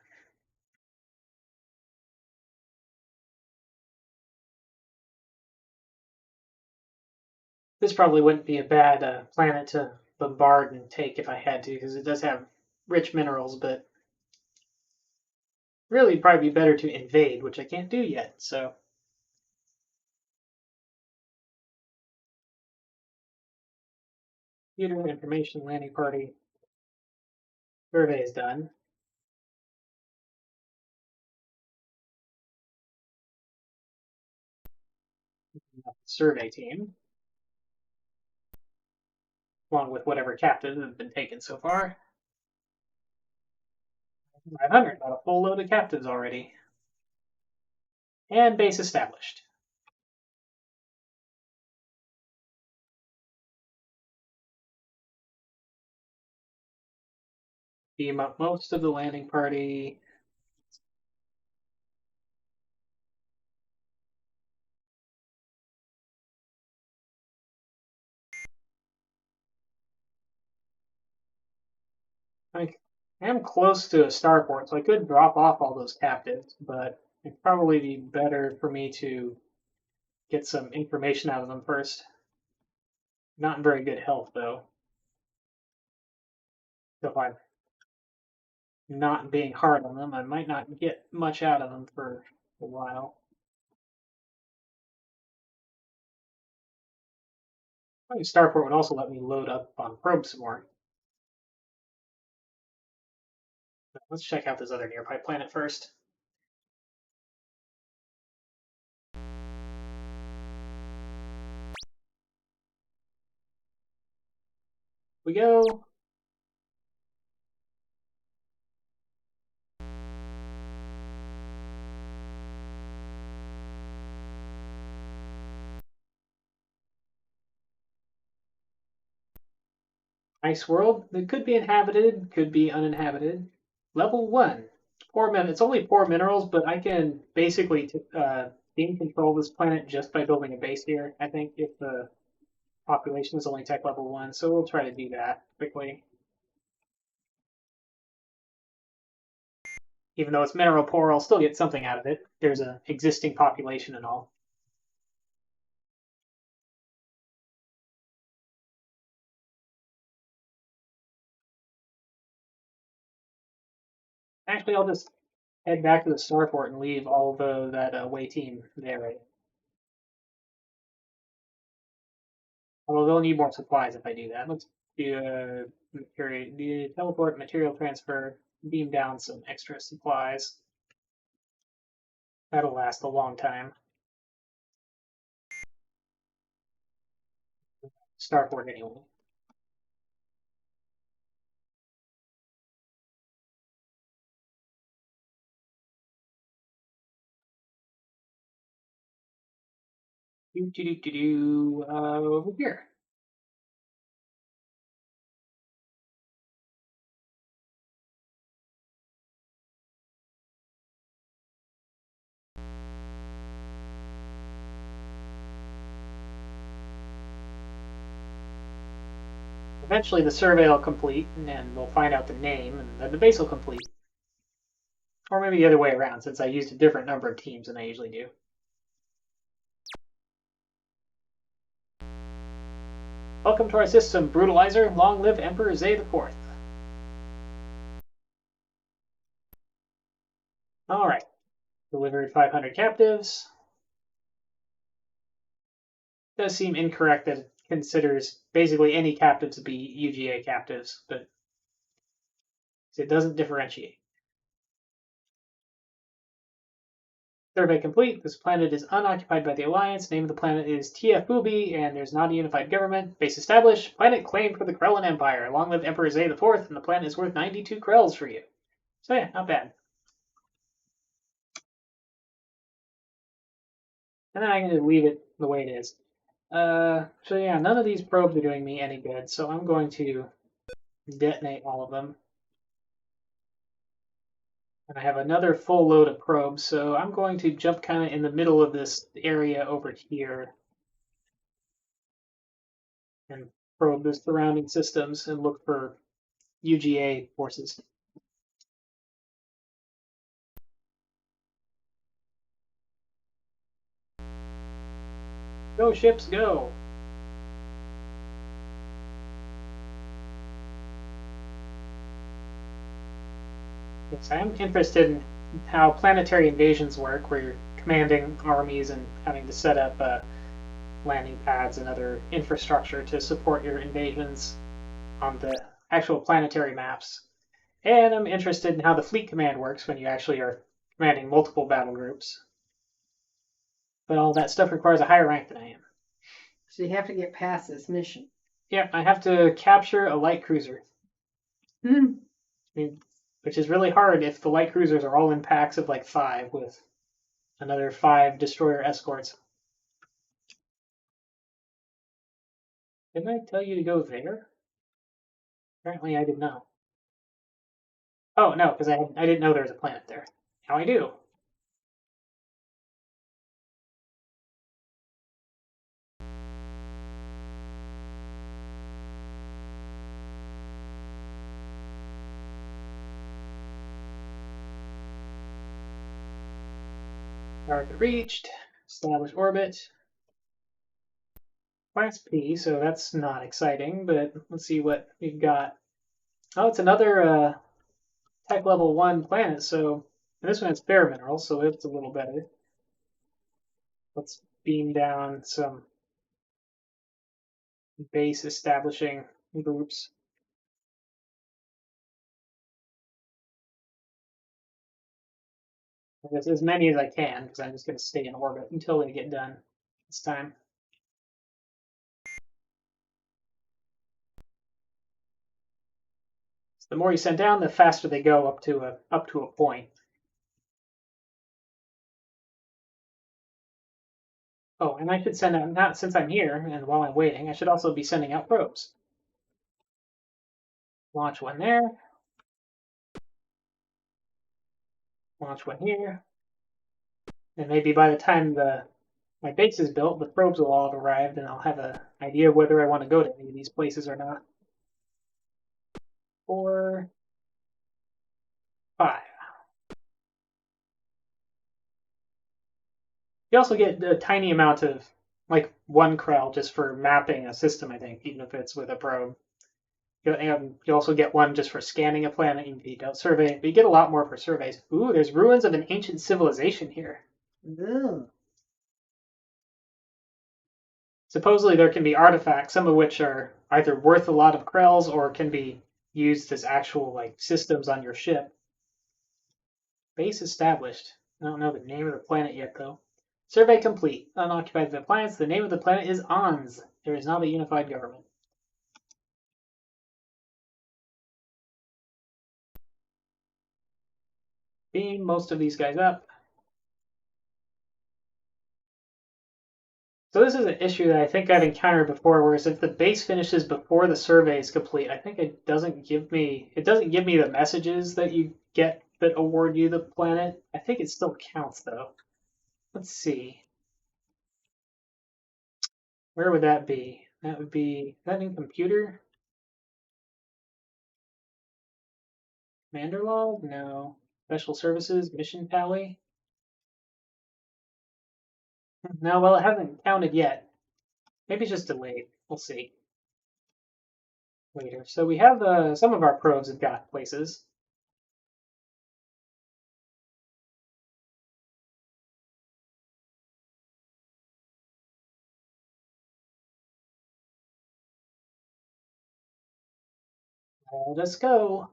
[SPEAKER 1] This probably wouldn't be a bad planet to bombard and take if I had to, because it does have rich minerals, but Really, it'd probably be better to invade, which I can't do yet, so. Computer information landing party. Survey is done. Survey team. Along with whatever captives have been taken so far. 500, got a full load of captives already. And base established. Beam up most of the landing party. I am close to a starport, so I could drop off all those captives, but it'd probably be better for me to get some information out of them first. Not in very good health, though. So if I'm not being hard on them, I might not get much out of them for a while. I think starport would also let me load up on probe some more. But let's check out this other nearby planet first. We go. Nice world. It could be inhabited, could be uninhabited. Level 1. It's only 4 minerals, but I can basically gain control of this planet just by building a base here, I think, if the population is only tech level 1. So we'll try to do that quickly. Even though it's mineral poor, I'll still get something out of it. There's an existing population and all. Actually, I'll just head back to the starport and leave all that away team there. Right? Although they'll need more supplies if I do that. Let's do teleport, material transfer, beam down some extra supplies. That'll last a long time. Starport anyway. Over here. Eventually the survey will complete, and then we'll find out the name, and then the base will complete. Or maybe the other way around, since I used a different number of teams than I usually do. Welcome to our system, Brutalizer. Long live Emperor Zay IV. Alright. Delivered 500 captives. It does seem incorrect that it considers basically any captives to be UGA captives, but it doesn't differentiate. Survey complete. This planet is unoccupied by the Alliance. Name of the planet is TF-Booby, and there's not a unified government. Base established. Planet claimed for the Krellan Empire. Long live Emperor Zay IV, and the planet is worth 92 Krells for you. So yeah, not bad. And then I can just leave it the way it is. So yeah, none of these probes are doing me any good, so I'm going to detonate all of them. And I have another full load of probes, so I'm going to jump kind of in the middle of this area over here and probe the surrounding systems and look for UGA forces. Go ships, go! Yes, I am interested in how planetary invasions work, where you're commanding armies and having to set up landing pads and other infrastructure to support your invasions on the actual planetary maps. And I'm interested in how the fleet command works when you actually are commanding multiple battle groups. But all that stuff requires a higher rank than I am.
[SPEAKER 2] So you have to get past this mission.
[SPEAKER 1] Yep, I have to capture a light cruiser.
[SPEAKER 2] Hmm.
[SPEAKER 1] Which is really hard if the light cruisers are all in packs of like 5 with another 5 destroyer escorts. Didn't I tell you to go there? Apparently I did not. Oh, no, because I didn't know there was a planet there. Now I do. Target reached. Establish orbit. Class P, so that's not exciting, but let's see what we've got. Oh, it's another tech level 1 planet, so this one has bare minerals, so it's a little better. Let's beam down some base establishing groups. As many as I can, because I'm just going to stay in orbit until they get done this time. So the more you send down, the faster they go up to a point. Oh, and I should send out, not since I'm here and while I'm waiting, I should also be sending out probes. Launch one there. Launch one here. And maybe by the time my base is built, the probes will all have arrived, and I'll have an idea of whether I want to go to any of these places or not. 4, 5. You also get a tiny amount of, like, 1 Krell just for mapping a system, I think, even if it's with a probe. You also get 1 just for scanning a planet. You don't survey, but you get a lot more for surveys. Ooh, there's ruins of an ancient civilization here.
[SPEAKER 2] Ugh.
[SPEAKER 1] Supposedly there can be artifacts, some of which are either worth a lot of Krells or can be used as actual like systems on your ship. Base established. I don't know the name of the planet yet though. Survey complete. Unoccupied planets. The name of the planet is Ons. There is not a unified government. Beam most of these guys up. So this is an issue that I think I've encountered before, whereas if the base finishes before the survey is complete, I think it doesn't give me the messages that you get that award you the planet. I think it still counts though. Let's see. Where would that be? That would be, is that in computer? Commander log? No. Special services, mission tally? No, well, it hasn't counted yet. Maybe it's just delayed. We'll see later. So we have some of our probes have got places. Let us go.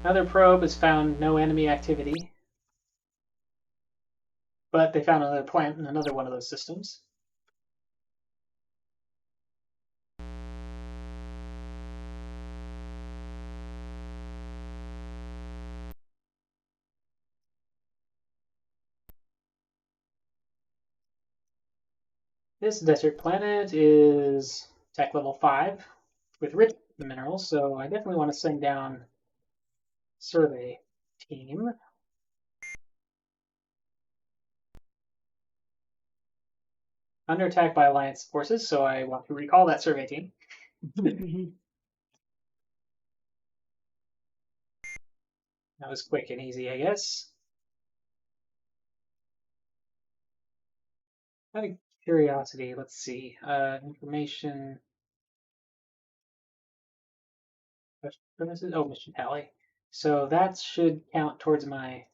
[SPEAKER 1] Another probe has found no enemy activity, but they found another plant in another one of those systems. This desert planet is tech level 5 with rich minerals, so I definitely want to send down survey team. Under attack by Alliance forces, so I want to recall that survey team. That was quick and easy, I guess. Curiosity, let's see. Information. Premises? Oh, mission tally. So that should count towards my,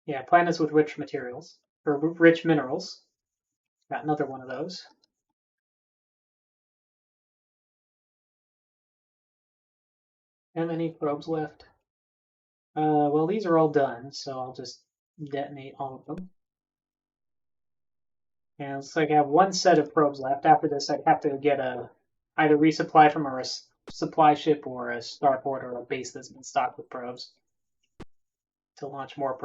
[SPEAKER 1] yeah, planets with rich materials, or rich minerals. Got another one of those. How many probes left? Well, these are all done, so I'll just detonate all of them. And it's like I have one set of probes left. After this, I'd have to get either resupply from a supply ship or a starport or a base that's been stocked with probes to launch more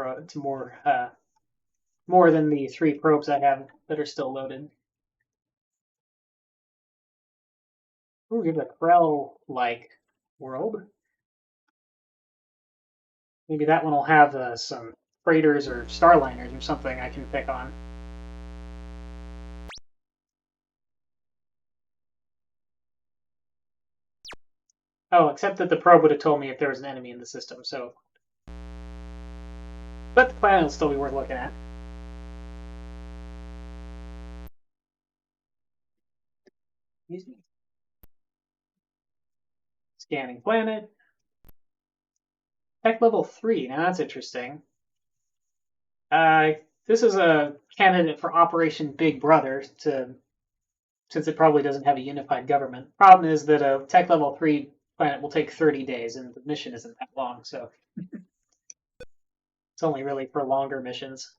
[SPEAKER 1] more than the 3 probes I have that are still loaded. Ooh, we have a Krell-like world. Maybe that one will have some freighters or starliners or something I can pick on. Oh, except that the probe would have told me if there was an enemy in the system, so. But the planet will still be worth looking at. Excuse me. Scanning planet. Tech level 3, now that's interesting. This is a candidate for Operation Big Brother, since it probably doesn't have a unified government. Problem is that a tech level 3 planet will take 30 days, and the mission isn't that long, so it's only really for longer missions.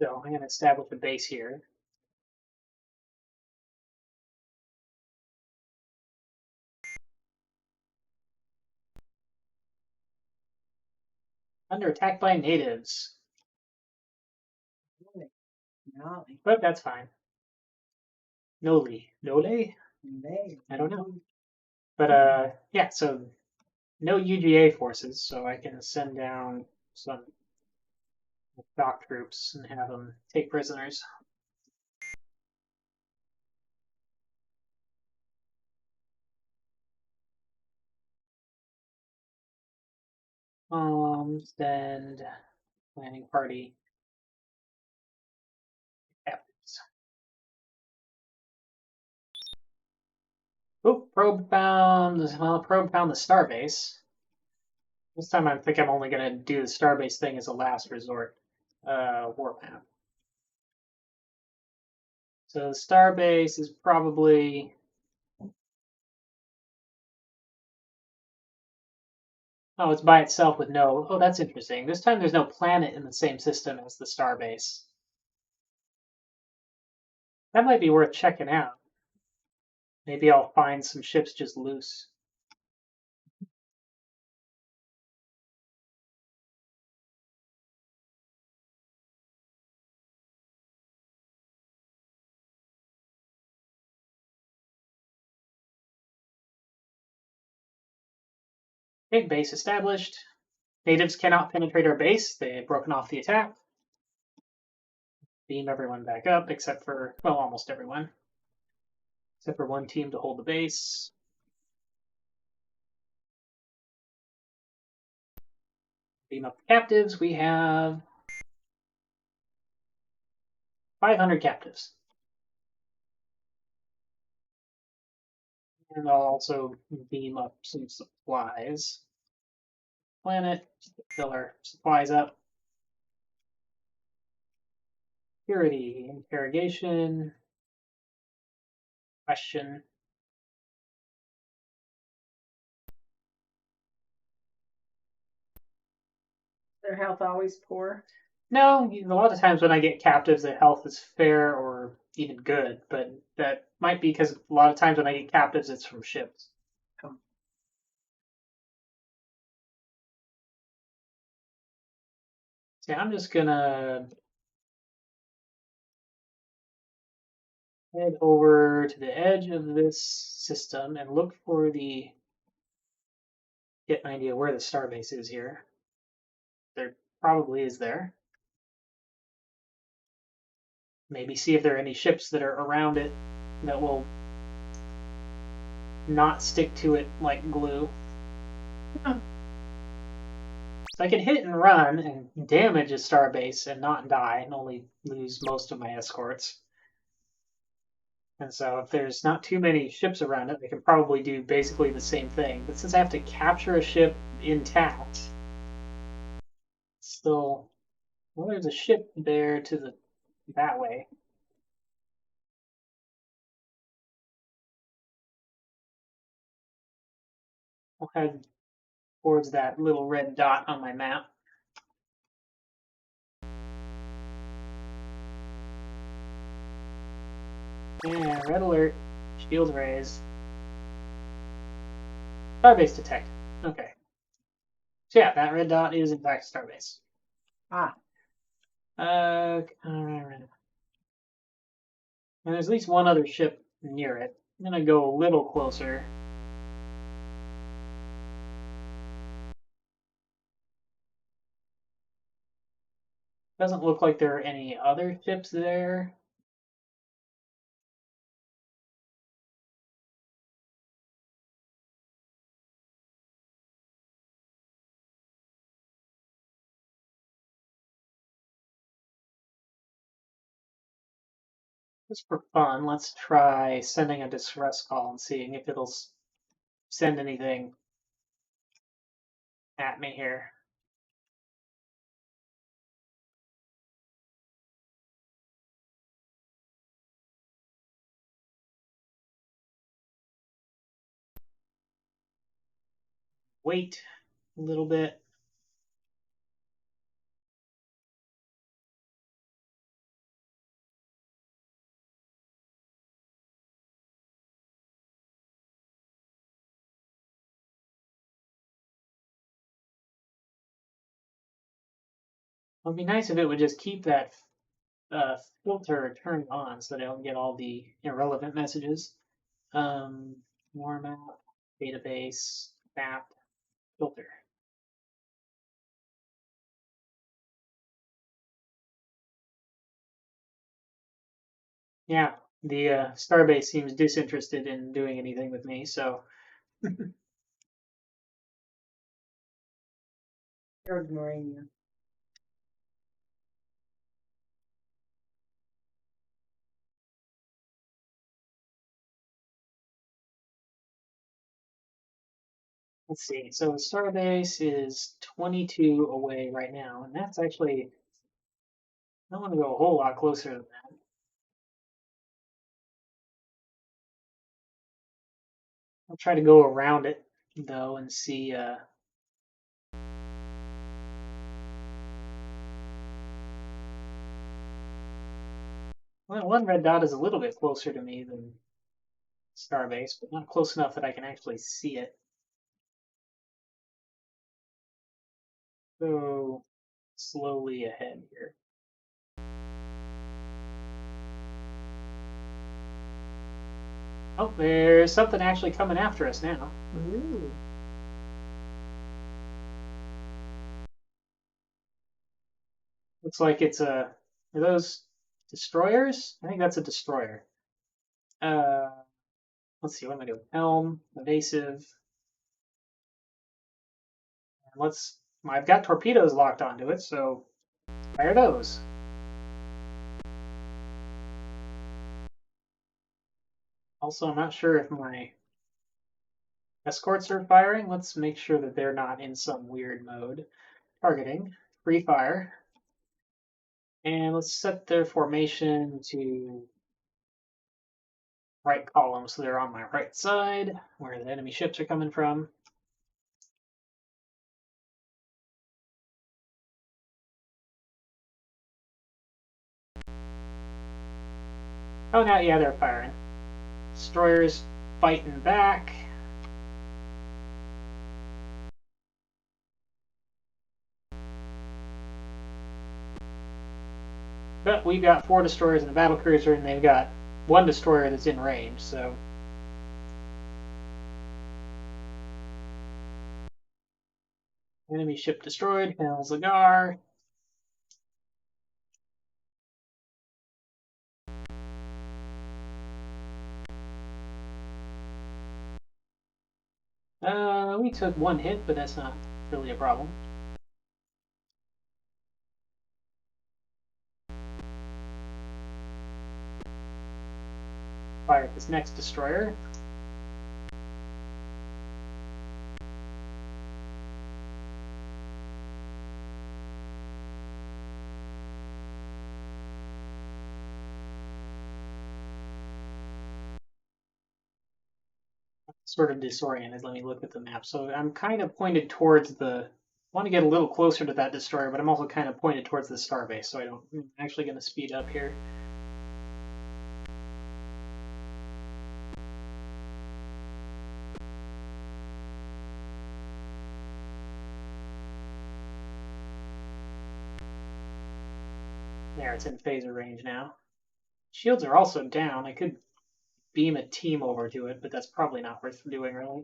[SPEAKER 1] So I'm going to establish a base here. Under attack by natives. But that's fine. Noli. Nole? I don't know. But yeah, so no UGA forces, so I can send down some dock troops and have them take prisoners. Send planning party captains. Oh, probe found. Well, probe found the starbase. This time I think I'm only gonna do the starbase thing as a last resort. Warmap. So the starbase is probably. Oh, it's by itself with no. Oh, that's interesting. This time there's no planet in the same system as the starbase. That might be worth checking out. Maybe I'll find some ships just loose. Okay, base established. Natives cannot penetrate our base. They have broken off the attack. Beam everyone back up, except for, well, almost everyone. Except for one team to hold the base. Beam up the captives. We have 500 captives. And I'll also beam up some supplies. Planet, fill our supplies up. Security, interrogation, question.
[SPEAKER 2] Their health always poor.
[SPEAKER 1] No, a lot of times when I get captives, their health is fair or even good, but that might be because a lot of times when I get captives, it's from ships.
[SPEAKER 2] Oh.
[SPEAKER 1] So I'm just gonna head over to the edge of this system and look for get an idea where the starbase is here. There probably is there. Maybe see if there are any ships that are around it that will not stick to it like glue. So I can hit and run and damage a starbase and not die and only lose most of my escorts. And so if there's not too many ships around it, I can probably do basically the same thing. But since I have to capture a ship intact, still, well, there's a ship there to the that way. I'll head towards that little red dot on my map. Yeah, red alert. Shields raised. Starbase detected. Okay. So yeah, that red dot is in fact Starbase.
[SPEAKER 2] Ah.
[SPEAKER 1] And there's at least one other ship near it. I'm gonna go a little closer. Doesn't look like there are any other ships there. Just for fun, let's try sending a distress call and seeing if it'll send anything at me here. Wait a little bit. It would be nice if it would just keep that filter turned on so that I don't get all the irrelevant messages. More map, database, map, filter. Yeah, the Starbase seems disinterested in doing anything with me, so
[SPEAKER 2] They're ignoring you.
[SPEAKER 1] let's see. So Starbase is 22 away right now, and that's actually, I want to go a whole lot closer than that. I'll try to go around it though and see. Well, one red dot is a little bit closer to me than Starbase, but not close enough that I can actually see it. So slowly ahead here. Oh, there's something actually coming after us now.
[SPEAKER 2] Ooh.
[SPEAKER 1] Looks like it's a. Are those destroyers? I think that's a destroyer. Uh, let's see. What am I doing? Helm, evasive. Let's. I've got torpedoes locked onto it, so fire those. Also, I'm not sure if my escorts are firing. Let's make sure that they're not in some weird mode. Targeting, free fire. And let's set their formation to right column so they're on my right side, where the enemy ships are coming from. Oh, now, yeah, they're firing. Destroyers fighting back. But we've got 4 destroyers and a battle cruiser, and they've got 1 destroyer that's in range, so. Enemy ship destroyed, Hell's Lagar. We took 1 hit, but that's not really a problem. this next destroyer. Sort of disoriented. Let me look at the map. So I'm kind of pointed towards the. I want to get a little closer to that destroyer, but I'm also kind of pointed towards the starbase, so I'm actually going to speed up here. There, it's in phaser range now. Shields are also down. I could beam a team over to it, but that's probably not worth doing, really.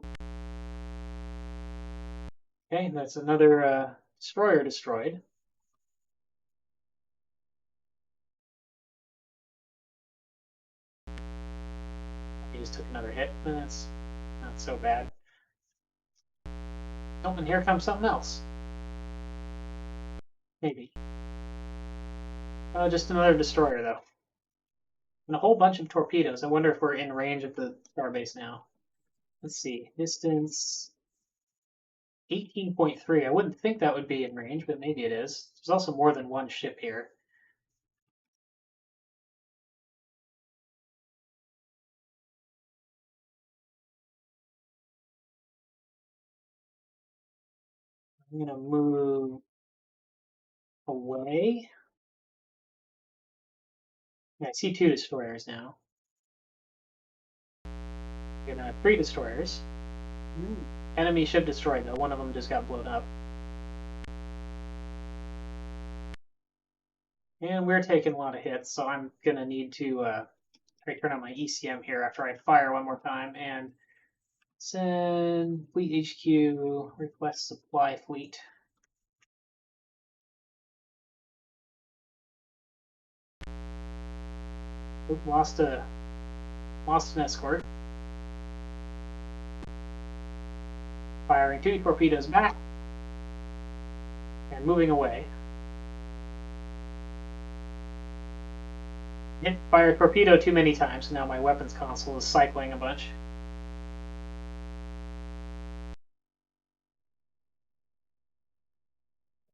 [SPEAKER 1] Okay, that's another destroyer destroyed. He just took another hit. That's not so bad. Oh, and here comes something else. Maybe. Just another destroyer, though. And a whole bunch of torpedoes. I wonder if we're in range of the starbase now. Let's see. Distance 18.3. I wouldn't think that would be in range, but maybe it is. There's also more than one ship here. I'm going to move away. I see 2 destroyers now. Gonna have 3 destroyers. Enemy ship destroyed, though. One of them just got blown up. And we're taking a lot of hits, so I'm gonna need to try to turn on my ECM here after I fire one more time and send Fleet HQ, request supply fleet. Oop, lost an escort. Firing 2 torpedoes back and moving away. Hit fire torpedo too many times, so now my weapons console is cycling a bunch.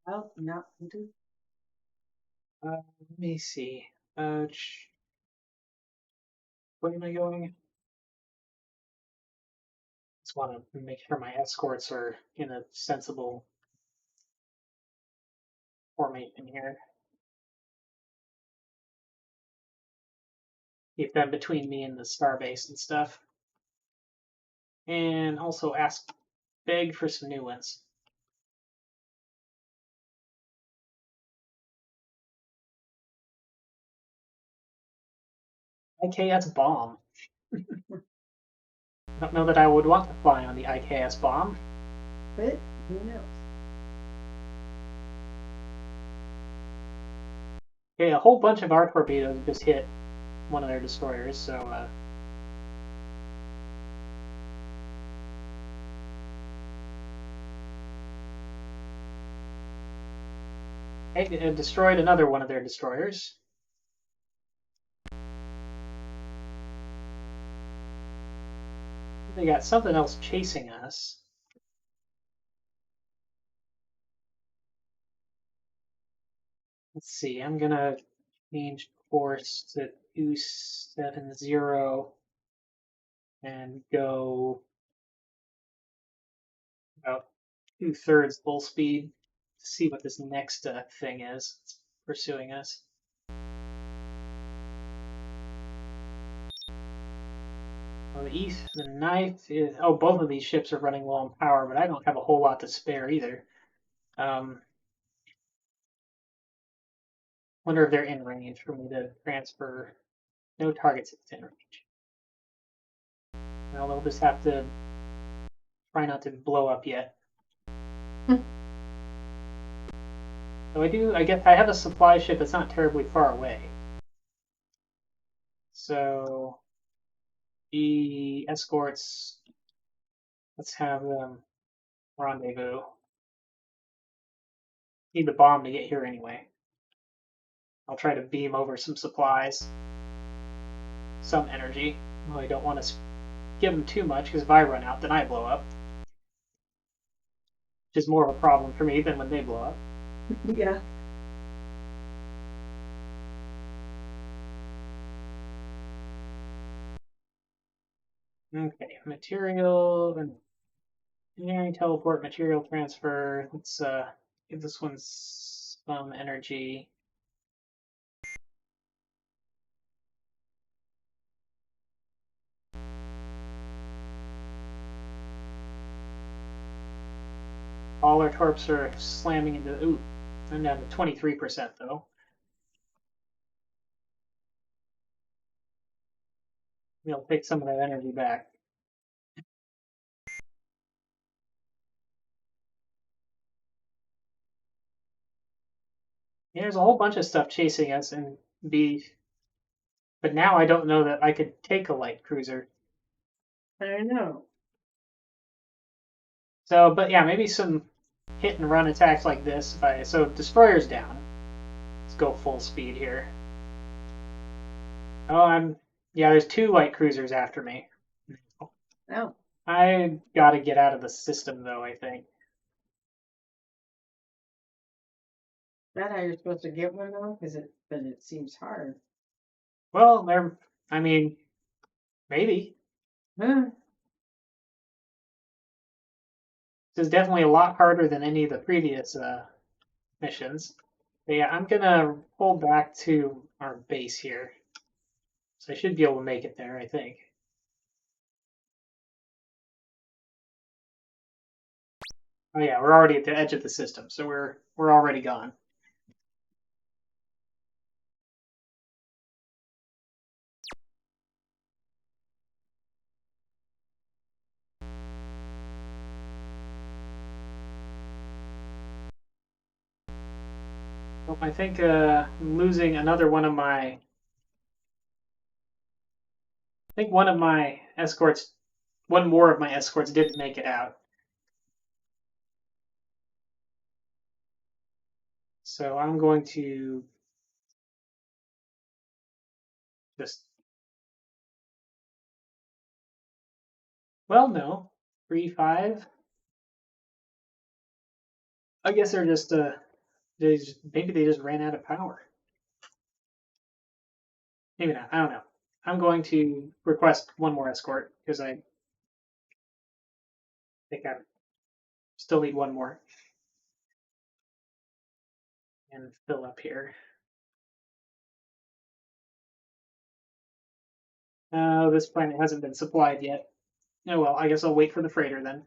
[SPEAKER 1] Well, not into. Let me see. Where am I going? Just want to make sure my escorts are in a sensible formation here. Keep them between me and the starbase and stuff. And also beg for some new ones. IKS bomb. I don't know that I would want to fly on the IKS bomb.
[SPEAKER 2] But who knows?
[SPEAKER 1] Okay, a whole bunch of our torpedoes just hit one of their destroyers, so it destroyed another one of their destroyers. They got something else chasing us. Let's see, I'm gonna change course to 270 and go about 2/3 full speed to see what this next thing is that's pursuing us. Well, the knife is. Oh, both of these ships are running low on power, but I don't have a whole lot to spare either. Wonder if they're in range for me to transfer. No targets in range. Well, they'll just have to try not to blow up yet. So I guess I have a supply ship that's not terribly far away. So the escorts, let's have them rendezvous. Need the bomb to get here anyway. I'll try to beam over some supplies, some energy. Well, I don't want to give them too much because if I run out, then I blow up. Which is more of a problem for me than when they blow up.
[SPEAKER 2] Yeah.
[SPEAKER 1] Okay, material, engineering, teleport, material transfer. Let's give this one some energy. All our torps are slamming into. Ooh, I'm down to 23% though. We'll take some of that energy back. Yeah, there's a whole bunch of stuff chasing us and but now I don't know that I could take a light cruiser.
[SPEAKER 2] I don't know.
[SPEAKER 1] So, but yeah, maybe some hit and run attacks like this. So destroyer's down. Let's go full speed here. Oh, yeah. There's 2 light cruisers after me.
[SPEAKER 2] Oh,
[SPEAKER 1] I gotta get out of the system though. I think.
[SPEAKER 2] that how you're supposed to get one though? But it seems hard.
[SPEAKER 1] Well, I mean, maybe.
[SPEAKER 2] Huh?
[SPEAKER 1] This is definitely a lot harder than any of the previous missions. But yeah, I'm gonna pull back to our base here. So I should be able to make it there, I think. Oh yeah, we're already at the edge of the system, so we're already gone. Well, I think I'm losing another one of my. I think one of my escorts, one more of my escorts didn't make it out. So I'm going to just. Well, no, 3-5. I guess they're just maybe they just ran out of power. Maybe not. I don't know. I'm going to request one more escort because I think I still need one more and fill up here. This planet hasn't been supplied yet. Oh well, I guess I'll wait for the freighter then.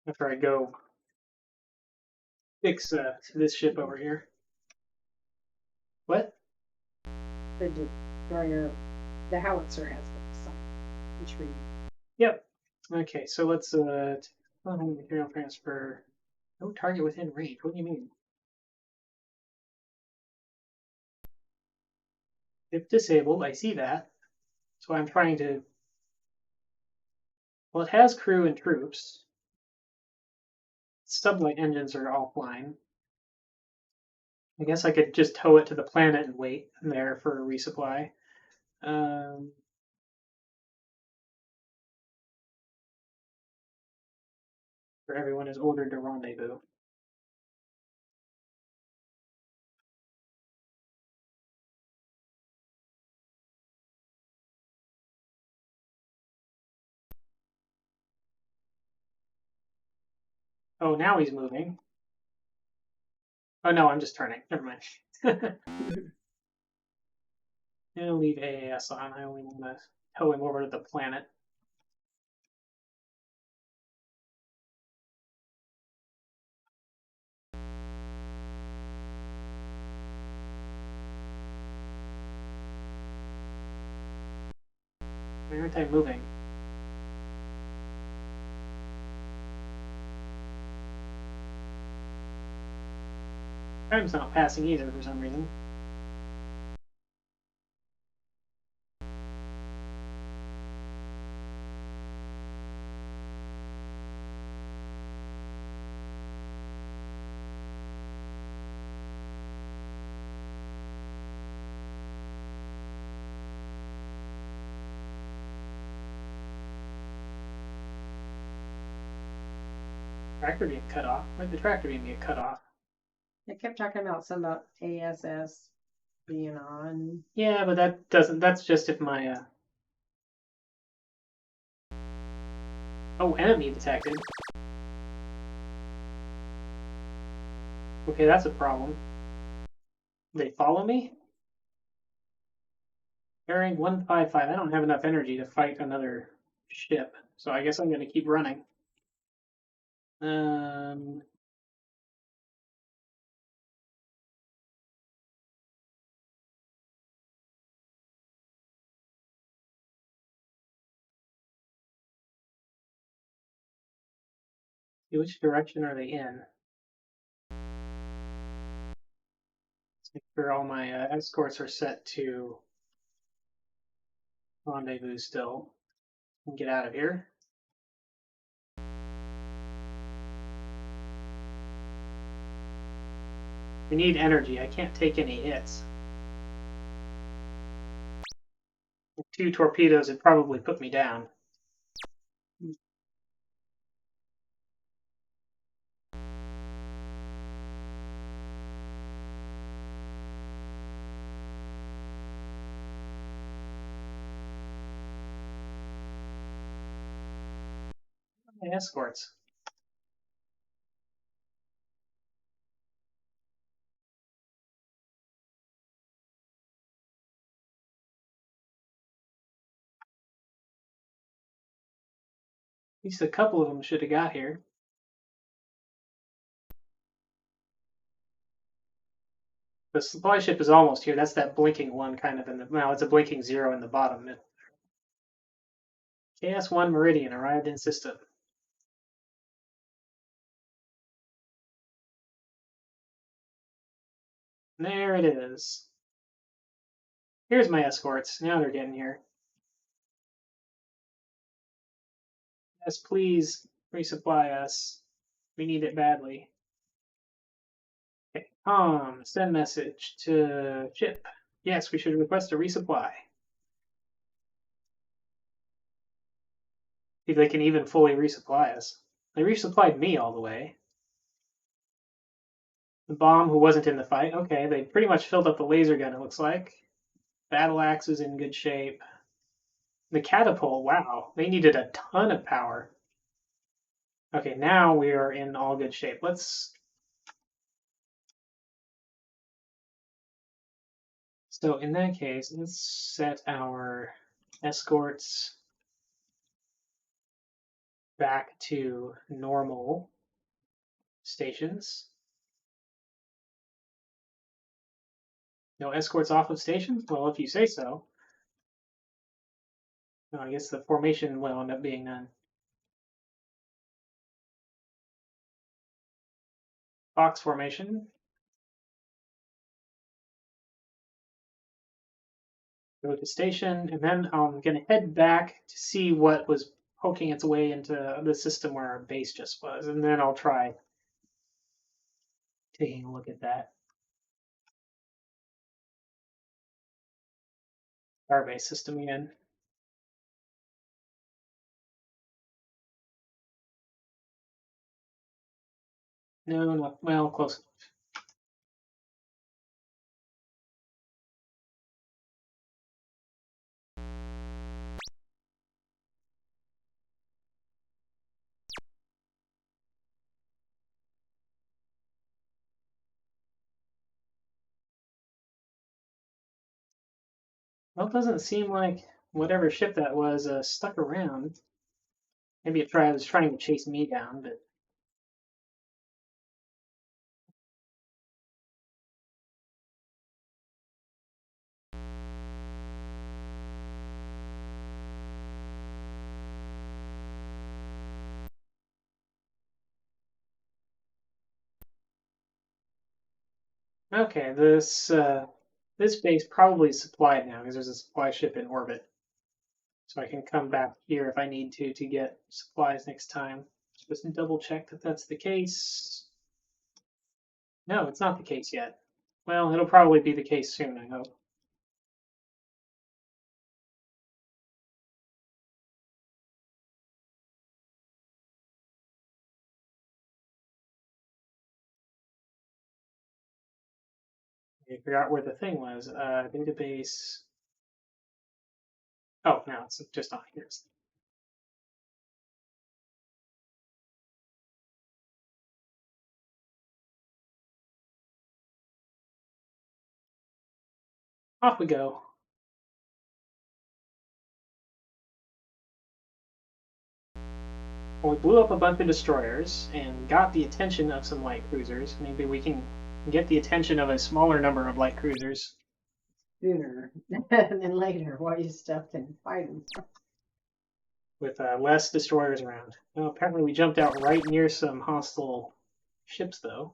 [SPEAKER 1] After I go fix this ship over here. What?
[SPEAKER 2] The destroyer, the howitzer has some intrigue.
[SPEAKER 1] Yep. Okay, so let's material transfer. No target within range. What do you mean? If disabled, I see that. So I'm trying to. Well, it has crew and troops. Sublight engines are offline. I guess I could just tow it to the planet and wait there for a resupply. Um, for everyone is ordered to rendezvous. Oh, now he's moving. Oh no, I'm just turning. Never mind. I'll leave AAS on. I only want to tow him over to the planet. Why aren't I moving? Time's not passing either for some reason. Tractor being cut off. Why did the tractor being get cut off?
[SPEAKER 2] They kept talking about some about ASS being on.
[SPEAKER 1] Yeah, but that doesn't. That's just if my. Oh, enemy detected. Okay, that's a problem. They follow me? Bearing 155. I don't have enough energy to fight another ship, so I guess I'm going to keep running. Which direction are they in? Let's make sure all my escorts are set to rendezvous still. And get out of here. We need energy. I can't take any hits. With 2 torpedoes would probably put me down. My escorts. At least a couple of them should have got here. The supply ship is almost here. That's that blinking one kind of in the... Well, it's a blinking 0 in the bottom. KS-1 Meridian arrived in system. There it is. Here's my escorts. Now they're getting here. Yes, please resupply us. We need it badly. Okay, send message to ship. Yes, we should request a resupply. See if they can even fully resupply us. They resupplied me all the way. The bomb who wasn't in the fight. Okay, they pretty much filled up the laser gun, it looks like. Battle axe is in good shape. The catapult, wow, they needed a ton of power. Okay, now we are in all good shape. So in that case, let's set our escorts back to normal stations. No escorts off of stations? Well, if you say so. No, I guess the formation will end up being none. Box formation. Go to station, and then I'm going to head back to see what was poking its way into the system where our base just was, and then I'll try taking a look at that. Starbase system again. No, not well, close. Well, it doesn't seem like whatever ship that was stuck around. Maybe it was trying to chase me down, but okay. This base probably is supplied now because there's a supply ship in orbit, so I can come back here if I need to get supplies next time. Just double check that that's the case. No, it's not the case yet. Well, it'll probably be the case soon, I hope. I forgot where the thing was. Database. Oh, no, it's just on here. Off we go. Well, we blew up a bunch of destroyers and got the attention of some light cruisers. Maybe we can get the attention of a smaller number of light cruisers.
[SPEAKER 2] Sooner than later while you stuck and fighting.
[SPEAKER 1] With less destroyers around. Well, apparently we jumped out right near some hostile ships, though.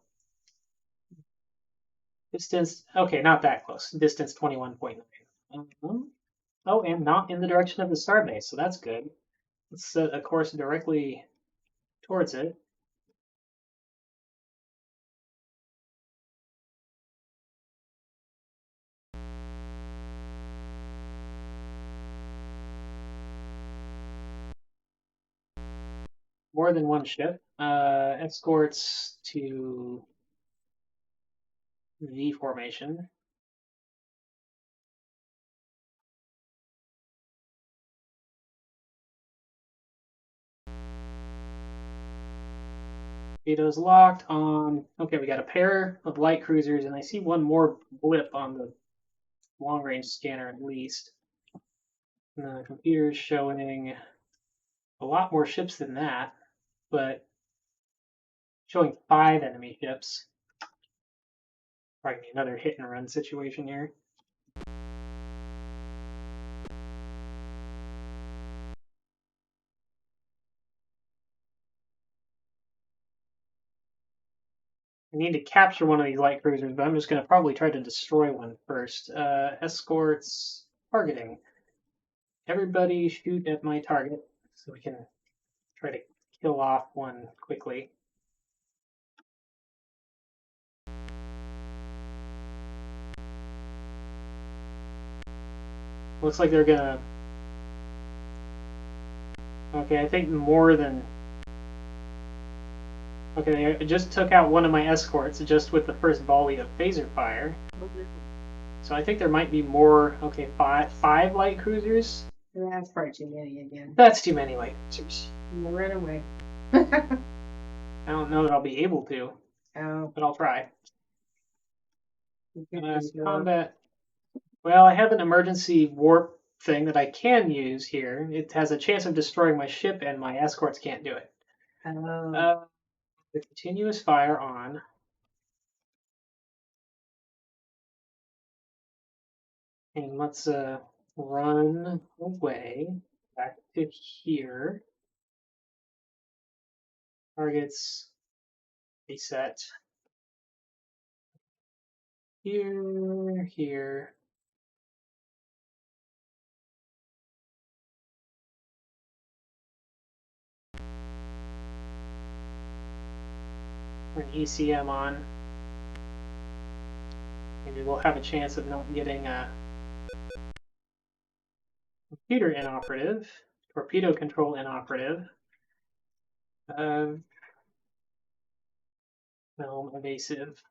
[SPEAKER 1] Distance, okay, not that close. Distance 21.9. Oh, and not in the direction of the starbase, so that's good. Let's set a course directly towards it. More than one ship. Escorts to V formation. Torpedoes locked on. Okay, we got a pair of light cruisers, and I see one more blip on the long range scanner at least. And the computer's showing a lot more ships than that, but showing 5 enemy ships. Probably another hit and run situation here. I need to capture one of these light cruisers, but I'm just going to probably try to destroy one first. Escorts targeting. Everybody shoot at my target so we can try to kill off one quickly. Looks like they're gonna... Okay, I think more than... Okay, I just took out one of my escorts just with the first volley of phaser fire. So I think there might be more... Okay, five light cruisers?
[SPEAKER 2] That's probably too many again.
[SPEAKER 1] That's too many light cruisers.
[SPEAKER 2] Run away.
[SPEAKER 1] I don't know that I'll be able to, but I'll try. Combat. Well, I have an emergency warp thing that I can use here. It has a chance of destroying my ship, and my escorts can't do it. The continuous fire on. And let's run away back to here. Targets reset. Here, here. Turn ECM on. Maybe we'll have a chance of not getting a computer inoperative, torpedo control inoperative. No, evasive.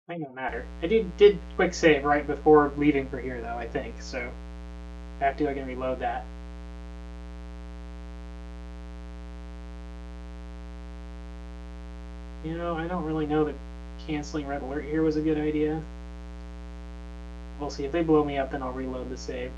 [SPEAKER 1] Might not matter. I did quick save right before leaving for here, though, I think, so if I have to, I can reload that. You know, I don't really know that canceling red alert here was a good idea. We'll see. If they blow me up, then I'll reload the save.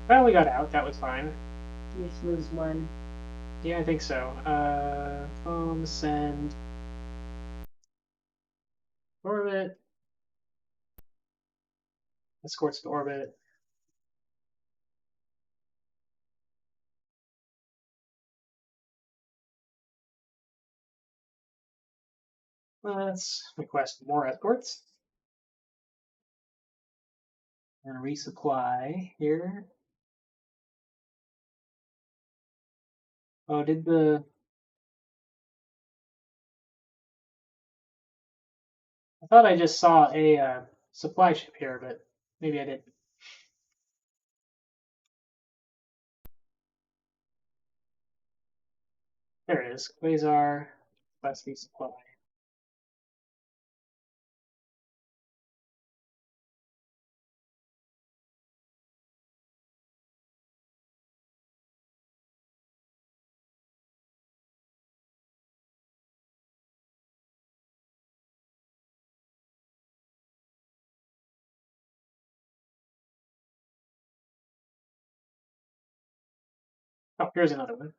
[SPEAKER 1] Well, we got out. That was fine.
[SPEAKER 2] You just lose one.
[SPEAKER 1] Yeah, I think so. Send. Orbit. Escorts to orbit. Let's request more escorts. And resupply here. Oh, did the... I thought I just saw a supply ship here, but maybe I didn't. There it is. Quasar, Leslie supply. Oh, here's another one.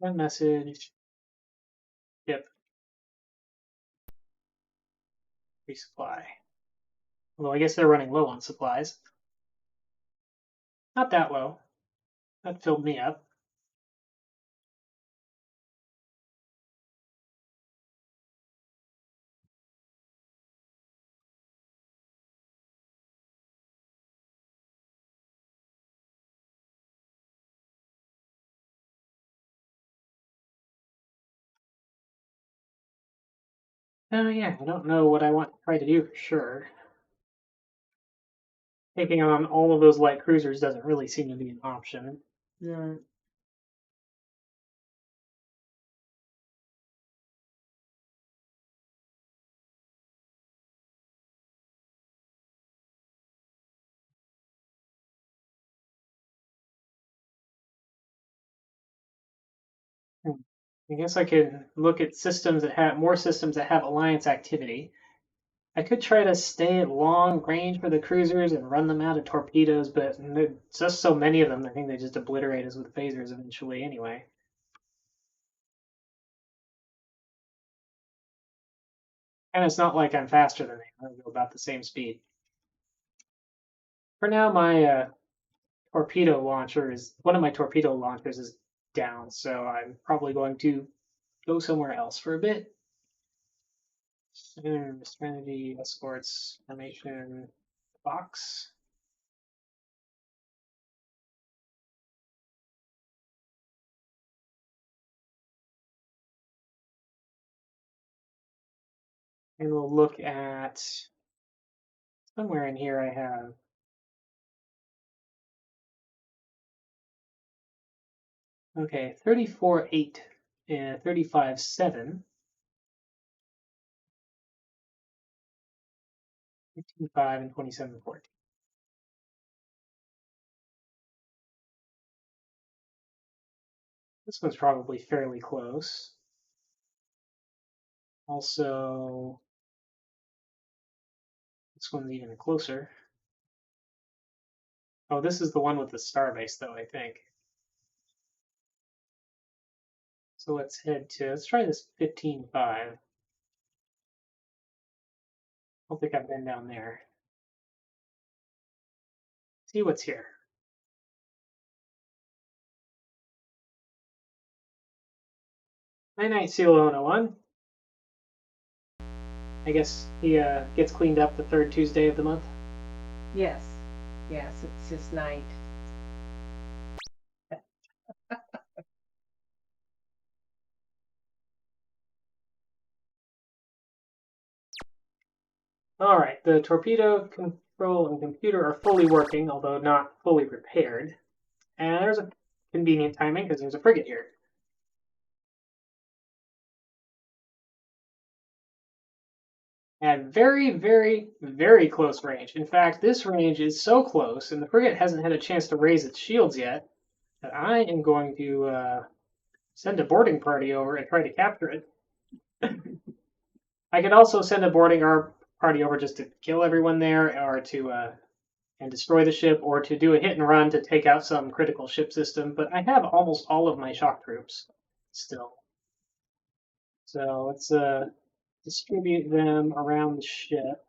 [SPEAKER 1] One message. Yep. Resupply. Well, I guess they're running low on supplies. Not that low. That filled me up. Oh yeah, I don't know what I want to try to do for sure. Taking on all of those light cruisers doesn't really seem to be an option. Yeah. I guess I could look at systems that have more systems that have alliance activity. I could try to stay at long range for the cruisers and run them out of torpedoes, but there's just so many of them. I think they just obliterate us with phasers eventually, anyway. And it's not like I'm faster than they are. I go about the same speed. For now, my torpedo launcher is one of my torpedo launchers is down, so I'm probably going to go somewhere else for a bit. Strategy, escorts, formation, box. And we'll look at somewhere in here I have okay, 34.8 and 35.7, 15.5 and 27.14. This one's probably fairly close. Also, this one's even closer. Oh, this is the one with the starbase, though, I think. So let's try this 15.5. Don't think I've been down there. See what's here. Night Night Seal 101. I guess he gets cleaned up the third Tuesday of the month.
[SPEAKER 3] Yes. Yes, it's his night.
[SPEAKER 1] All right, the torpedo control and computer are fully working, although not fully repaired. And there's a convenient timing because there's a frigate here. At very, very, very close range. In fact, this range is so close, and the frigate hasn't had a chance to raise its shields yet, that I am going to send a boarding party over and try to capture it. I could also send a boarding party over just to kill everyone there, or to and destroy the ship, or to do a hit and run to take out some critical ship system. But I have almost all of my shock troops still, so let's distribute them around the ship.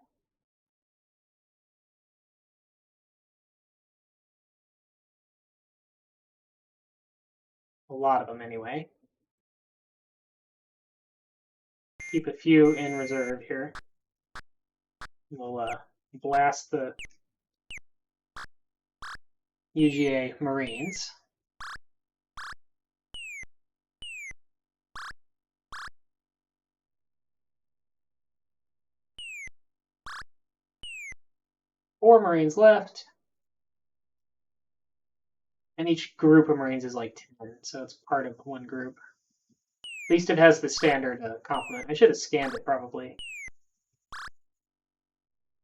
[SPEAKER 1] A lot of them, anyway. Keep a few in reserve here. We'll blast the UGA Marines. 4 Marines left. And each group of Marines is like 10, so it's part of one group. At least it has the standard complement. I should have scanned it probably.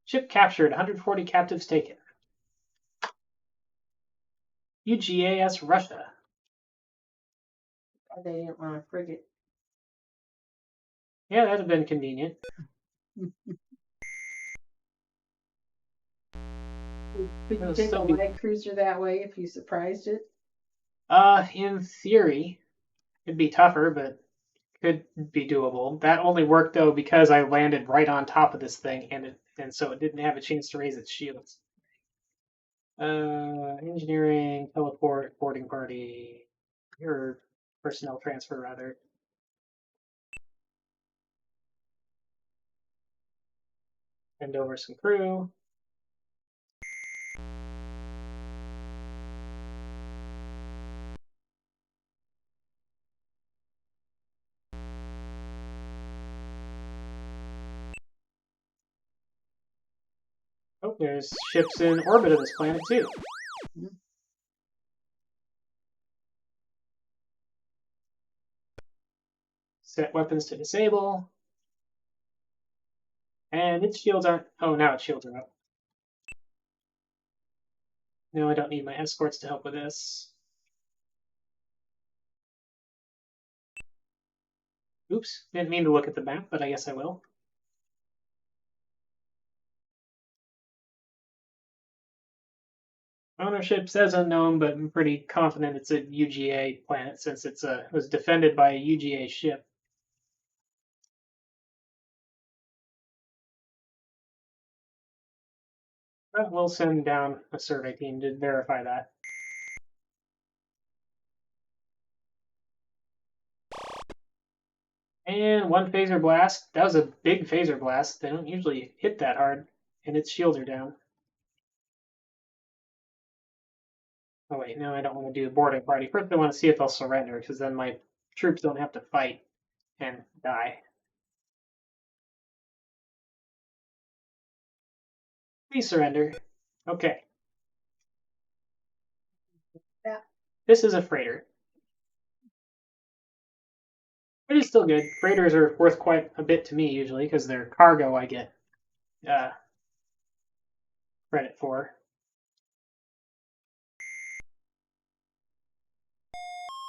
[SPEAKER 1] Ship captured, 140 captives taken. UGAS Russia.
[SPEAKER 3] They didn't want a frigate.
[SPEAKER 1] Yeah, that'd have been convenient.
[SPEAKER 3] Could you
[SPEAKER 1] It'll
[SPEAKER 3] take a
[SPEAKER 1] still be-
[SPEAKER 3] light cruiser that way if you surprised it?
[SPEAKER 1] In theory, it'd be tougher, but could be doable. That only worked though because I landed right on top of this thing, and so it didn't have a chance to raise its shields. Engineering, teleport, boarding party, or personnel transfer rather. Send over some crew. Oh, there's ships in orbit of this planet too. Set weapons to disable. And its shields aren't... Oh, now its shields are up. No, I don't need my escorts to help with this. Oops, didn't mean to look at the map, but I guess I will. Ownership says unknown, but I'm pretty confident it's a UGA planet since it was defended by a UGA ship. But we'll send down a survey team to verify that. And 1 phaser blast. That was a big phaser blast. They don't usually hit that hard, and its shields are down. Oh wait, no, I don't want to do the boarding party. First I want to see if they'll surrender, because then my troops don't have to fight and die. Please surrender. Okay.
[SPEAKER 3] Yeah.
[SPEAKER 1] This is a freighter. But it's still good. Freighters are worth quite a bit to me usually, because they're cargo I get credit for.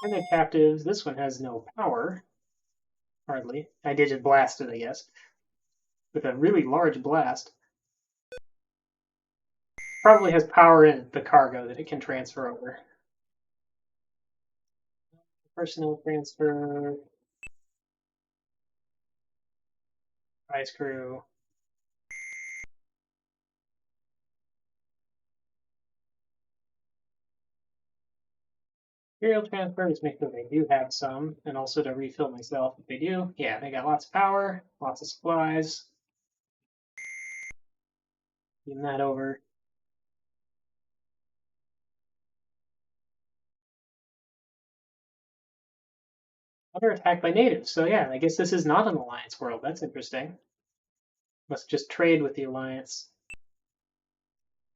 [SPEAKER 1] And the captives, this one has no power. Hardly. I did just blast it, I guess. With a really large blast. Probably has power in the cargo that it can transfer over. Personnel transfer. Ice crew. Material transfer, just make sure they do have some, and also to refill myself if they do. Yeah, they got lots of power, lots of supplies. Beam that over. Other attacked by natives. So yeah, I guess this is not an alliance world. That's interesting. Must just trade with the alliance.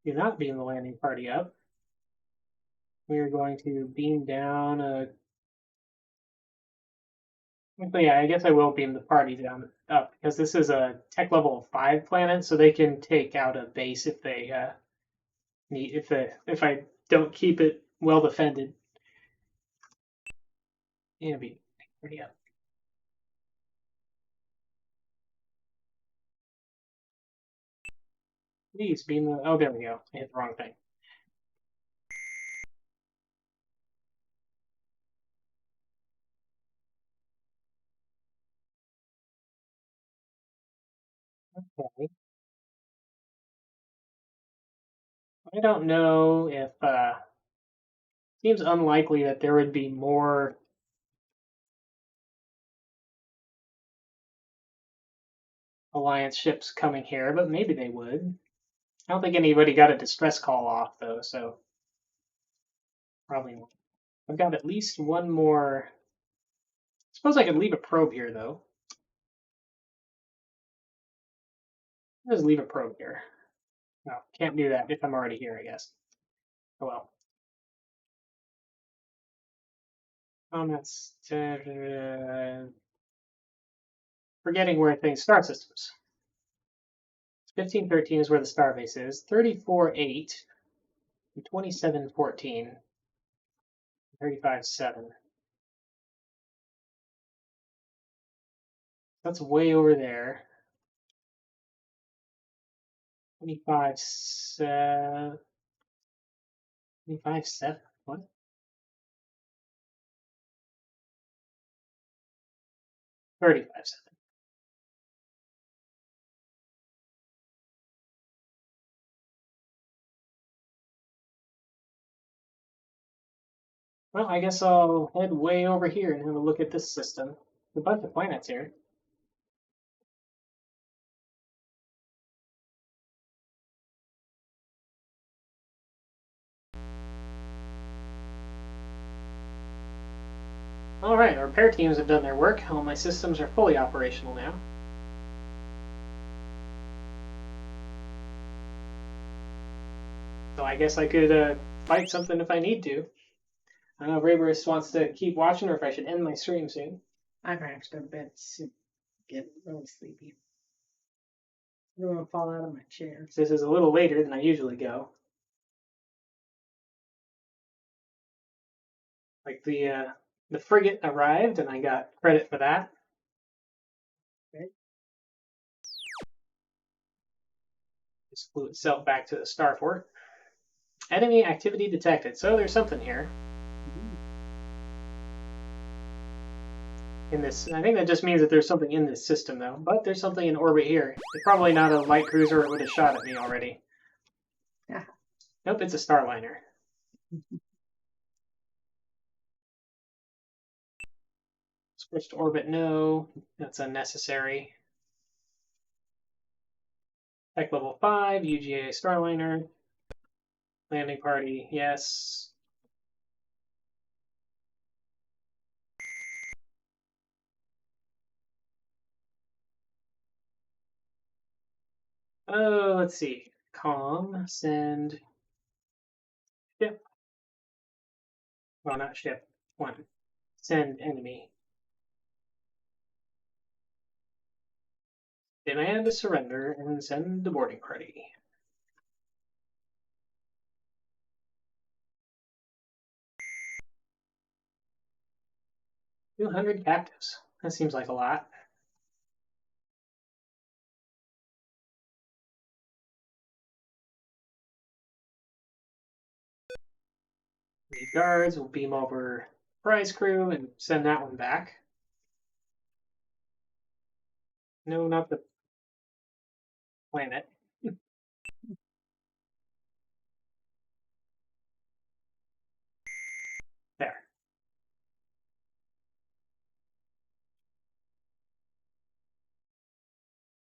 [SPEAKER 1] Do not beam the landing party up. We are going to beam down a... Actually, yeah, I guess I will beam the party down up because this is a tech level 5 planet, so they can take out a base if they need if I don't keep it well defended. Yeah, beam party up. Please beam the... Oh, there we go. I hit the wrong thing. Okay. I don't know if seems unlikely that there would be more alliance ships coming here, but maybe they would. I don't think anybody got a distress call off though, so probably not. I've got at least one more. I suppose I could leave a probe here though. Just leave a probe here. No, can't do that if I'm already here, I guess. Oh well. That's forgetting where things star systems. 1513 is where the starbase is. 34-8, 27-14, 35-7. That's way over there. 25-7. 25-7. What? 35-7. Well, I guess I'll head way over here and have a look at this system. There's a bunch of planets here. Alright, our repair teams have done their work. All my systems are fully operational now. So I guess I could fight something if I need to. I don't know if Raybers wants to keep watching or if I should end my stream soon.
[SPEAKER 3] I'm gonna have to go to bed soon. Get really sleepy. I don't want to fall out of my chair.
[SPEAKER 1] This is a little later than I usually go. Like the frigate arrived and I got credit for that.
[SPEAKER 3] Okay.
[SPEAKER 1] Just flew itself back to the starport. Enemy activity detected. So there's something here. In this, I think that just means that there's something in this system, though. But there's something in orbit here. It's probably not a light cruiser. It would have shot at me already.
[SPEAKER 3] Yeah.
[SPEAKER 1] Nope, it's a starliner. Switch to orbit, no. That's unnecessary. Tech level 5, UGA starliner. Landing party, yes. Oh, let's see. Com, send ship. Well, not ship. One. Send enemy. Demand a surrender and send the boarding party. $200 captives. That seems like a lot. The guards will beam over prize crew and send that one back. No, not the planet. There.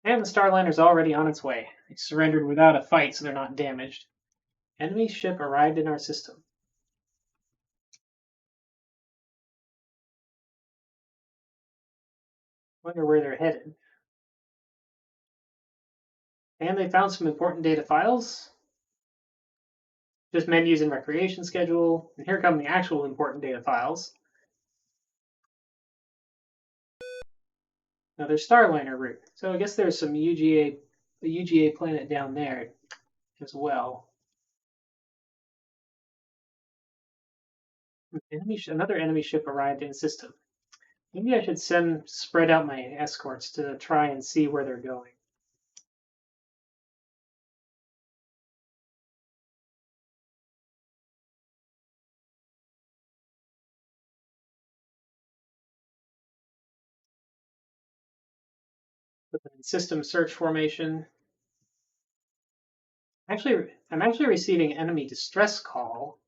[SPEAKER 1] And the Starliner's already on its way. It surrendered without a fight, so they're not damaged. Enemy ship arrived in our system. Wonder where they're headed. And they found some important data files. Just menus and recreation schedule. And here come the actual important data files. Now there's Starliner route. So I guess there's some a UGA planet down there as well. Another enemy ship arrived in system. Maybe I should spread out my escorts to try and see where they're going. Put them in system search formation. Actually, I'm actually receiving enemy distress call.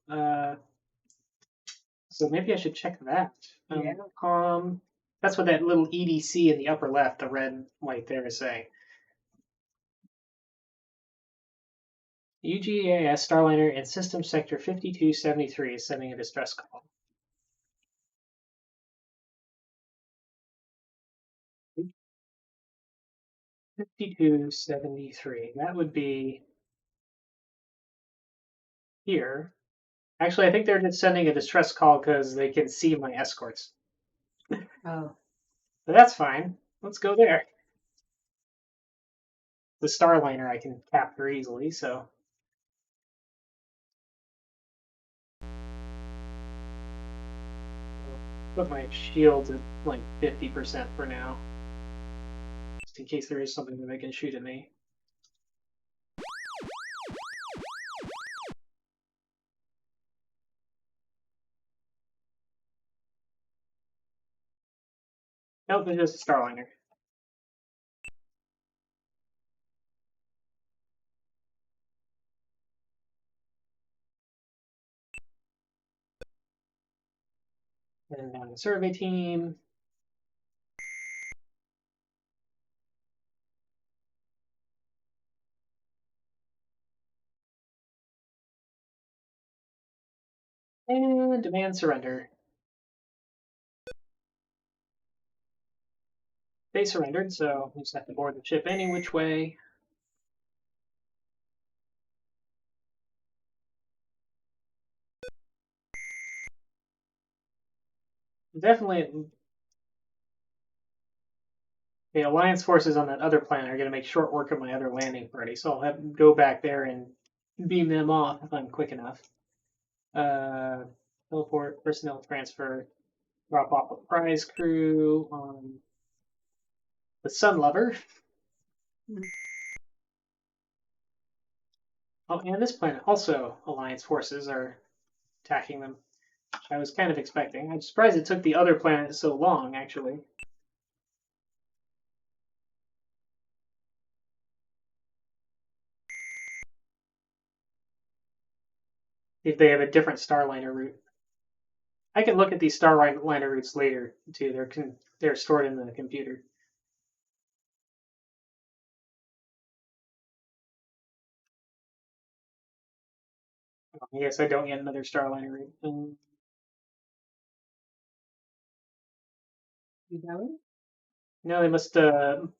[SPEAKER 1] So maybe I should check that.
[SPEAKER 3] Yeah.
[SPEAKER 1] That's what that little EDC in the upper left, the red light there, is saying. UGAS Starliner in System Sector 5273 is sending a distress call. $52.73. That would be here. Actually, I think they're just sending a distress call because they can see my escorts.
[SPEAKER 3] Oh,
[SPEAKER 1] But that's fine. Let's go there. The Starliner I can capture easily, so. Put my shields at like 50% for now. Just in case there is something that they can shoot at me. Nope, it's just a Starliner. And on the survey team. And demand surrender. They surrendered, so we just have to board the ship any which way. Definitely, the Alliance forces on that other planet are going to make short work of my other landing party, so I'll have to go back there and beam them off if I'm quick enough. Teleport, personnel transfer, drop off a prize crew on the Sun Lover. Oh, and this planet also Alliance forces are attacking them, which I was kind of expecting. I'm surprised it took the other planet so long, actually. If they have a different Starliner route. I can look at these Starliner routes later, too. They're stored in the computer. I guess I don't get another Starliner route.
[SPEAKER 3] you going?
[SPEAKER 1] No, they must,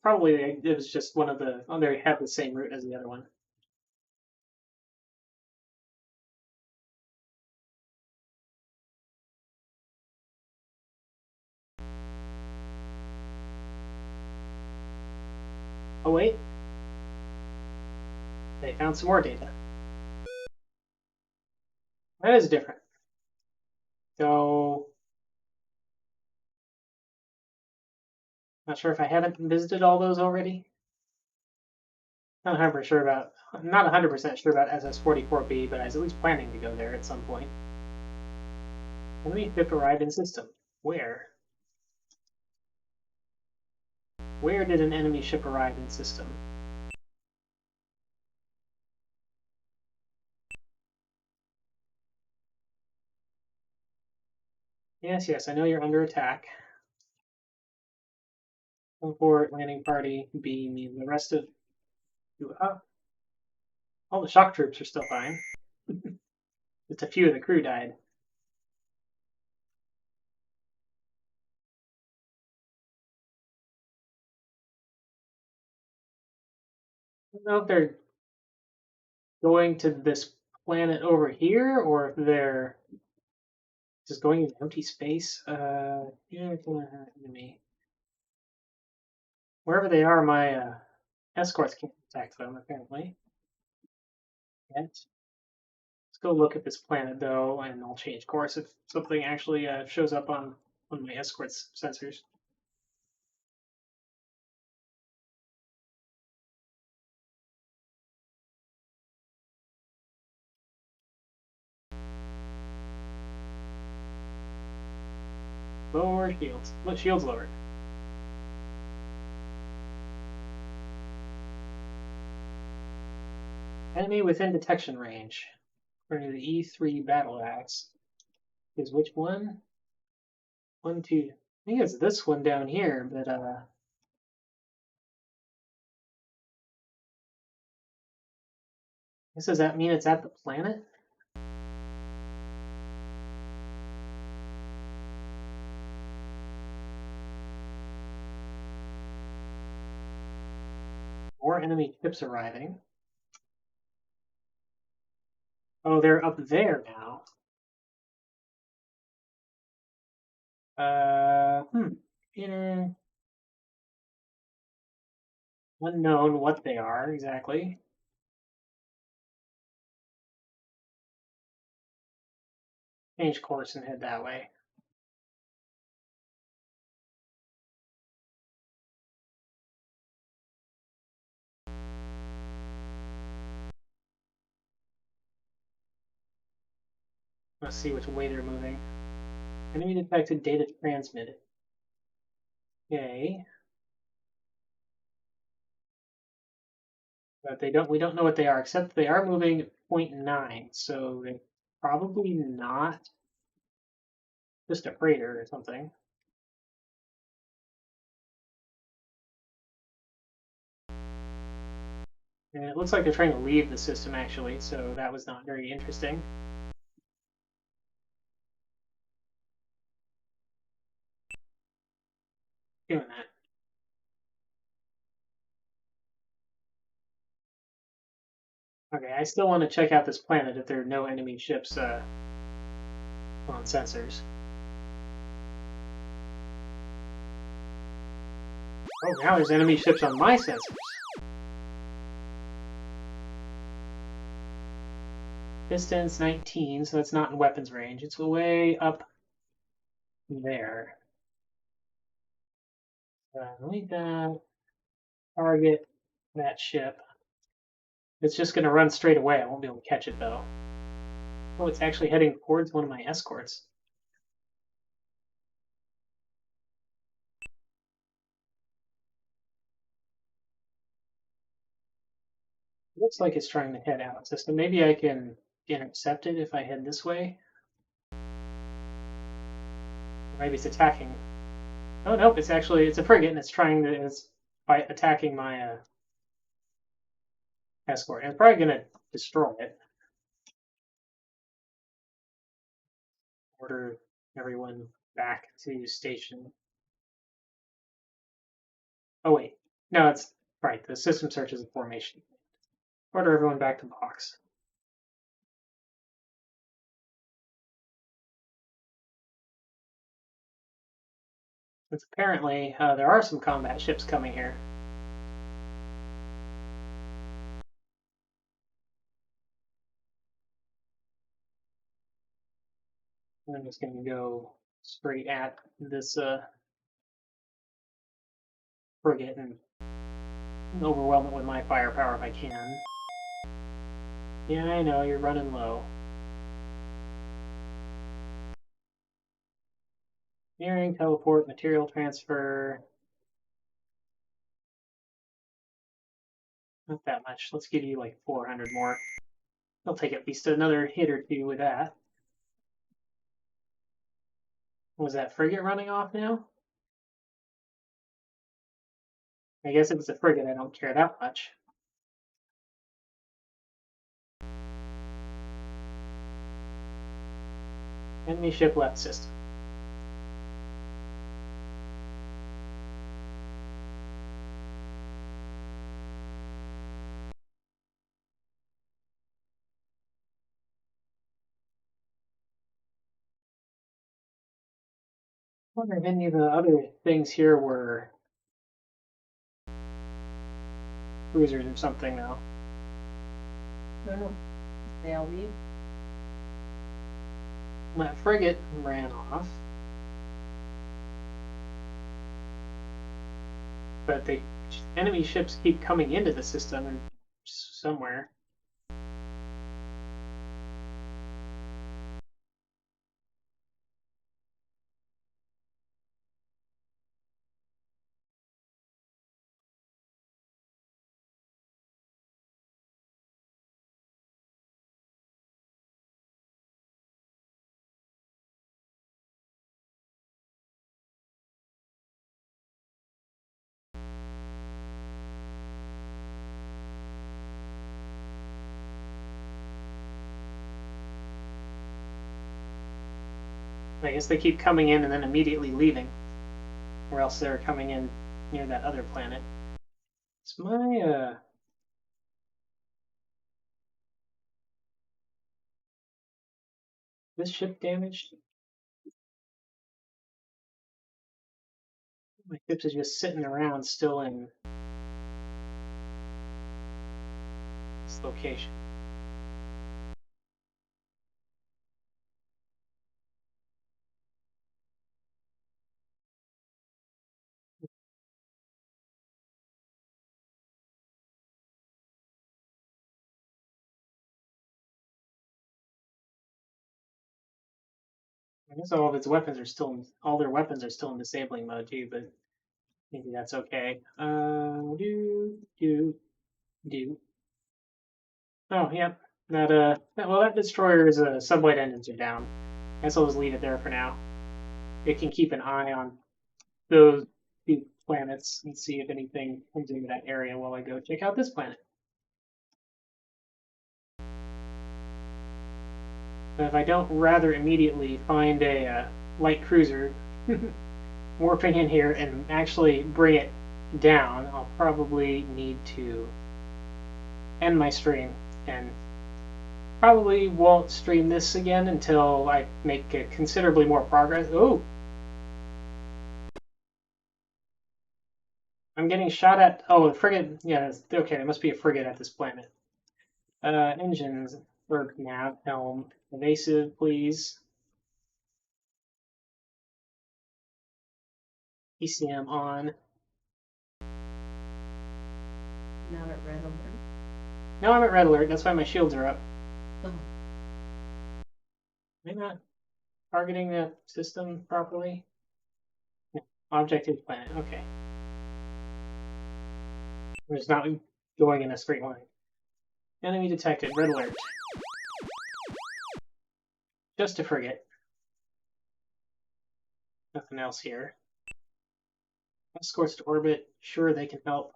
[SPEAKER 1] probably it was just one of the, oh, they have the same route as the other one. Oh, wait. They found some more data. That is different. So, not sure if I haven't visited all those already. Not 100% sure about, not 100% sure about SS-44B, but I was at least planning to go there at some point. Enemy ship arrived in system. Where? Where did an enemy ship arrive in system? Yes, I know you're under attack. Report, landing party, B, me, and the rest of you up. All the shock troops are still fine. Just a few of the crew died. I don't know if they're going to this planet over here or if they're just going into empty space. Yeah, enemy. Wherever they are, my escorts can't attack them, apparently. Yet. Let's go look at this planet, though, and I'll change course if something actually shows up on one of my escorts sensors. Lower shields. Shields lowered. Enemy within detection range. According to the E3 battle axe. Is which one? 1, 2. I think it's this one down here, but does that mean it's at the planet? More enemy ships arriving. Oh, they're up there now. Inner. Unknown what they are exactly. Change course and head that way. Let's see which way they're moving. Enemy detected, data transmitted. Okay. But we don't know what they are, except they are moving 0.9, so they're probably not just a freighter or something. And it looks like they're trying to leave the system actually, so that was not very interesting. Doing that. Okay, I still want to check out this planet if there are no enemy ships on sensors. Oh, now there's enemy ships on my sensors. Distance 19, so that's not in weapons range. It's way up there. Delete that. Target that ship. It's just going to run straight away. I won't be able to catch it though. Oh, it's actually heading towards one of my escorts. Looks like it's trying to head out system. Maybe I can intercept it if I head this way. Maybe it's attacking. Oh nope, it's a frigate and it's by attacking my escort. And it's probably gonna destroy it. Order everyone back to station. Oh wait, no, it's right. The system searches a formation. Order everyone back to box. It's apparently there are some combat ships coming here. I'm just going to go straight at this frigate and overwhelm it with my firepower if I can. Yeah, I know, you're running low. Nearing, teleport, material transfer. Not that much. Let's give you like 400 more. I'll take at least another hit or two with that. Was that frigate running off now? I guess if it's a frigate, I don't care that much. Enemy ship left system. I wonder if any of the other things here were cruisers or something now.
[SPEAKER 2] I don't know. They all leave.
[SPEAKER 1] That frigate ran off. But the enemy ships keep coming into the system and somewhere. I guess they keep coming in and then immediately leaving. Or else they're coming in near that other planet. It's my This ship damaged? My ships is just sitting around still in this location. I guess all of its weapons are still in, all their weapons are still in disabling mode too, but maybe that's okay. Do. Oh, yeah. That destroyer's subway engines are down. I guess I'll just leave it there for now. It can keep an eye on those two planets and see if anything comes into that area while I go check out this planet. But if I don't rather immediately find a light cruiser warping in here and actually bring it down, I'll probably need to end my stream and probably won't stream this again until I make considerably more progress. Oh! I'm getting shot at. Oh, the frigate. Yeah, okay, there must be a frigate at this planet. Engines, or nav, helm, evasive, please. ECM on.
[SPEAKER 3] Not at red alert.
[SPEAKER 1] No, I'm at red alert. That's why my shields are up.
[SPEAKER 3] Oh.
[SPEAKER 1] Am I not targeting the system properly? No. Objective planet. Okay. It's not going in a straight line. Enemy detected. Red alert. Just a frigate. Nothing else here. Escorts to orbit. Sure, they can help.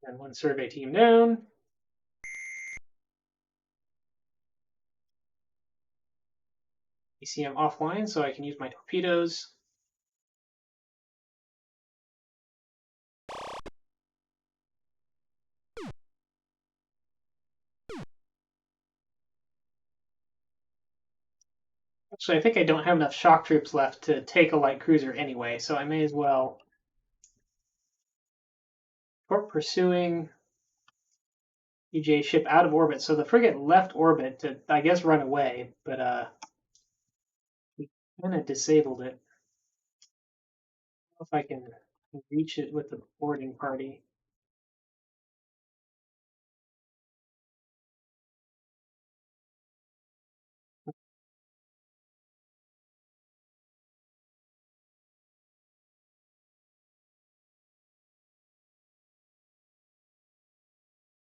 [SPEAKER 1] And one survey team down. ECM offline, so I can use my torpedoes. Actually, I think I don't have enough shock troops left to take a light cruiser anyway, so I may as well. Port pursuing UJ ship out of orbit. So the frigate left orbit to, I guess, run away, but we kind of disabled it. I don't know if I can reach it with the boarding party.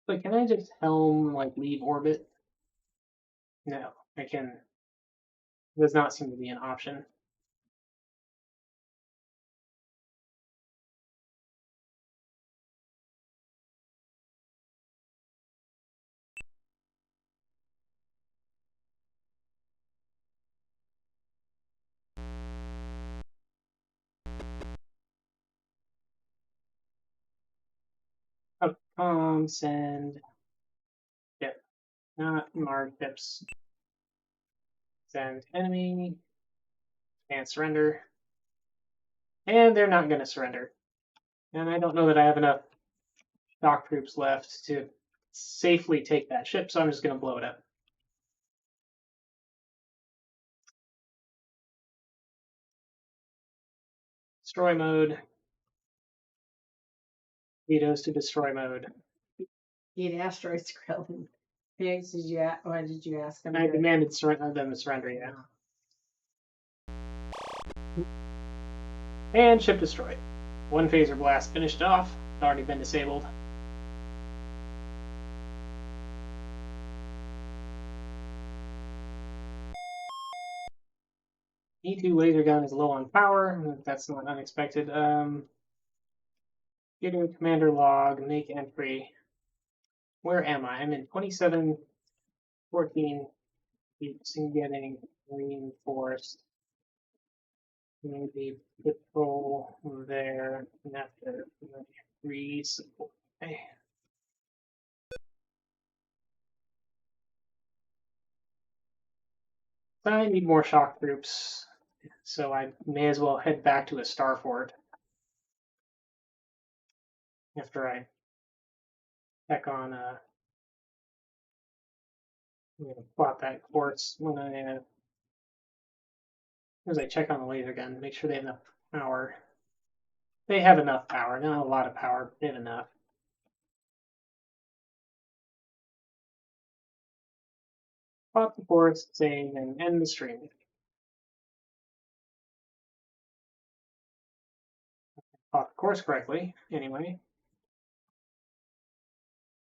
[SPEAKER 1] But can I just helm, like, leave orbit? No, I can. Does not seem to be an option. Oh, send. Yep, not Mars ships. Send enemy. And surrender. And they're not going to surrender. And I don't know that I have enough shock troops left to safely take that ship, so I'm just going to blow it up. Destroy mode. Vetoes to destroy mode.
[SPEAKER 3] Eat asteroids, Krellan. Pigs, why did you ask them?
[SPEAKER 1] I demanded them to surrender, yeah. And ship destroyed. One phaser blast finished off. It's already been disabled. E2 laser gun is low on power. That's not unexpected. Get to commander log, make entry. Where am I? I'm in 2714. Keeps getting reinforced. Maybe patrol there. And after resupply. Okay. I need more shock troops, so I may as well head back to a star fort after I check on I'm gonna plot that course when as I check on the laser gun, make sure they have enough power. They have enough power, not a lot of power, but they have enough. Plot the course, save, and end the stream. Plot the course correctly, anyway.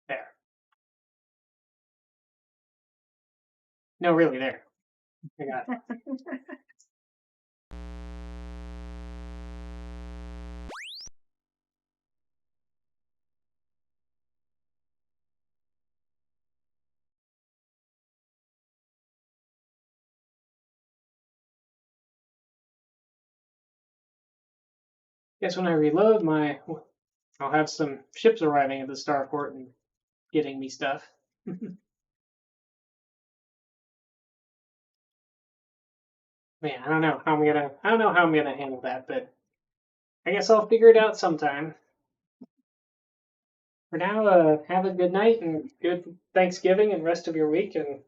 [SPEAKER 1] There. No, really, there. I got it. Guess when I reload I'll have some ships arriving at the starport and getting me stuff. Man, I don't know how I'm gonna handle that, but I guess I'll figure it out sometime. For now, have a good night and good Thanksgiving and rest of your week. And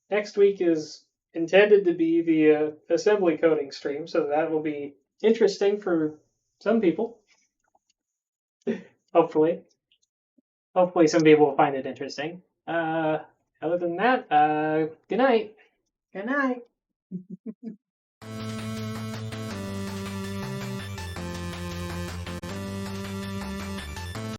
[SPEAKER 1] next week is intended to be the assembly coding stream, so that will be interesting for some people. Hopefully, some people will find it interesting. Other than that, good night.
[SPEAKER 3] Good night.